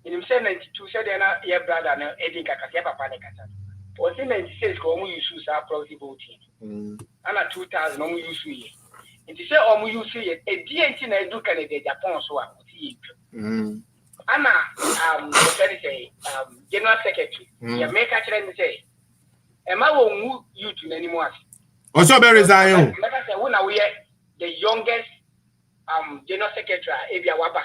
in himself, 92 said, your brother, and Eddie Kakapa Panicata. Was in 96, Omu use our Proxy voting. And at 2000, Omu use we. And to say Omu use it, a DNT I do candidate Japan, so I would see it. Anna, General Secretary, you make a trend say, am I won't move you to anymore? Also, there is I own. Like I said, when are we the youngest General Secretary, Abia Waba?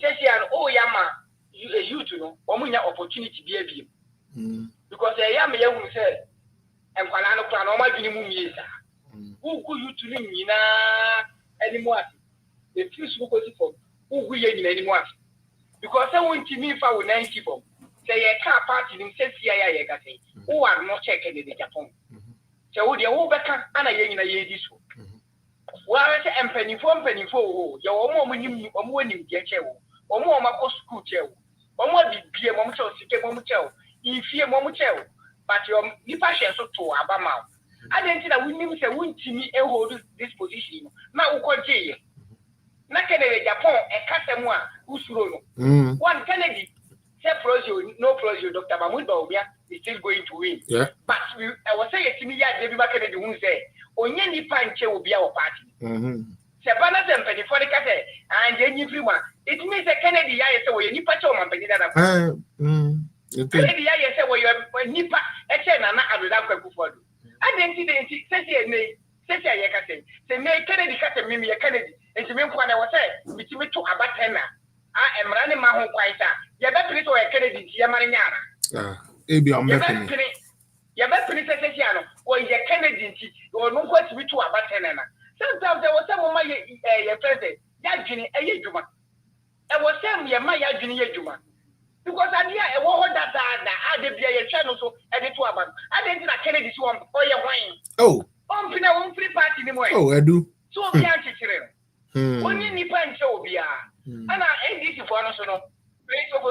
Says here, oh, Yama, you to know, Omunya opportunity be a beam. Because I am a young say, and Panano plan, all my minimum years. Who could you to me anymore? The few smokers for who we in anymore. Because I want to me if I would 90 people. Say a car party in says CIA, who are not checking the Japan. So the old backer and a young this one. Well, I say, and penny for your own winning get you, or more my post school chair, or more be a moment or sick a moment. If you moment, but your Nipasha so to Abama. I didn't say that we need to win to me and hold this position. Now, we call Jay. Naked Japan, a Casamua, who's one Kennedy, say Prosio, no Prosio, Dr. Mahmoud is still going to win. Yeah. But I was saying to me, David Kennedy won't say, Onyeni Panche will be our party. Sabana and Penny for the cat, and then you free one. It means a Kennedy, I say, well, you patch on Penny that. Kennedy, I say, well, you have Nipa, a chain, and I will have a for you. I didn't see the say, make Kennedy cut a mimi a Kennedy, and to me, when I was saying, which me to about Henna. I am running my home quite. You better to a Kennedy, Yamariana. Maybe I'm making it. You better to say, or your Kennedy, or no question to about Henna. Sometimes there was some of my president, Yajini, a Yajuma. I was saying, my Yajini Yajuma. Because I did a war that I did be a channel, so I did to about. I didn't like Kennedy swamp or your wine. Oh, I'm going to free party anymore. Oh, I do. So, we are children. When you need punch, so be and I end this for us, no place of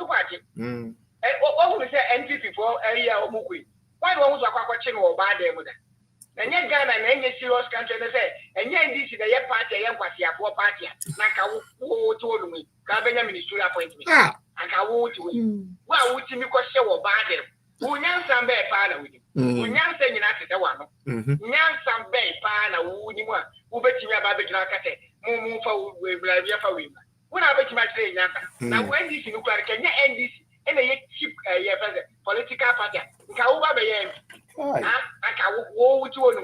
party. And what we say, NPP for a year or Mukui. Why don't we watching or bad them with that? And yet, Ghana and any serious country, they say, and yet this is a party, a young party, a poor party, like I told me, Gabina ministry appointment. And I won't win. Well, would you question or bad them? Who now some bear father with you? Who now saying that's the one? Now some bear father who you want, who bet you about the Gnacate, move for women. When I bet you might say, now when this look like can you end this in a cheap political party? Kauba Bayam. I can walk to one.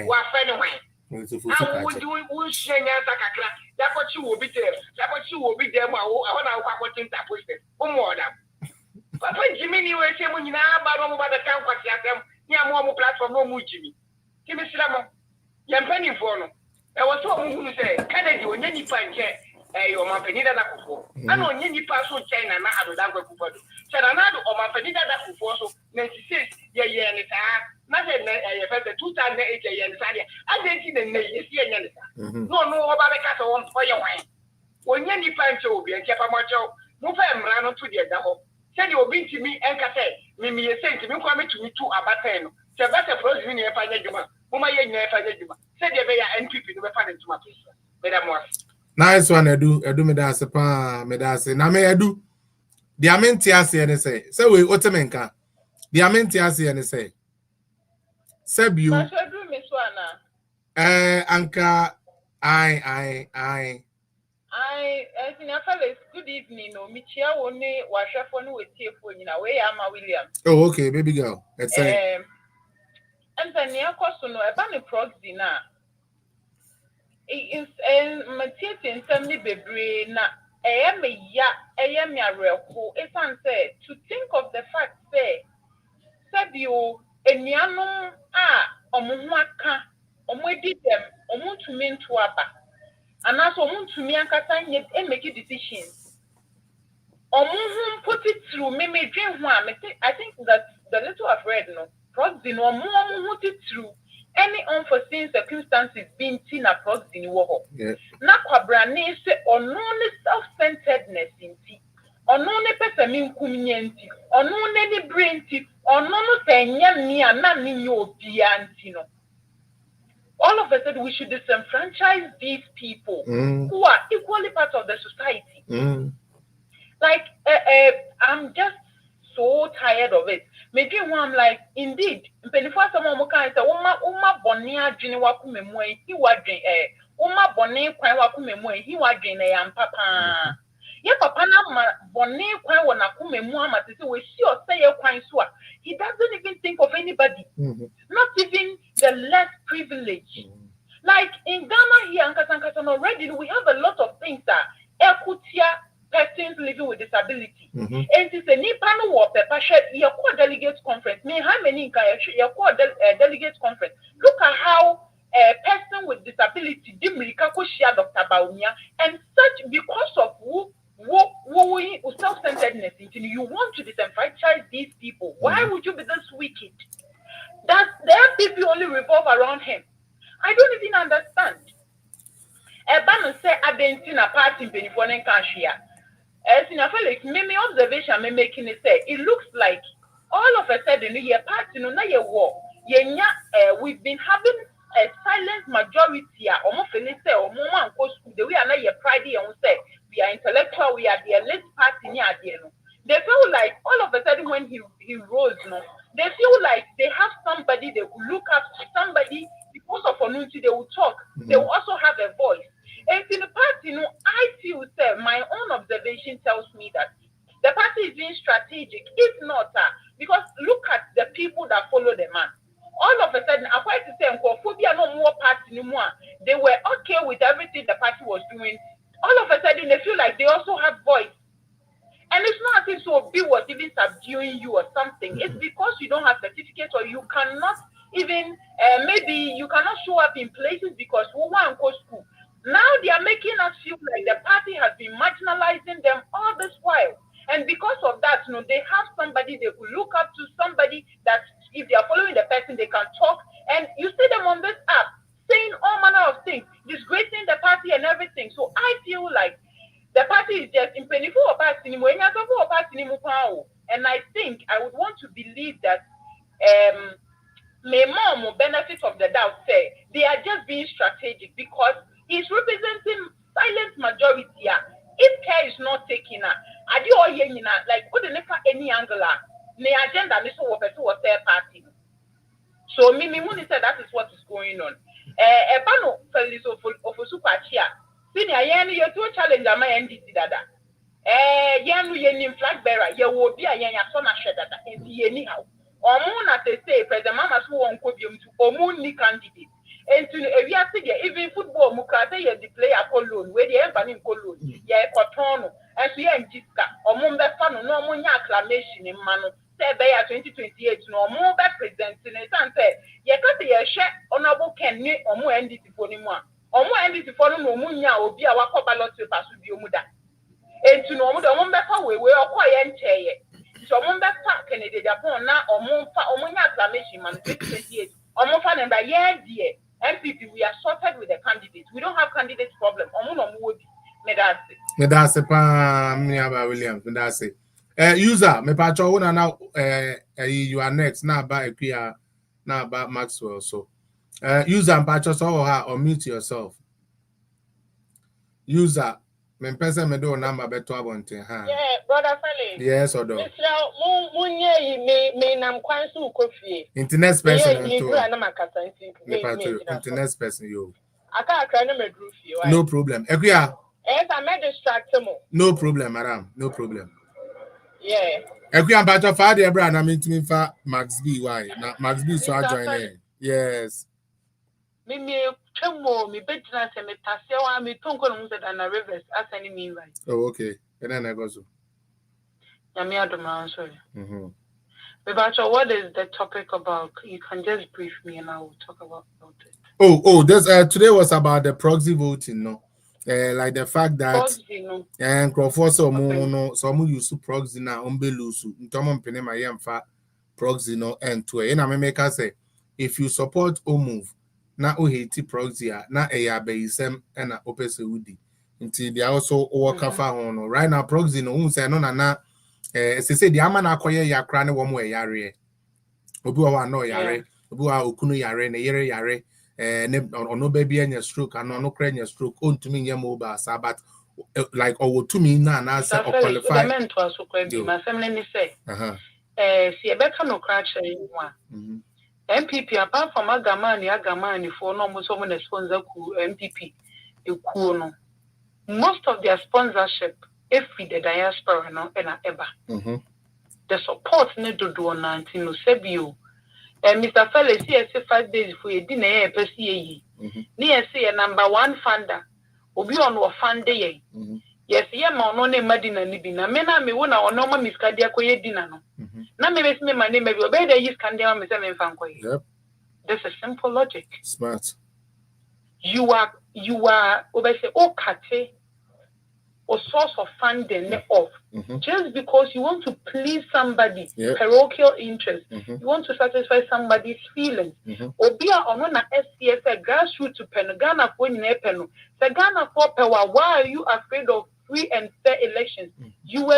What friend of mine? How would you share that what you will be there? That what you will be there? I want to watch that push it. One more than. But when Jimmy was saying, when you know about the camp, you have more platform, no more Jimmy. Jimmy Slammer, you're penny for no. I was told who say, Kennedy, when you find your Mampenida Kupo. I know any person China, not have that Kupo. Saranado or Mampenida Kupo, so Nancy says, yeah, and it's nothing. I felt the 2008 and Sadia. I didn't see the name. No, about the cat on fire wine. When you find Joby and Capamacho, no fame ran to the double. Said you been to me and say, Mimi, you say to me, come to me to Abatano. So that's a process in your Fajajuma. Mama, you never Fajajuma. Said you be an NPP to be funded to my place. Madam Morse. Nice one, Edu me da se pa, me da se. Na me Edu. The amenti ase ene say. Say we otemenka. The amenti ase ene say. Sebu. But I do Miss Wana. Anka, I. As in a fellow, good evening. No, Michia only was chef on with tea for you know, where am I, William? Oh, okay, baby girl. Let's say. And then near Costono, a banner proxy now. It is Matthias in Sammy Bebre. Now, I am a real who is unsaid to think of the fact, say, Sabio, and Yano, Omwaka, Omwedi them, Omuntu mean to Abba. And also to me and Catania and make decisions. Put it through me dream one. I think that the little I've read no proxy no more put it through any unforeseen circumstances being seen a proxy in war. Na kwabrane se ono ne self-centeredness inti. Ono ne pesamin kumyenti. Ono ne ni brainti. Ono no senya ni ana ni obi antino. All of a sudden, we should disenfranchise these people who are equally part of the society. Like, I'm just so tired of it. Maybe I'm like, indeed, before someone can say, Uma Bonia Jiniwaku Memoy, he was Uma Bonnie Kwawaku Memoy, he was Jane Papa. Yeah, Papa Bonnie Kwawaku Memoy, we see or say a quine swap. He doesn't even think of anybody, not even the less privileged. Like in Ghana here and Kasankatan already, we have a lot of things that Ekutia persons living with disability. And it's a Nipano war, Pepashet, your core delegates conference. Me, how many your core delegates conference? Look at how a person with disability, Dimrikako share Dr. Baumia, and such because of who self-centeredness, you want to disenfranchise these people. Why would you be this wicked? That their people only revolve around him. I don't even understand. Ebano say I've been seen a party in Benifone Kashia. As in a Felix, me observation me making it say it looks like all of a sudden your party no na your war. We've been having a silent majority almost say or moment the way I know your pride and say we are intellectual, we are the elite party near the end. They feel like all of a sudden when he rose, they feel like they have somebody they will look up to, somebody because of community they will talk. They will also have a voice. And in the party, I feel say my own observation tells me that the party is being strategic. If not, because look at the people that follow the man. All of a sudden, I'm quite to say, phobia no more party anymore. They were okay with everything the party was doing. All of a sudden, they feel like they also have voice. And it's not as if so B was even subduing you or something. It's because you don't have certificates or you cannot even, maybe you cannot show up in places because we want to go to school. Now they are making us feel like the party has been marginalizing them all this while. And because of that, they have somebody they could look up to, somebody that if they are following the person, they can talk. And you see them on this app saying all manner of things, disgracing the party and everything. So I feel like the party is just in painful party. And I think I would want to believe that may mom benefit of the doubt say they are just being strategic because he's representing silent majority. If care is not taken, I do all like put the any angular, the agenda is what was their party. So Mimi Muni said that is what is going on. Ebano Felix of Super Chia. Senior Yanni, you're to challenge my NDC dada. Yanu Yenim flag bearer, you will be a Yasona Shedda, and anyhow. Or moon as they say, President Mama's who won't podium to Omuni candidate. And to we are even football, Mukate, the player Cologne, where the Embanin Cologne, Cotono, and we and Jiska, or Mumba Fano, no more acclamation in Mano, said they are 2028, no more back presents in a sun said, Yakata, share honorable can name or more NDC for anyone. Or more NDC for no Munya or be our Cobalot to pass with Yomuda. And to know the Mumba way, we are quiet. So Mumba Kennedy, Japan now or more acclamation, man, 2028, or more fun and by year, dear. MPP, we are sorted with the candidates. We don't have candidates problem. Medase pa William, Medase. User, me pacho una now you are next. Now about Equia, now about Maxwell. So user pacho so or mute yourself. User, me person me do number beto abonte ha. Yeah, brother Fale. Yes or do. Me nam kwansu kofie. Internet person Me do na makasa nti. Me pacho internet person you. Aka akra na medru fie. No problem. Equia. I may distract him. No problem, madam. No problem. Yeah. Equia pacho fa de bra na me ntimi fa Max B why? Na Max B so join there. Yes. Me chemo me betina se me tase wa me tonko no se na reverse asani me right. Oh, okay. And then I go so. Yami adoma sorry. What is the topic about? You can just brief me and I will talk about it. Oh, this today was about the proxy voting, no? Like the fact that proxy, no. And Crawford some use proxy now umbelusu. Ntomo mpene ma yemfa proxy no and to e na me make say if you support Omov na o hate proxy na eya be isem na opese wudi. Until they also work afa no. Right now proxy no say no na say the ama na akoye yakra ne wo mo yare. Obi wa no yare, obi wa okunu yare ne yere yare. No baby any stroke and no crane stroke on to me mobile but like or to me na say or qualify my family say see Rebecca no crash one MPP apart from agamani for no most of sponsor ku MPP eku no most of their sponsorship if the diaspora no and ever the support need to do on 19 no sebio. Mr. Felle, see 5 days for a dinner, PCA. Near see a number one funder, Obi on or fund day. Yes, yeah, no name Madina Nibina. Mena me one or no Miss Cadia Coye dinner. Now, me my name, maybe obey the use Candia Miss M. Fanquay. Yep. There's a simple logic. Smart. You are, obey, oh, Kate. Or source of funding off just because you want to please somebody, parochial interest, you want to satisfy somebody's feelings. Obia on one SCS a grassroots to pen Ghana for Nepeno. The Ghana for power. Why are you afraid of free and fair elections? You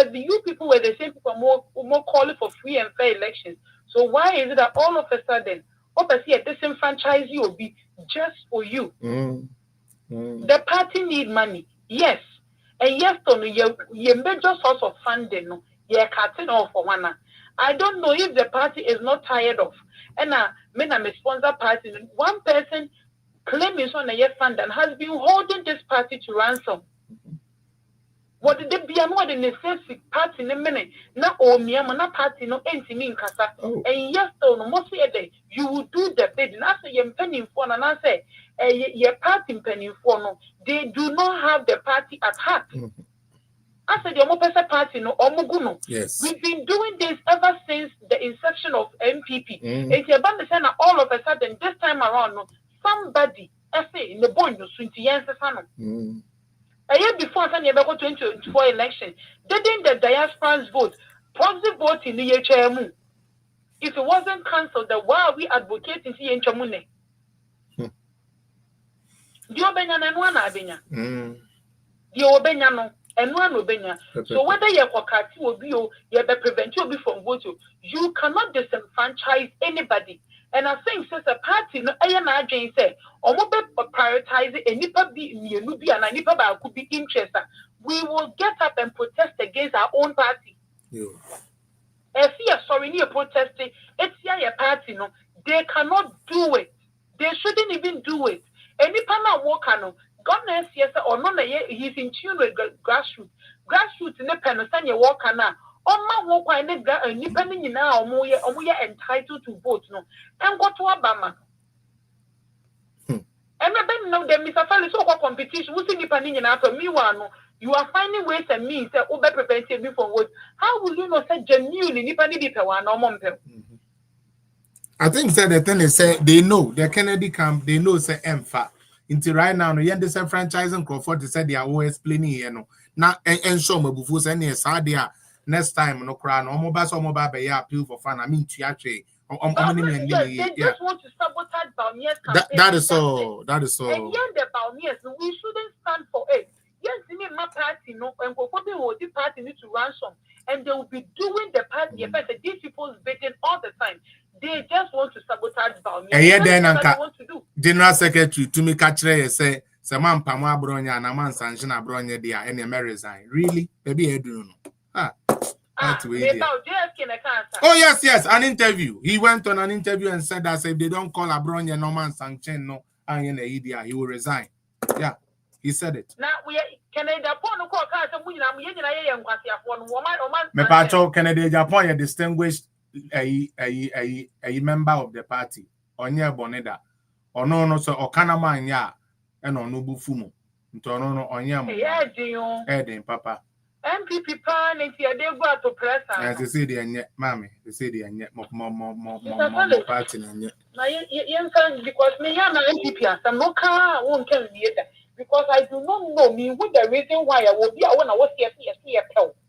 people were the same people more calling for free and fair elections. So why is it that all of a sudden, obviously, disenfranchise you will be just for you? The party need money, yes. And yes, your major source of funding, you're cutting off for one. I don't know if the party is not tired of. And I'm a sponsor party. One person claiming on a year fund and has been holding this party to ransom. What did they be more than a party in a minute? Not all me, I'm not party, no empty in Casa. And yes, no, mostly a day, you will do the bidding. I say, you're penning for, and I say, your party penning for, no, they do not have the party at heart. I said, your Mopesa party, no, Omuguno. Yes. We've been doing this ever since the inception of MPP. It's about the same all of a sudden, this time around, no, somebody, I say, in the bond, no, Swinty Yansano. A year before the 2024 election, didn't the diaspora's vote, proxy vote in the HMU? If it wasn't cancelled, then why are we advocating here in Chamune? The Obenya and one Abenya. The Obenya and one Obenya. So whether you're Wakati or you prevent you from voting, you cannot disenfranchise anybody. And I think since a party, no, I Jane said, or prioritize it, and nipa be and a nipa could be interested. We will get up and protest against our own party. If you are sorry, you're protesting, it's your party, no, they cannot do it. They shouldn't even do it. Any panel worker, no, governance, yes, or no, he's in tune with grassroots. Grassroots in the pen, send your worker now. My work, I need independent now, or we are entitled to vote, no, and go to Obama. And I don't know that Mr. Fell is over competition. Who's independent after me? You are finding ways and means that over preventing me from vote. How will you not say genuinely independent people are no more? I think the thing is, they know the Kennedy camp, they know, say, MFA. Until right now, no, this franchising Crawford said they are always explaining, you know. Now, and show me before saying, yes, next time, no crown, or mobile, be appeal for fun. I mean, to actually, they just want to sabotage Baumia's campaign. That is so. And yet, the Baumias, we shouldn't stand for it. yes, my party, no, and for the party need to ransom, and they will be doing the party. These people's bidding all the time. They just want to sabotage Baumia. And yet, then, want to do. General Secretary to me catch say, Saman Pama Bronya and a man Sanjana Bronya, they are any resign. Really? Maybe I do know. Oh, yes, an interview. He went on an interview and said that if they don't call Abronya no man sanction, no, he will resign. Yeah, he said it. Now, Canada, Me pacho Canada, Japan, a distinguished a member of the party. Onya Boneda. Or no, so Okanama, ya, and on Nubu Fumo. No, Onya, Eddie, Papa. MPP pan and they go to press. As they say, the mammy, they say the more party. Now, because me, I'm an MPP, and no car won't tell me that. Because I do not know me with the reason why I will be when I was here.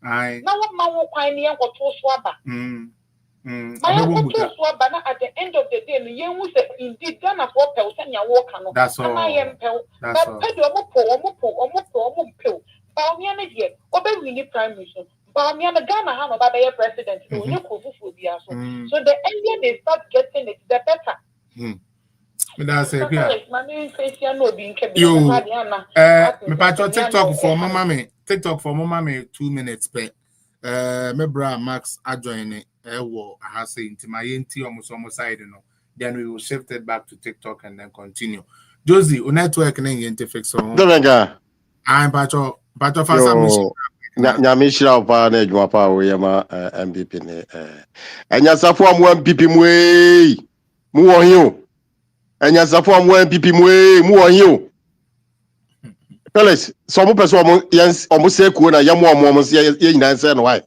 Aye. Now, what man will find me and go to Swabba. My uncle to Swabba at the end of the day, the young was indeed done a 4 pills and your walk. That's all. I am pill. That's all. Baumia here, Obe really prime minister. Baumia Ghana have about their president. So the earlier they start getting it, the better. That's it. You, me pacho TikTok for mama. TikTok for mama 2 minutes per. Me bra Max adjoin it. I have say into my almost side, you know. Then we will shift it back to TikTok and then continue. Josie, on network and fix on. I'm pacho. But of us, Nyamishra pa na edwuma pa we ma MPP ne anyasafo am MPP mu wo hin anyasafo am MPP mu wo hin Felix so mo person omo se ku na yamo omo se ye nyina se no why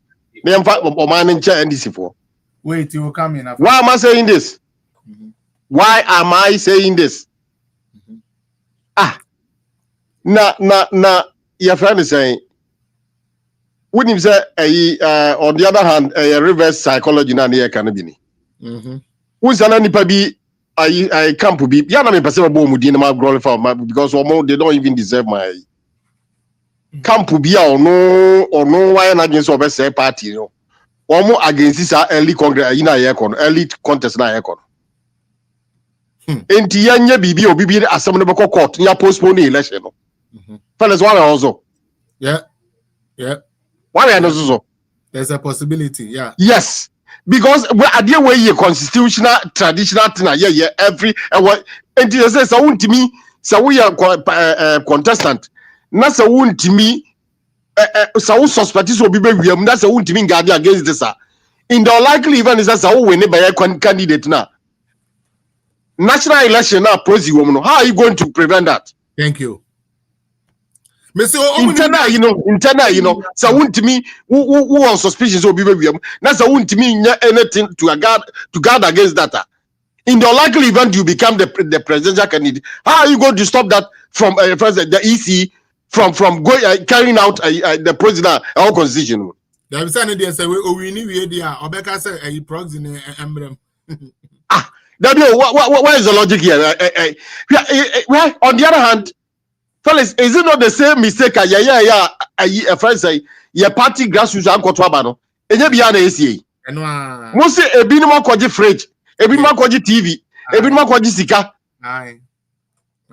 me mfa o man nche NDC for wait you come in after. Why am I saying this? Why am I saying this? Na your friend is saying, when you say on the other hand, a reverse psychology na near canabini. Who's an anipabi? I can't be. Yana me person bo mudina ma glorify because they don't even deserve my. Can't be or no why not against our best party no. Omo against this early congress in a early contest na aircon. Enti yanye bibi obibi assembly court ya postpone election no. Fellas, one also. Yeah. Why also? There's a possibility, yeah. Yes. Because at the way you constitutional traditional thing, yeah, every what and you say so to me, so we are contestant. Not so to me, so suspect will be that's a to me guard against this. In the likely event is that so win by a candidate now. National election now, Proxy woman. How are you going to prevent that? Thank you. Internal, you know, so won't to me who on suspicions will be that's a won't to me anything to guard against that. In the likely event you become the presidential candidate, how are you going to stop that from the EC from going carrying out the president our constitution? There is another say we need the Obeka say a proxy emblem. What is the logic here? On the other hand, fellas, is it not the same mistake? A friend say your party grassroots and Kotwabano. And you be an ACA. Most a binuma kwaji fridge, a binuma kwaji TV, a binuma kwaji sika. Aye.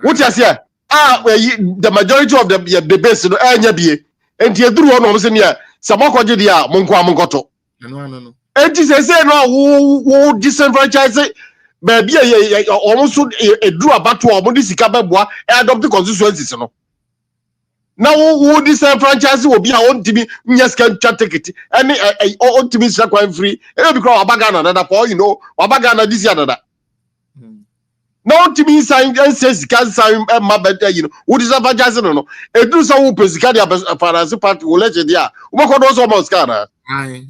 What you say? The majority of the base no NYBA. And you do one of them here. Some kwaji dia Monkwa Monkoto. No. And you say no who disenfranchise it. Baby, almost a drew about to almost Sikababwa and adopt the constituencies. Now, who this franchise will be our own TV, yes, can take it. And own TV is quite free. And because Abagana, another for you know, Abagana this another. Now, to me, sign and says, can't sign my better, you know, what is a franchise? No, a do some Pescadia Faras party will let you there. What was almost Ghana? Aye.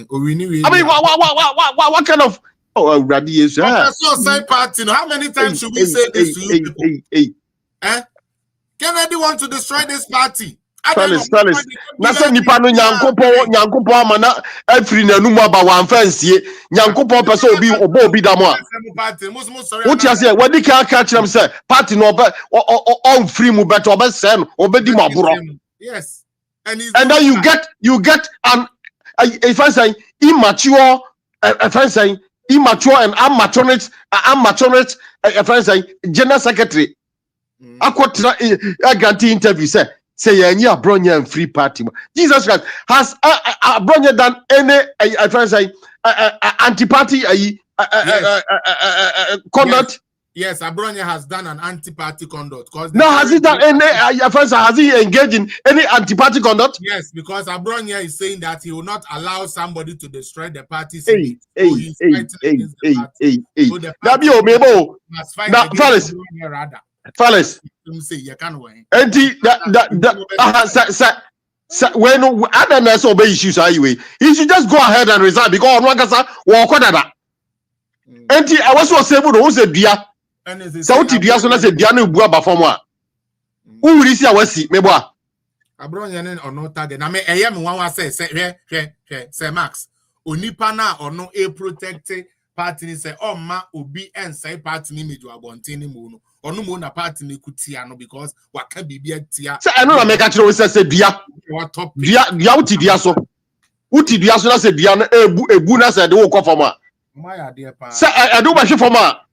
We knew. I mean, what kind of. Oh, radiation. Side party. How many times should we say this to you people? Kennedy want to destroy this party. Fellas. Nasa nipa no nyankopo amana afri nanum aba wan fansie. Nyankopo pese obi da mo a. What you say? What did can catch them say? Party no on free mu better obe say no obedi maburo. Yes. And then you get an if I say immature and immature if I say general secretary. I guarantee interview say yeah Bronya and free party. Jesus Christ has Bronya done any if I say anti-party conduct? Yes, Abronya has done an anti-party conduct. No, has he done any? Has he engaged in any anti-party conduct? Yes, because Abronya is saying that he will not allow somebody to destroy the party. Fellas, when others obey issues anyway, he should just go ahead and resign because one can say, "Walk on that." And I was so able to say, "Dear." Sauti dia so na se dia na ebu aba fam a wo wuri si a wasi mebo Abronya ne ono target na me eye me wan wa say hwe Max onipa na ono e protect party ni say omma obi ensai party ni meju abonten ni mu no ono mo na party ni kutia no because waka bibia tia say eno na me ka kire we say dia wuti dia so na say dia na ebu na say de wo kɔ fam a say edo ba hwe fam a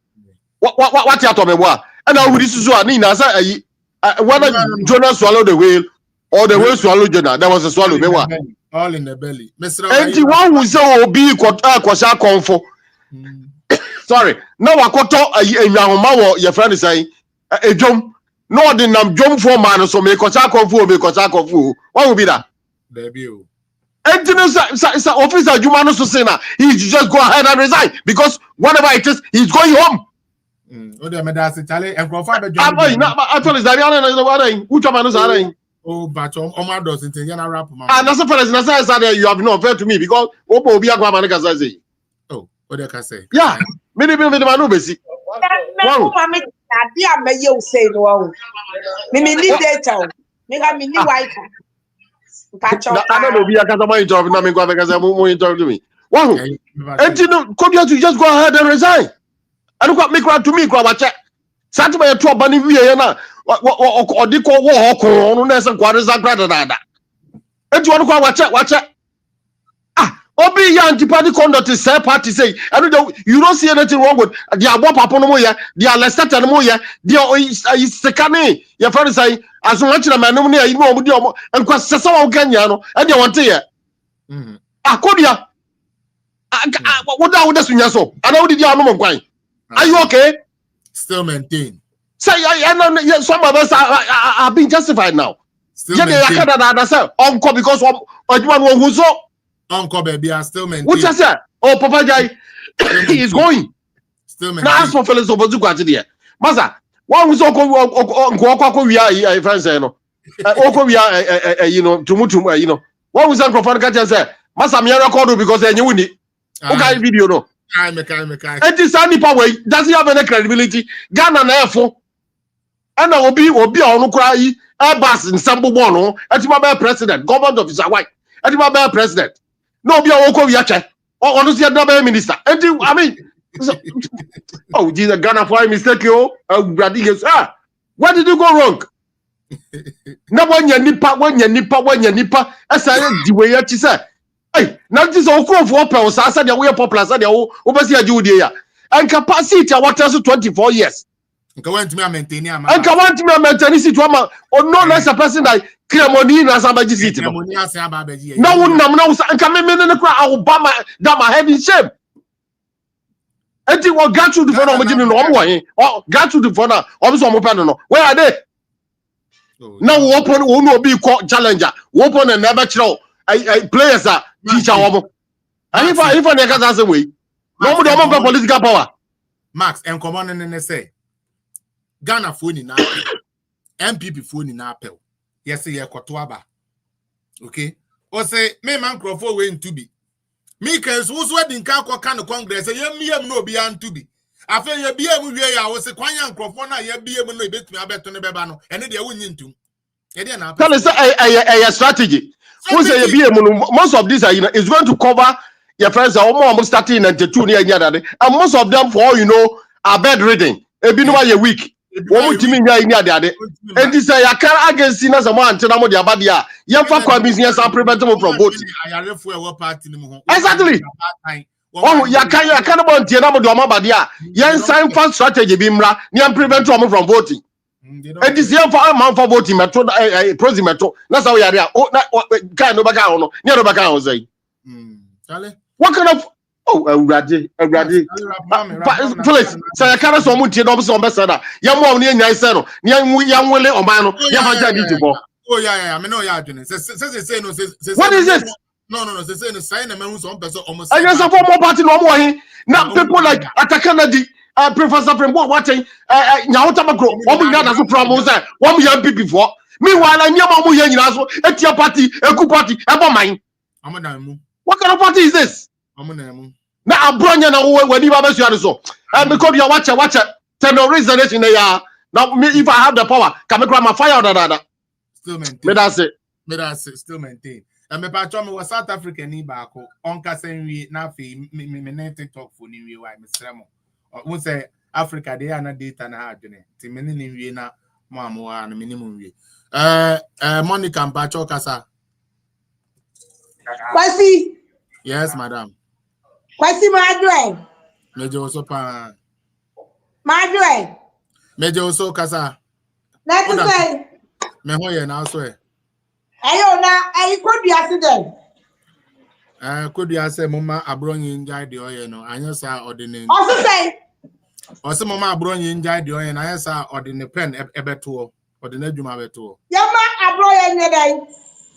what you told me what? And I would issue a Nina say whether Jonah swallowed the whale or the whale swallowed Jonah. There was a swallow. All in the belly. And the one who say be kwasha comfort. Sorry. Now I got a young man your friend is saying a jump. No, the name jump for man so make kwasha comfort because I comfort. What will be that? Debut. And the officer Jumano Susena, he just go ahead and resign because whatever it is, he's going home. Oh, the medasi Charlie and profile. I told us that oh, but Omar doesn't rap. And that's the first you have not fair to me because Opo be a grandma say. Oh, what they can say? Yeah, many people the manu basic. Wow, I may you say no. Mimi need data. Mega mini white. I don't know, be a customer job, not because I'm more to me. Wow, and you know, could you just go ahead and resign? I don't make right to me, grab check. Saturday at 12 bunny Vienna or the call walk on and quarters are greater than that. And you want to watch it? Obi anti-party conduct is third party say. I don't know, you don't see anything wrong with the Abop Aponomoya, the Alestat and Moya, the Sekane, your friend say, as much as a man, you know, and because Sasso Ganyano, and you want to hear. Kodia. What I would assume so. I know the Yano going. Are you okay? Still maintain. Say, I know some of us are being justified now. Still maintain. Uncle, because one who's so. Uncle, baby, I still maintain. What's that? Oh, Papa Jai, he is going. Still maintain. Now, ask for fellows over to go to the Master, one who's Uncle, we are, friends, Oko, we are, you know, to you know. One who's Uncle Fanaka say, Master, me record because they knew it. Okay, video, no. And this Power does he have any credibility? Ghana therefore. And I will be on cry Airbus in Sambo Bono, at my president, government officer white, at my president. No be a Oko Yacha, or honestly another minister. And I mean oh Jesus Ghana for mistake you where did you go wrong? Now when you nipa as I the way you say. Hey, now this is all for people. I said, we are popular. Said, overseas Judea and capacity. What else? 24 years. And come on to me, maintain. And come on to me, maintain. Sit one or no less a person like Kremoni na Sabaji City. No one knows. And come in the crowd. Obama, that my head in shame. And you got to the phone of one or got to the phone of some open. Where are they? Now open will be called challenger. Open and never throw. Players are teacher. And if I can answer way, no more political power. Max and come on and say Ghana phone in MPP phone in Apple. Yes, yeah, Kotuaba. Okay. Or say, me man Crawford way to be. Me cause who's wedding can Congress, and you no be to be. I feel you be able to I was a Quanya Crawford, you be able to bet me a bet on the Bebano, and then they wouldn't to. Tell us a strategy. Most of these are, you know, is going to cover your friends are almost starting at the 2 year and most of them, for all you know, are bedridden. A week. Woman Timmy Nya ade. And this say I can't against sinners and one tell the abadia. Yan for business and prevent them from voting. Exactly. Oh, ya can't about Tianamo Domabadia. Yan sign for strategy bimra, Yan prevent them from voting. And this year for a month for voting metro Proxy metro. That's how we are there. Oh, can't no back on near the back on say. What kind of Raji, Phyllis, say I can't so much of some better. Young one near Nysano, young Willie or Mano, Oh, yeah, I mean, no, yeah, what is it? No, they say the sign a man who's on person almost. I guess a former party no more. Now people like Atakana, Professor from watching Yautamakro, what we got as a problem, what we have before. Meanwhile, I near Mamu Yan, a tia party, a coup party, ever mine. What kind of party is this? Now I'm bringing away when you have so. And because you watch a terrorism in the yard. Now, if I have the power, can I grab my fire or that? Still maintain. That's it. Still maintain. And me patron was South African ni baako. Onka senwi na fe me TikTok for ni wi why me sremo. Won say Africa they are na data na ha dwene. Ti me ni wi na mo amoa na minimum wi. Monica Mpacho kasa. Kwasi. Yes, madam. Kwasi Madwe. Meje oso pa. Madwe. Meje oso kasa. Na to say. Me ho ye na so e. Ayo na ayi ko bi accident. Could you say mama abronyi njai de oye no anya sa ordinary. Also say. Also mama abronyi njai de oye na anya sa ordinary pen ebeto ordinary djuma beto. Yama abroye nyedai.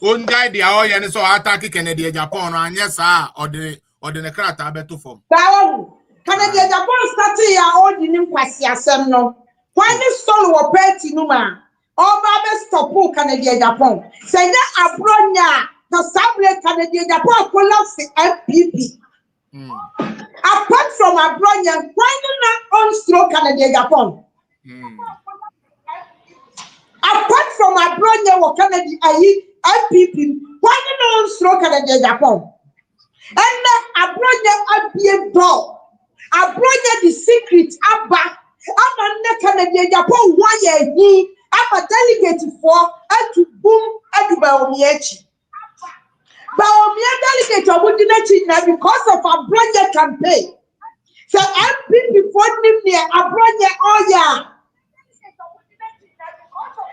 Onjai de oye ni so attack Kennedy Japan no anya sa ordinary krata beto form. Bawo. Kennedy Japan start ya ordinary kwasi asem no. When the soul wo party no ma. Oba be stop Kennedy Japan. Say na abronya the Sabre Kennedy Japan collapse MPP. Apart from abronya, why not on stroke Kennedy Japan? Apart from abronya wo Kennedy MPP, why not on stroke Kennedy Japan? And abronya abie door. Abronya the secret abba. Ama Kennedy Japan why he I'm a delegate for and to boom and Baomiechi. Baomia delegate of Wundinachi because of a project campaign. So MPP funding near a project oh yeah.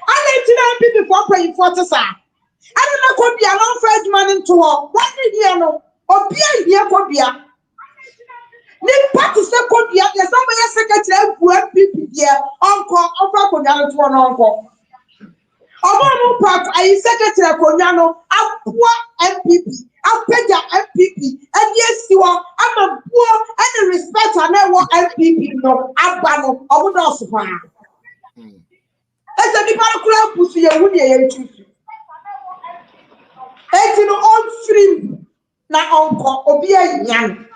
I let MPP for paying for the sir. I don't know could be a long French man into her. What did you know? Or be a year for beer. Need party second year, there's somebody secretary who MPP here, uncle, offer Konyano to an uncle. Omov part, I secretary Konyano, a poor MPP, a peja MPP, and yes, you are, I'm a poor and respect and I want MPP, no, Abano, I would also find. As a department pussy, I would be a old stream, now uncle, Obia Yan.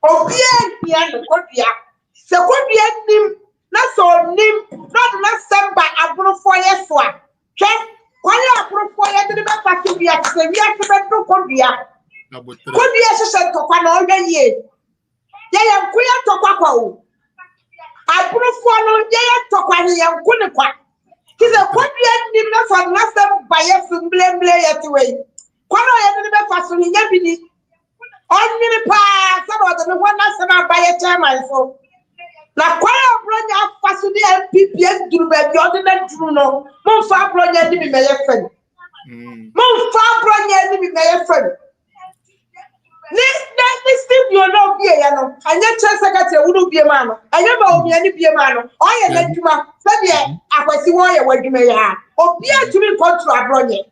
Obia Yan, Kodia. So Kodia Nim, not so Nim, not Samba, Abro for yes, one. Check, why Abro for you to the back to be at the reaction to Kodia. Kodia said to one all the year. Yay, queer to Paco. Abro for no day to Quani and Kunapa. He's a Kodia Nim, not for nothing by a film blame at the way. Quano and the fast in Yabini. On pa some of one that's about by a chairman so. Na kwaya bronya fasudi MPP duru be bi ordinary duru no. Mon fa bronya ni bi meye friend. Mon fa bronya ni bi meye friend. This thing you know be ya no. Anya che secretary wuru bi ma no. Anya ba obi ani bi ma no. O ye na djuma se de akwasi wo ye wadwuma ya. Obi atumi control abronya.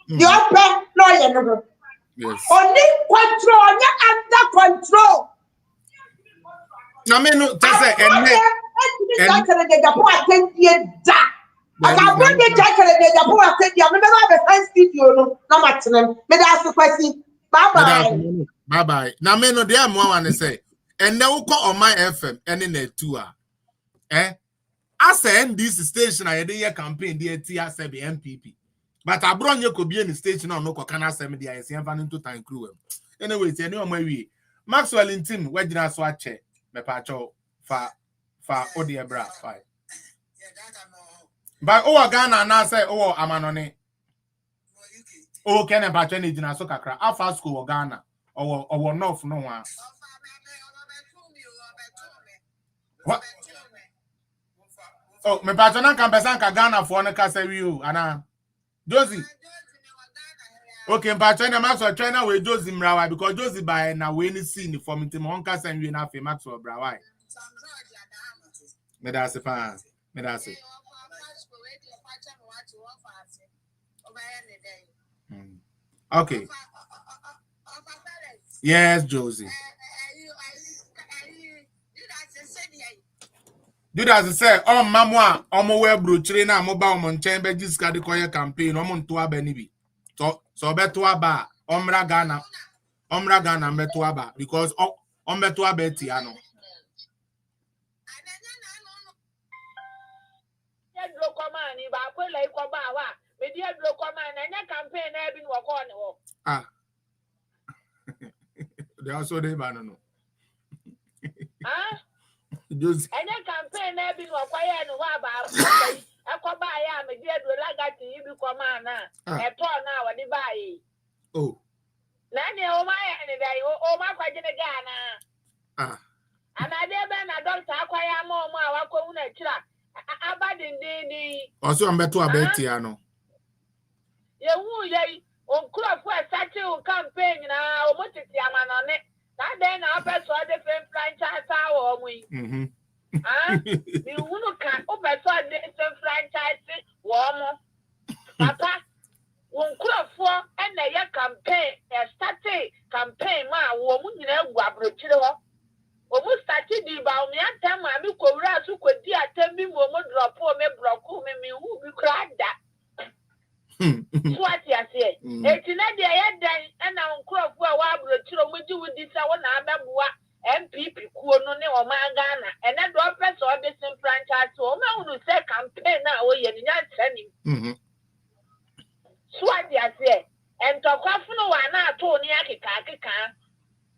The open no ye no. Yes. Only control, you're under control. I mean, no, that's it. And I can't get the poor attention. I can't bring the jacket and the poor attention. I'm never a fine studio. No matter them. May I ask a question? Bye bye. Bye bye. Now, me no, there more want to say. And now call on my FM and in the tour. I say this station, I did a campaign, the TSB MPP. But I brought you could be in the station or no can send me the ICM into time crew. Anyway, it's any my way. Maxwell in team, where did I swatch? Me pacho fa Odia bra. But Ghana now say Amanone. Can a patron in Asokakra. Alpha school Ghana or North no one. What? Oh, me patron can Besanka Ghana for Naka you, Anna. Josie. Okay, patron a master trainer with Josie Mrawa because Josie by now when you see the form to Monka and you have a max or Brawai. Me that's a fan. Me that's it. Okay. Yes, Josie. Did as I say, oh, Mamma, Omo brochure na mobile mon chamber jiska de koye campaign, Omon to Benibi. So betua ba, Omra Ghana, Metua ba, because Ombetua Betiano. Ah, they also they banano. Just and then campaign never been quiet and what about I come by am a dear Lagati, you become a turn now at the buy. Oh, Nanny, oh my, and oh my, Ghana. And I never been a doctor, acquire more, my Wakuna, Abadin Dini. Also, I'm better a Betiano. You woo, on club for a statue campaign now, what is Yaman on it? That then I bet so different franchise our we. You wouldn't can over so different franchise warm. Papa, one club for and a year campaign, a started campaign, my woman, you know, Guabrochilo. Almost started the about me and time I could rise who could dear tell me woman drop for me, broke me who be cried that. What you say? It's not the head and I'm crop where Wabro with you with this one. I'm MPP Kuonone or Magana, and I drop us all the same franchise. So, I'm going to say campaign now. You're not sending. What you say? And to Kafuno, I now told Yaki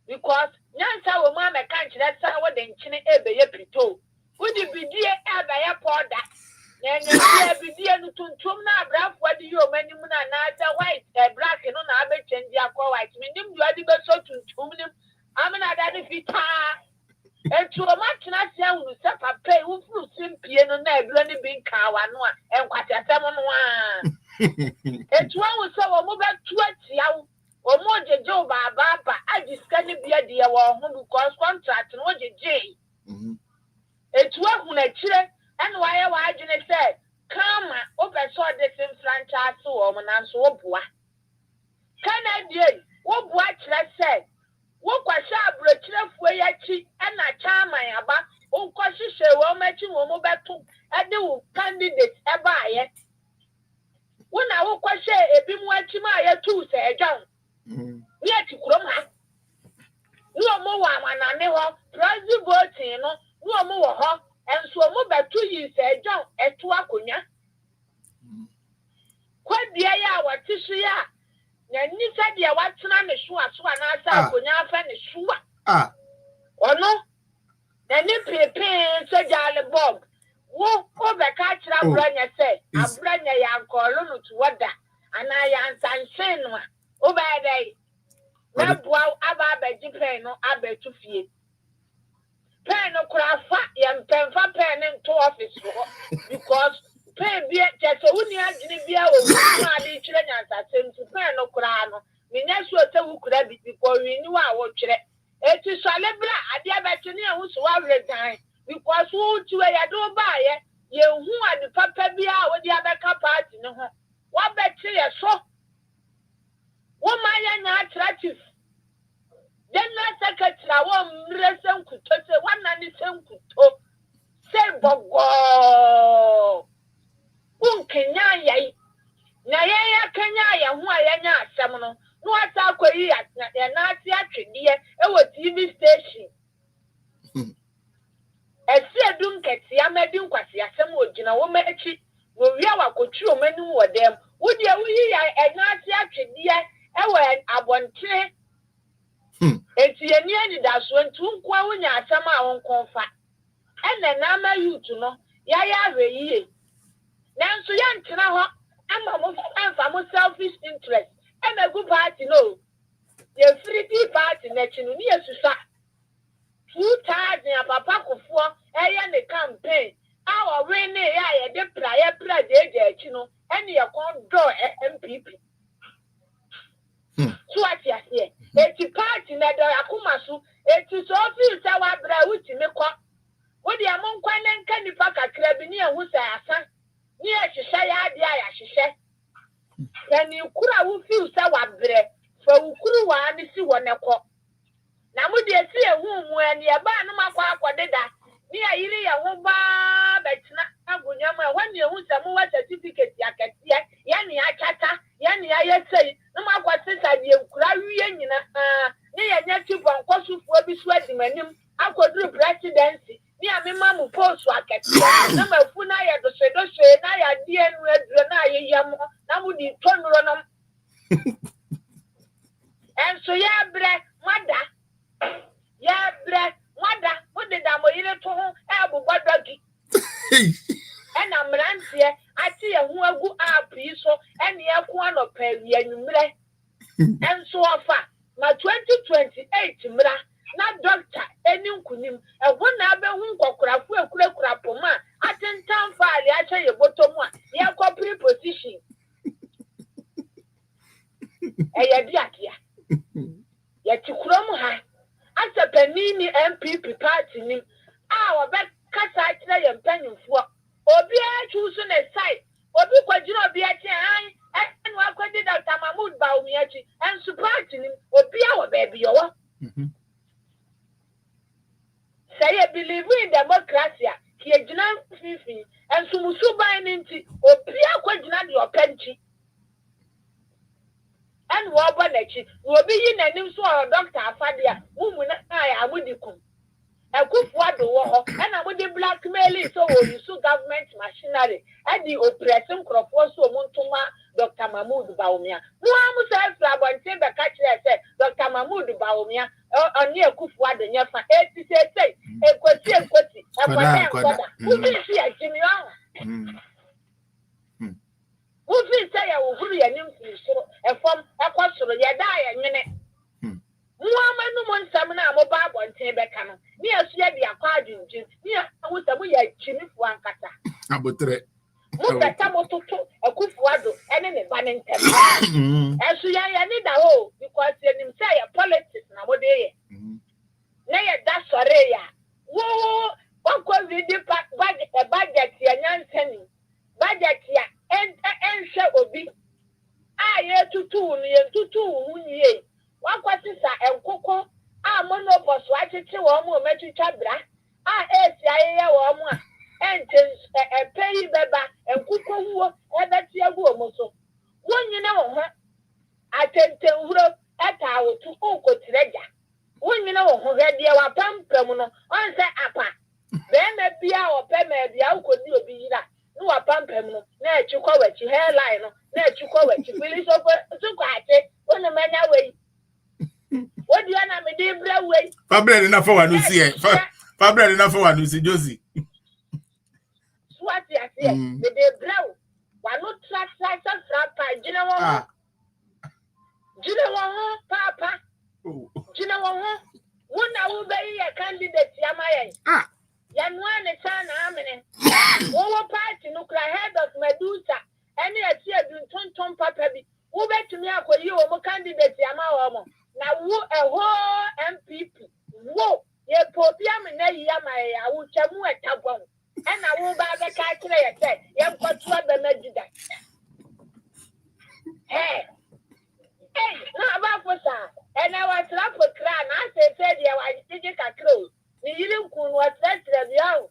because Nansa will mamma can't that's how they chin every pito. Would it be dear ever airport that? And every dear to Tumna, Braf, what do you many moon and white, black and on Abbott and Jaco white, meaning you are the best to Tumnum. I'm not that if it and to a match not young who suffer pay who flew simply and only being cow and what a 7-1. It's one with so a mobile 20 young or more Joe Baba. I just can't be a dear one who calls contract and what you J. It's one when a chair. And why I didn't say, come over saw this in franchise woman and so boy. Can I do what I said? What was a brochure for your cheek and a charm my abba? Oh, cause she say, well, matching woman back to a new candidate ever yet. When I will question a bit watching my two say, John. Yet to Croma. No more one and never, Prezi voting, no more. And so more 2 years John at 2 akunya. Quite the hour tissue ya. Nisa dear what's on the shoe as one answer akunya fan is sure. Or no? Then you prepare said Jarle Bob. Walk over catch that branya said, a branya yan call to what that. And I answer saying one. Over a day. Well, Abba Japan no Abba to feed. Pen no craft and pen for pen into office because pen be just a winning Genevia or children at same to pen no crano. Minnesota who could have it before we knew our children. It is a lebra at the Abatinia who's one time because who to a do buy it, you who are the papa be out with the other party. What bacteria so? What my attractive? Then I secretary, I won't listen to say 197 to say Bogo. Kenya, Naya Kenya, who I am not Samono. No, I talk with you at Nazi dear, it was TV station. I see a dunket, Yama Dunquasia, some would, you know, Mechi, will you have a couture menu or them? Would you a Nazi dear? I went up one train. It's nearly that's when 2 Quawina Sama on Confa. And then I'm a you to know. ya ye nanso ya ntena ho ama mo amfa mo selfish interest and a good party no ye free party na chinu ni esusa 2000 ya papa kofo eye ne campaign our win ya ye de pra de chinu ene ye kon do MPP so ati ase eti party na do akoma so eti so feel say wa bra wuti me kwa wodi amon kwa ne nka nipa kakra bi ne ehu sa asa ni ehihye ya ade ya hihye yani kura wo feel say wa bra fa ukuru wa ne si wo ne ko na mu de si ehu mu ani e ba no makwa akodeda ni ayiri ya ho ba betina agunya mu e ne ehu sa mu wa certificate ya katia ya ni akata ya ni ayesei no makwa sisa de ukura wiye nyina ni ya nya tipo nkosufuo bi so adimanim akoduru presidency ni amema mu post akatia na mafu na ya do na ya die enu aduro na ayeyam na mu di tonuro no enso ya bre mada mo de da mo yire to ho e bugodogi ena mrantie ati ya hu agu app yi so ene ya ko anopa wi anumre enso ofa ma 2028 mra na doctor eni nkunim ehwo na abehu nkokorafo ekurakura poma atentan faali acha ye botomu a ye ko preposition eya biakia ye tikurom ha asapani MPP party ni obe kasa kira ye mpanyimfo obi a chusu ne side obi kwagina obi a kyan enu akwedi Dr. Mahmoud Bawumiachi ensu party ni obi a wo baby yo say you believe in democracy he ejina fifi ensu musuban nti obi akwagina de openchi and woba nachi obi yi nanim so doctor afadia mumu na ya amudikum ekufuado wo ho na mo de blackmail so o use government machinery and the oppressing crofo so omuntuma Dr. Mahmoud Bawumia mo amu say frabonte be ka kire say Dr. Mahmoud Bawumia oni ekufuado nyefa eti say ekwoti ekwota ubi si ajimi on ubi say ya wo huru ya nim soro efom ekosoro ya da ya nwene muamanu mo nsam na mo ba bonten be ka no ni asu ya dia kwa adwinjin ni awusamu ya chimifu ankata abotre mo beta mo toto akufuado ene ne ba ne ntem asu ya ni da ho because enim say ya politics na mo de ye na ya da sore ya wo kwa vidi budget ya nyansani budget ya enhwe obi ye tutu hunye wakwatisa enkoko monopos wachichi wo mu metwitwa bra esi ayeye wo mu a peyi beba enkoko huo ebeti agu omoso wonyine wo ho atenten huro atawotu okotireja wonyine wo ho hwede wa pampam no onse apa be ma bia ope ma bia ukodi obi yira no wa pampam no na echukwa wachi hairline no na echukwa wachi biliso sukwate wona manya wei wodi ana me de bra wei Fabre na for wanu si e Fabre na for wanu si Josie swati ase me de bra wanu tra pa jina wo papa jina wo wona wo be ye candidate yamaye yanwa ne sana amene wo party no kra head of Medusa ene ati adun tonton papa bi wo betumi akoyi wo mo candidate yamawo mo na wo eho MPP wo ye popia me na yamaye ya wo chamu etabon ena wo ba be ka kire ye se ye nkotu aba magida na ba fosa ena wa trap kra na se dia wa jiji kakro ni yiri nkunu wa tretre biao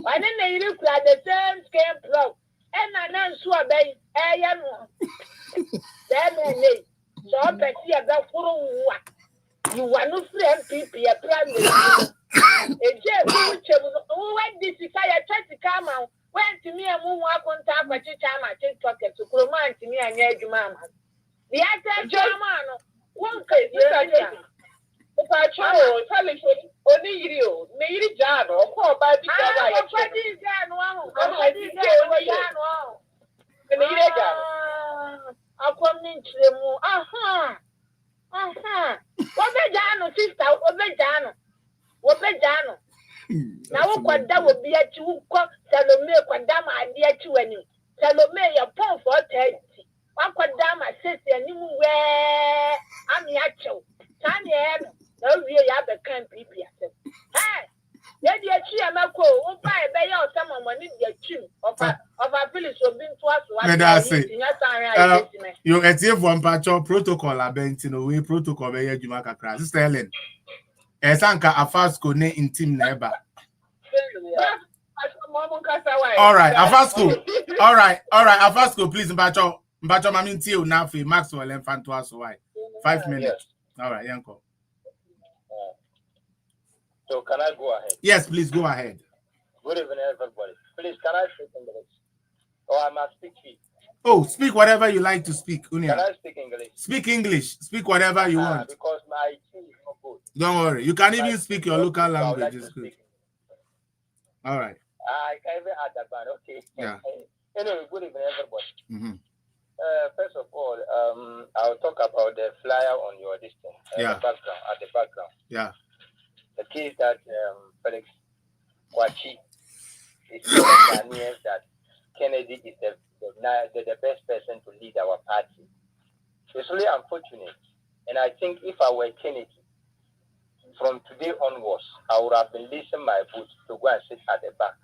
wane na yiri kra the same scale pro ena na nsu abai eye no dem so peti e ba furu wa you wanu free MPP ya primary eje ku chemu no when this is ya chati kama when to me amu wa konta akwachicha ma TikTok to kroman to me anya adwuma ma the other drama no one case you Only you, maybe Jan or call by the I'll come into the moon. What the Jano, sister, what the Jano? What the Jano? Now, what that would be at you, Salome, Quadama, idea to any. Salome, your phone for 30. One Quadama says, and you wear I'm Yacho. Tanya, no, we have the kind of people. Hey, let the Chiamako, who buy a bay or someone when it's your chin of a village of being twice. You get here one patch of protocol, a bentino, we protocol, where you make a crash. Sister Ellen, Esanka, a fast go ne intim neighbor. All right, a fast go. All right, a fast go, please, Bacho, Mamin Tio, now for Maxwell and Fantois. Why? 5 minutes. All right, Yanko. So, can I go ahead? Yes, please go ahead. Good evening, everybody. Please, can I speak English? Or I must speak English? Oh, speak whatever you like to speak, Unia. Can I speak English? Speak English. Speak whatever you want. Because my team is not good. Don't worry. You can even speak your local language. It's good. All right. I can even add that, but okay. Yeah. Anyway, good evening, everybody. First of all, I'll talk about the flyer on your listing. Yeah. At the background. Yeah. The case that Felix Kwachi is telling Ghanaians that Kennedy is the best person to lead our party. It's really unfortunate. And I think if I were Kennedy, from today onwards, I would have been lacing my boots to go and sit at the back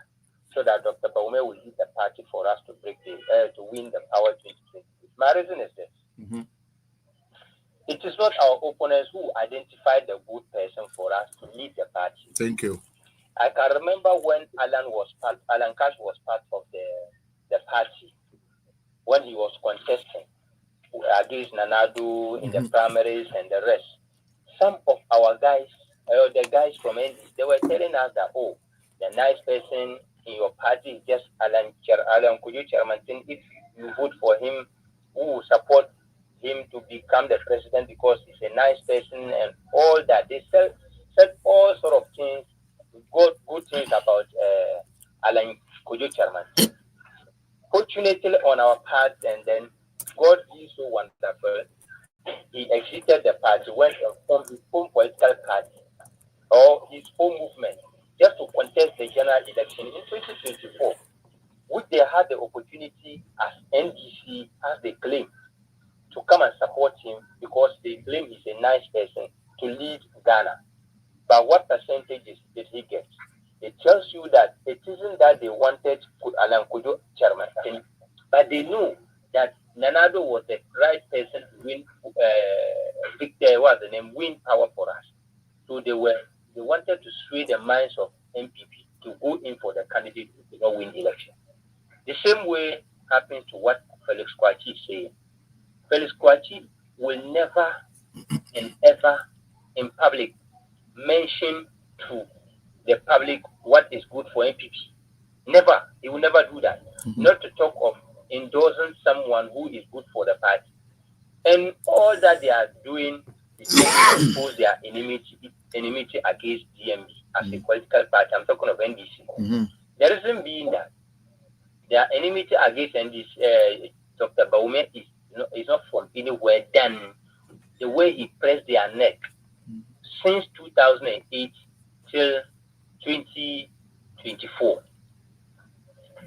so that Dr. Baume will lead the party for us to to win the power 2020. My reason is this. It is not our opponents who identified the good person for us to lead the party. Thank you. I can remember when Alan Cash was part of the party, when he was contesting against Nanado in the primaries and the rest. Some of our guys, the guys from ND, they were telling us that, oh, the nice person in your party is just Alan Kuju Chairman. If you vote for him, who will support him to become the president because he's a nice person and all that. They said all sort of things, good things about Alan Kuju Chairman. Fortunately on our part, and then God is so wonderful, he exited the party, went and formed his own political party or his own movement just to contest the general election in 2024, which they had the opportunity as NDC, as they claim, to come and support him because they claim he's a nice person to lead Ghana. But what percentages did he get? It tells you that it isn't that they wanted Alan Kujo Chairman, but they knew that Nanado was the right person to win win power for us. So they wanted to sway the minds of MPP to go in for the candidate who did not win election. The same way happens to what Felix Kwachi is saying. Felix Kwachi will never and ever in public mention to the public what is good for MPP. Never. He will never do that. Not to talk of endorsing someone who is good for the party. And all that they are doing is to expose their enmity against DMB as a political party. I'm talking of NDC. The reason being that their enmity against NDC, Dr. Baume is not from anywhere than the way he pressed their neck since 2008 till 2024.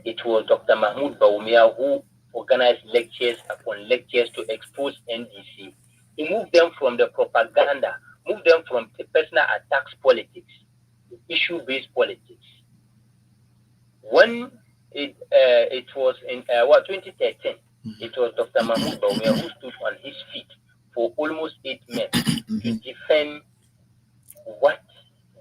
It was Dr. Mahmoud Baumia who organized lectures upon lectures to expose NDC. He moved them from the propaganda, moved them from the personal attacks politics to issue-based politics. When it was in 2013, it was Dr. Mahmoud Baumia who stood on his feet for almost 8 months to defend what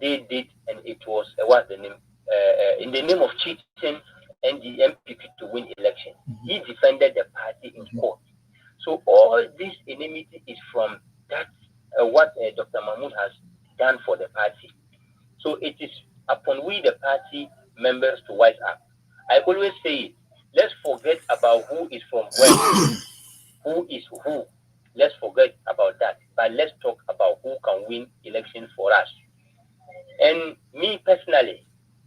they did, and it was in the name of cheating and the MPP to win election. He defended the party in court. So all this enmity is from that what Dr. Mahmoud has done for the party. So it is upon we the party members to wise up. I always say, let's forget about who is from where, who is who. Let's forget about that. But let's talk about who can win election for us. And me personally,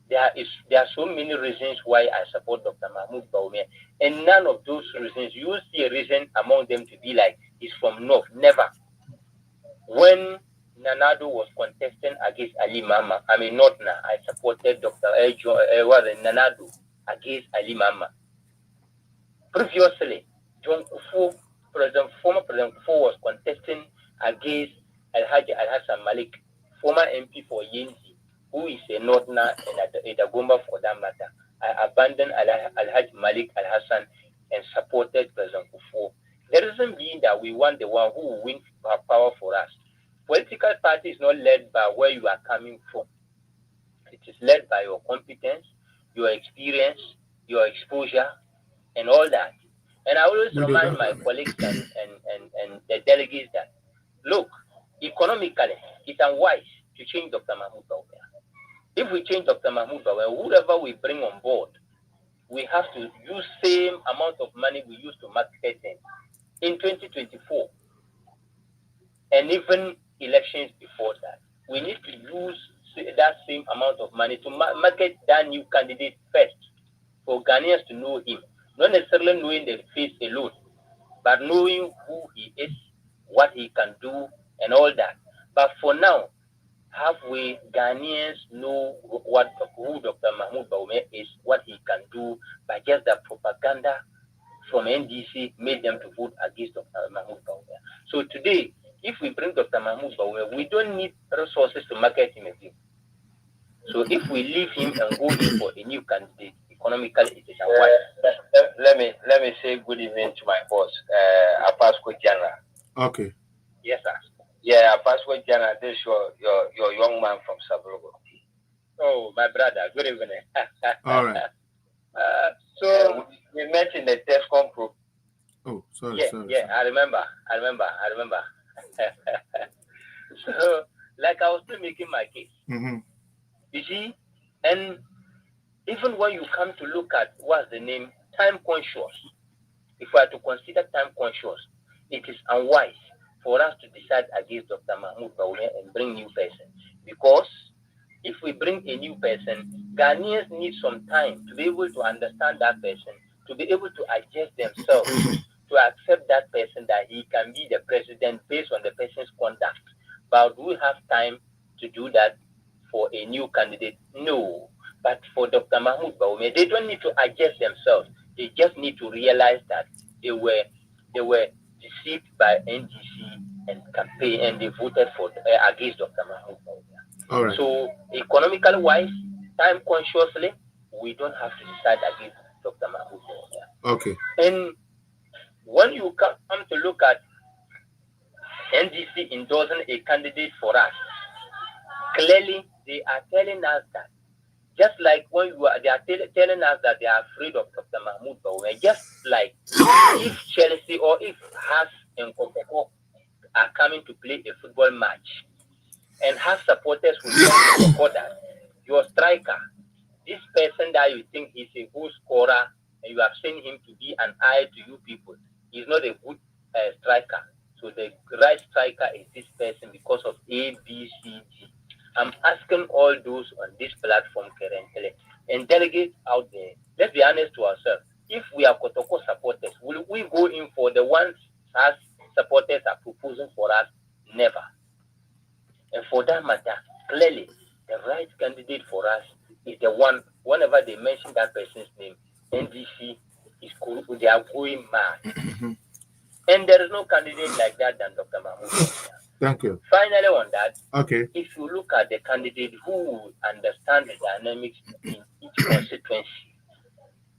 there are so many reasons why I support Dr. Mahmoud Bawumia, and none of those reasons, you will see a reason among them to be like, he's from North. Never. When Nanado was contesting against Ali Mama, not now, I supported Nanado against Ali Mama. Previously, John Kufu, former President Kufu was contesting against Al-Hajj Al-Hassan Malik, former MP for Yenzi, who is a Northerner and a Dagomba for that matter. I abandoned Al-Hajj Malik Al-Hassan and supported President Kufu. The reason being that we want the one who will win power for us. Political party is not led by where you are coming from. It is led by your competence, your experience, your exposure, and all that. And I always remind my colleagues and the delegates that, look, economically, it's unwise to change Dr. Mahmoud Bawumia. If we change Dr. Mahmoud Bawumia, whoever we bring on board, we have to use same amount of money we used to market them in 2024. And even elections before that. We need to use that same amount of money to market that new candidate first, for Ghanaians to know him. Not necessarily knowing the face alone, but knowing who he is, what he can do, and all that. But for now, halfway, Ghanaians know who Dr. Mahmoud Bawumia is, what he can do, but just the propaganda from NDC made them to vote against Dr. Mahmoud Bawumia. So today, if we bring Dr. Mahmoud Bawumia, we don't need resources to market him again. So if we leave him and go in for a new candidate, economically it is unwise. Let me say good evening to my boss, Apasco Jana. Okay. Yes, sir. Yeah, Apasco Jana, this is your young man from Sabrogo. Oh, my brother, good evening. All right. So we met in the TESCOM group. Oh, sorry. I remember. So, like I was still making my case. Mm-hmm. You see, and even when you come to look at what's the name, time conscious, if we are to consider time conscious, it is unwise for us to decide against Dr. Mahmoud Bawumia and bring new person. Because if we bring a new person, Ghanaians need some time to be able to understand that person, to be able to adjust themselves, to accept that person, that he can be the president based on the person's conduct. But do we have time to do that for a new candidate? No. But for Dr. Mahmoud Bawumia, they don't need to adjust themselves. They just need to realize that they were deceived by NDC and campaign, and they voted for against Dr. Mahmoud Bawumia. All right. So economically wise, time consciously, we don't have to decide against Dr. Mahmoud Bawumia. Okay. And when you come to look at NDC endorsing a candidate for us, clearly they are telling us that, just like when they are telling us that they are afraid of Dr. Mahmoud Bawumia, just like if Chelsea or if Haas and Kopoko are coming to play a football match, and Haas supporters will support us, your striker, this person that you think is a good scorer, and you have seen him to be an eye to you people, he's not a good striker. So the right striker is this person because of A, B, C, D. I'm asking all those on this platform currently and delegates out there, let's be honest to ourselves. If we are Kotoko supporters, will we go in for the ones as supporters are proposing for us? Never. And for that matter, clearly, the right candidate for us is the one, whenever they mention that person's name, NDC is cool, they are going mad. And there is no candidate like that than Dr. Mahmoud. Thank you. Finally, on that, okay, if you look at the candidate who understands the dynamics in each constituency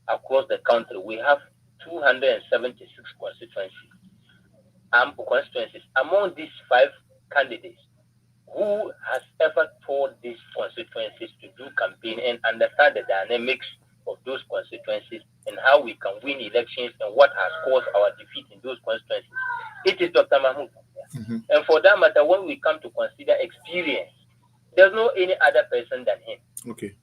across the country, we have 276 constituencies. Among these 5 candidates, who has ever told these constituencies to do campaign and understand the dynamics of those constituencies and how we can win elections and what has caused our defeat in those constituencies? It is Dr. Mahmoud. And for that matter, when we come to consider experience, there's no any other person than him. Okay.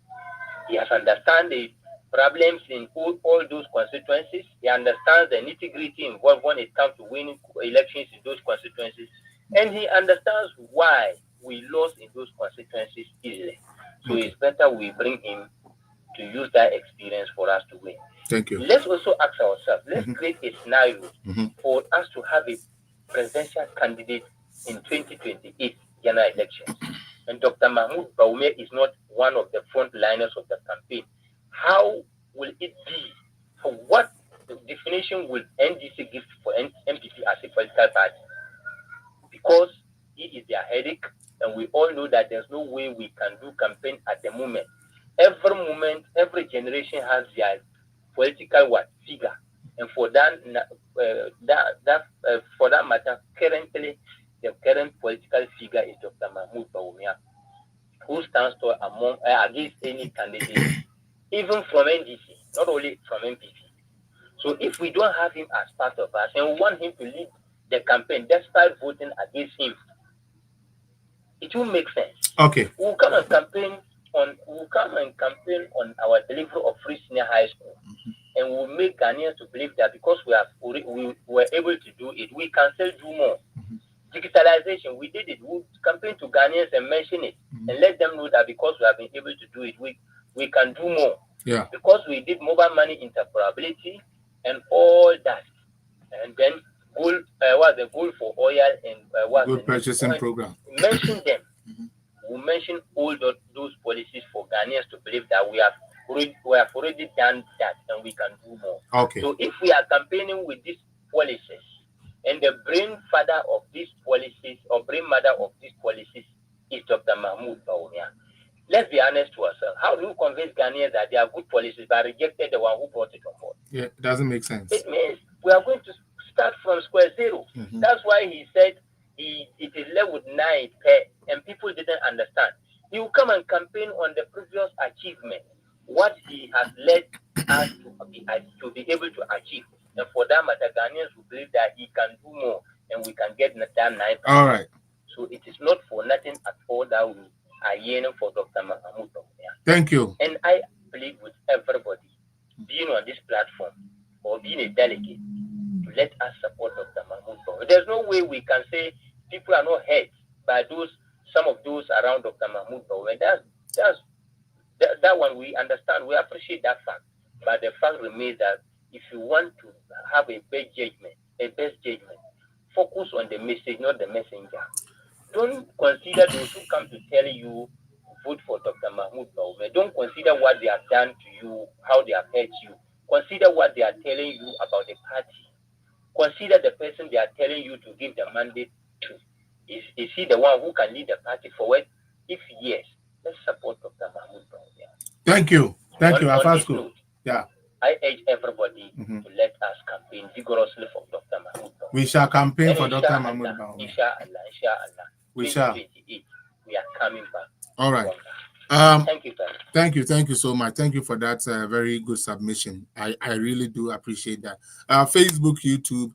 He has understand the problems in all those constituencies. He understands the nitty-gritty involved when it comes to winning elections in those constituencies. And he understands why we lose in those constituencies easily. So it's better we bring him to use that experience for us to win. Thank you. Let's also ask ourselves, let's create a scenario for us to have a presidential candidate in 2028 general elections. And Dr. Mahmoud Bawumia is not one of the frontliners of the campaign. How will it be? For what definition will NDC give for MPP as a political party? Because he is their headache, and we all know that there's no way we can do campaign at the moment. Every generation has their political figure, and for that matter, currently the current political figure is Dr. Mahmoud Bawumia, who stands tall against any candidate, even from NDC, not only from MPP. So if we don't have him as part of us and we want him to lead the campaign despite voting against him, it will make sense. Okay. We'll come and campaign on our delivery of free senior high school, and we'll make Ghanaians to believe that because we were able to do it, we can still do more. Digitalization, we did it. We'll campaign to Ghanaians and mention it, and let them know that because we have been able to do it, we can do more. Yeah. Because we did mobile money interoperability and all that, and then the goal for oil and good purchasing program. Mention them. We mention all those policies for Ghanaians to believe that we have already done that and we can do more. Okay. So if we are campaigning with these policies, and the brainfather of these policies or brainmother of these policies is Dr. Mahmoud Bawumia, let's be honest to ourselves. How do you convince Ghanaians that they are good policies but rejected the one who brought it on board? Yeah, it doesn't make sense. It means we are going to start from square zero. That's why he said it is left with 9 per, and people didn't understand. He will come and campaign on the previous achievement, what he has led us to be able to achieve. And for that matter, Ghanaians will believe that he can do more and we can get that 9%. All right. So it is not for nothing at all that we are yearning for Dr. Mahmoud Bawumia. Thank you. And I plead with everybody, being on this platform or being a delegate, to let us support Dr. Mahmoud Bawumia. There's no way we can say people are not hurt by some of those around Dr. Mahmoud Bawumia. That one we understand, we appreciate that fact. But the fact remains that if you want to have a best judgment, focus on the message, not the messenger. Don't consider those who come to tell you vote for Dr. Mahmoud Bawumia. Don't consider what they have done to you, how they have hurt you. Consider what they are telling you about the party. Consider the person they are telling you to give the mandate to. Is he the one who can lead the party forward? If yes, let's support Dr. Mahmoud Bawumia. Thank you. Thank you, Afasco. Yeah. I urge everybody to let us campaign vigorously for Dr. Mahmoud Bawumia. We shall campaign for Dr. Mahmoud Bawumia. Inshallah. We shall. We are coming back. All right. Thank you, sir. Thank you so much. Thank you for that very good submission. I really do appreciate that. Facebook, YouTube,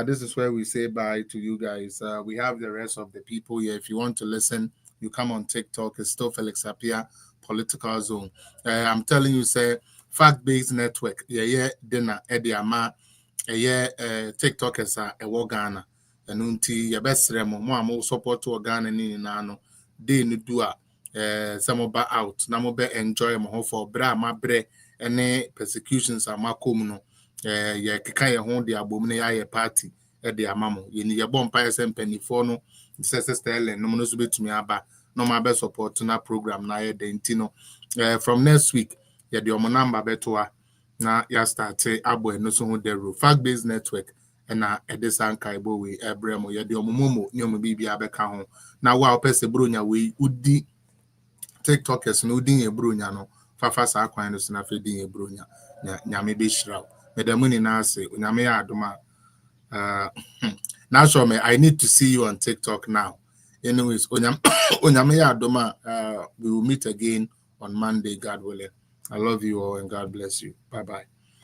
this is where we say bye to you guys. We have the rest of the people here. If you want to listen, you come on TikTok. It's still Felix Apia Political Zone. I'm telling you, say, fact-based network. Yeah, dinner, Ediama, TikTok is a Ghana. And unti your best remo, more support to Ghana in Nano. They do some about out. Namobe enjoy my for bra, my bre, and persecutions are my communo. Kaya home the abomine party at the amamo. You need your bonfires and penny for no, says Stella, no monos to me about no my best support to that program. Now, the intino from next week, the number betua. Now, ya start abo no so the roof. Fact-based network. And Edesan Kaibo we Ebremo ya de omomo nyomo bibia beka ho na wa opese bronya we udi TikTokers no din e bronya no fafa sa akwan no na fe din e bronya nyame be hira medamuni na ase nyame ya adoma now show me I need to see you on TikTok now. Anyways onyame ya adoma we will meet again on Monday, God willing. I love you all and God bless you. Bye bye.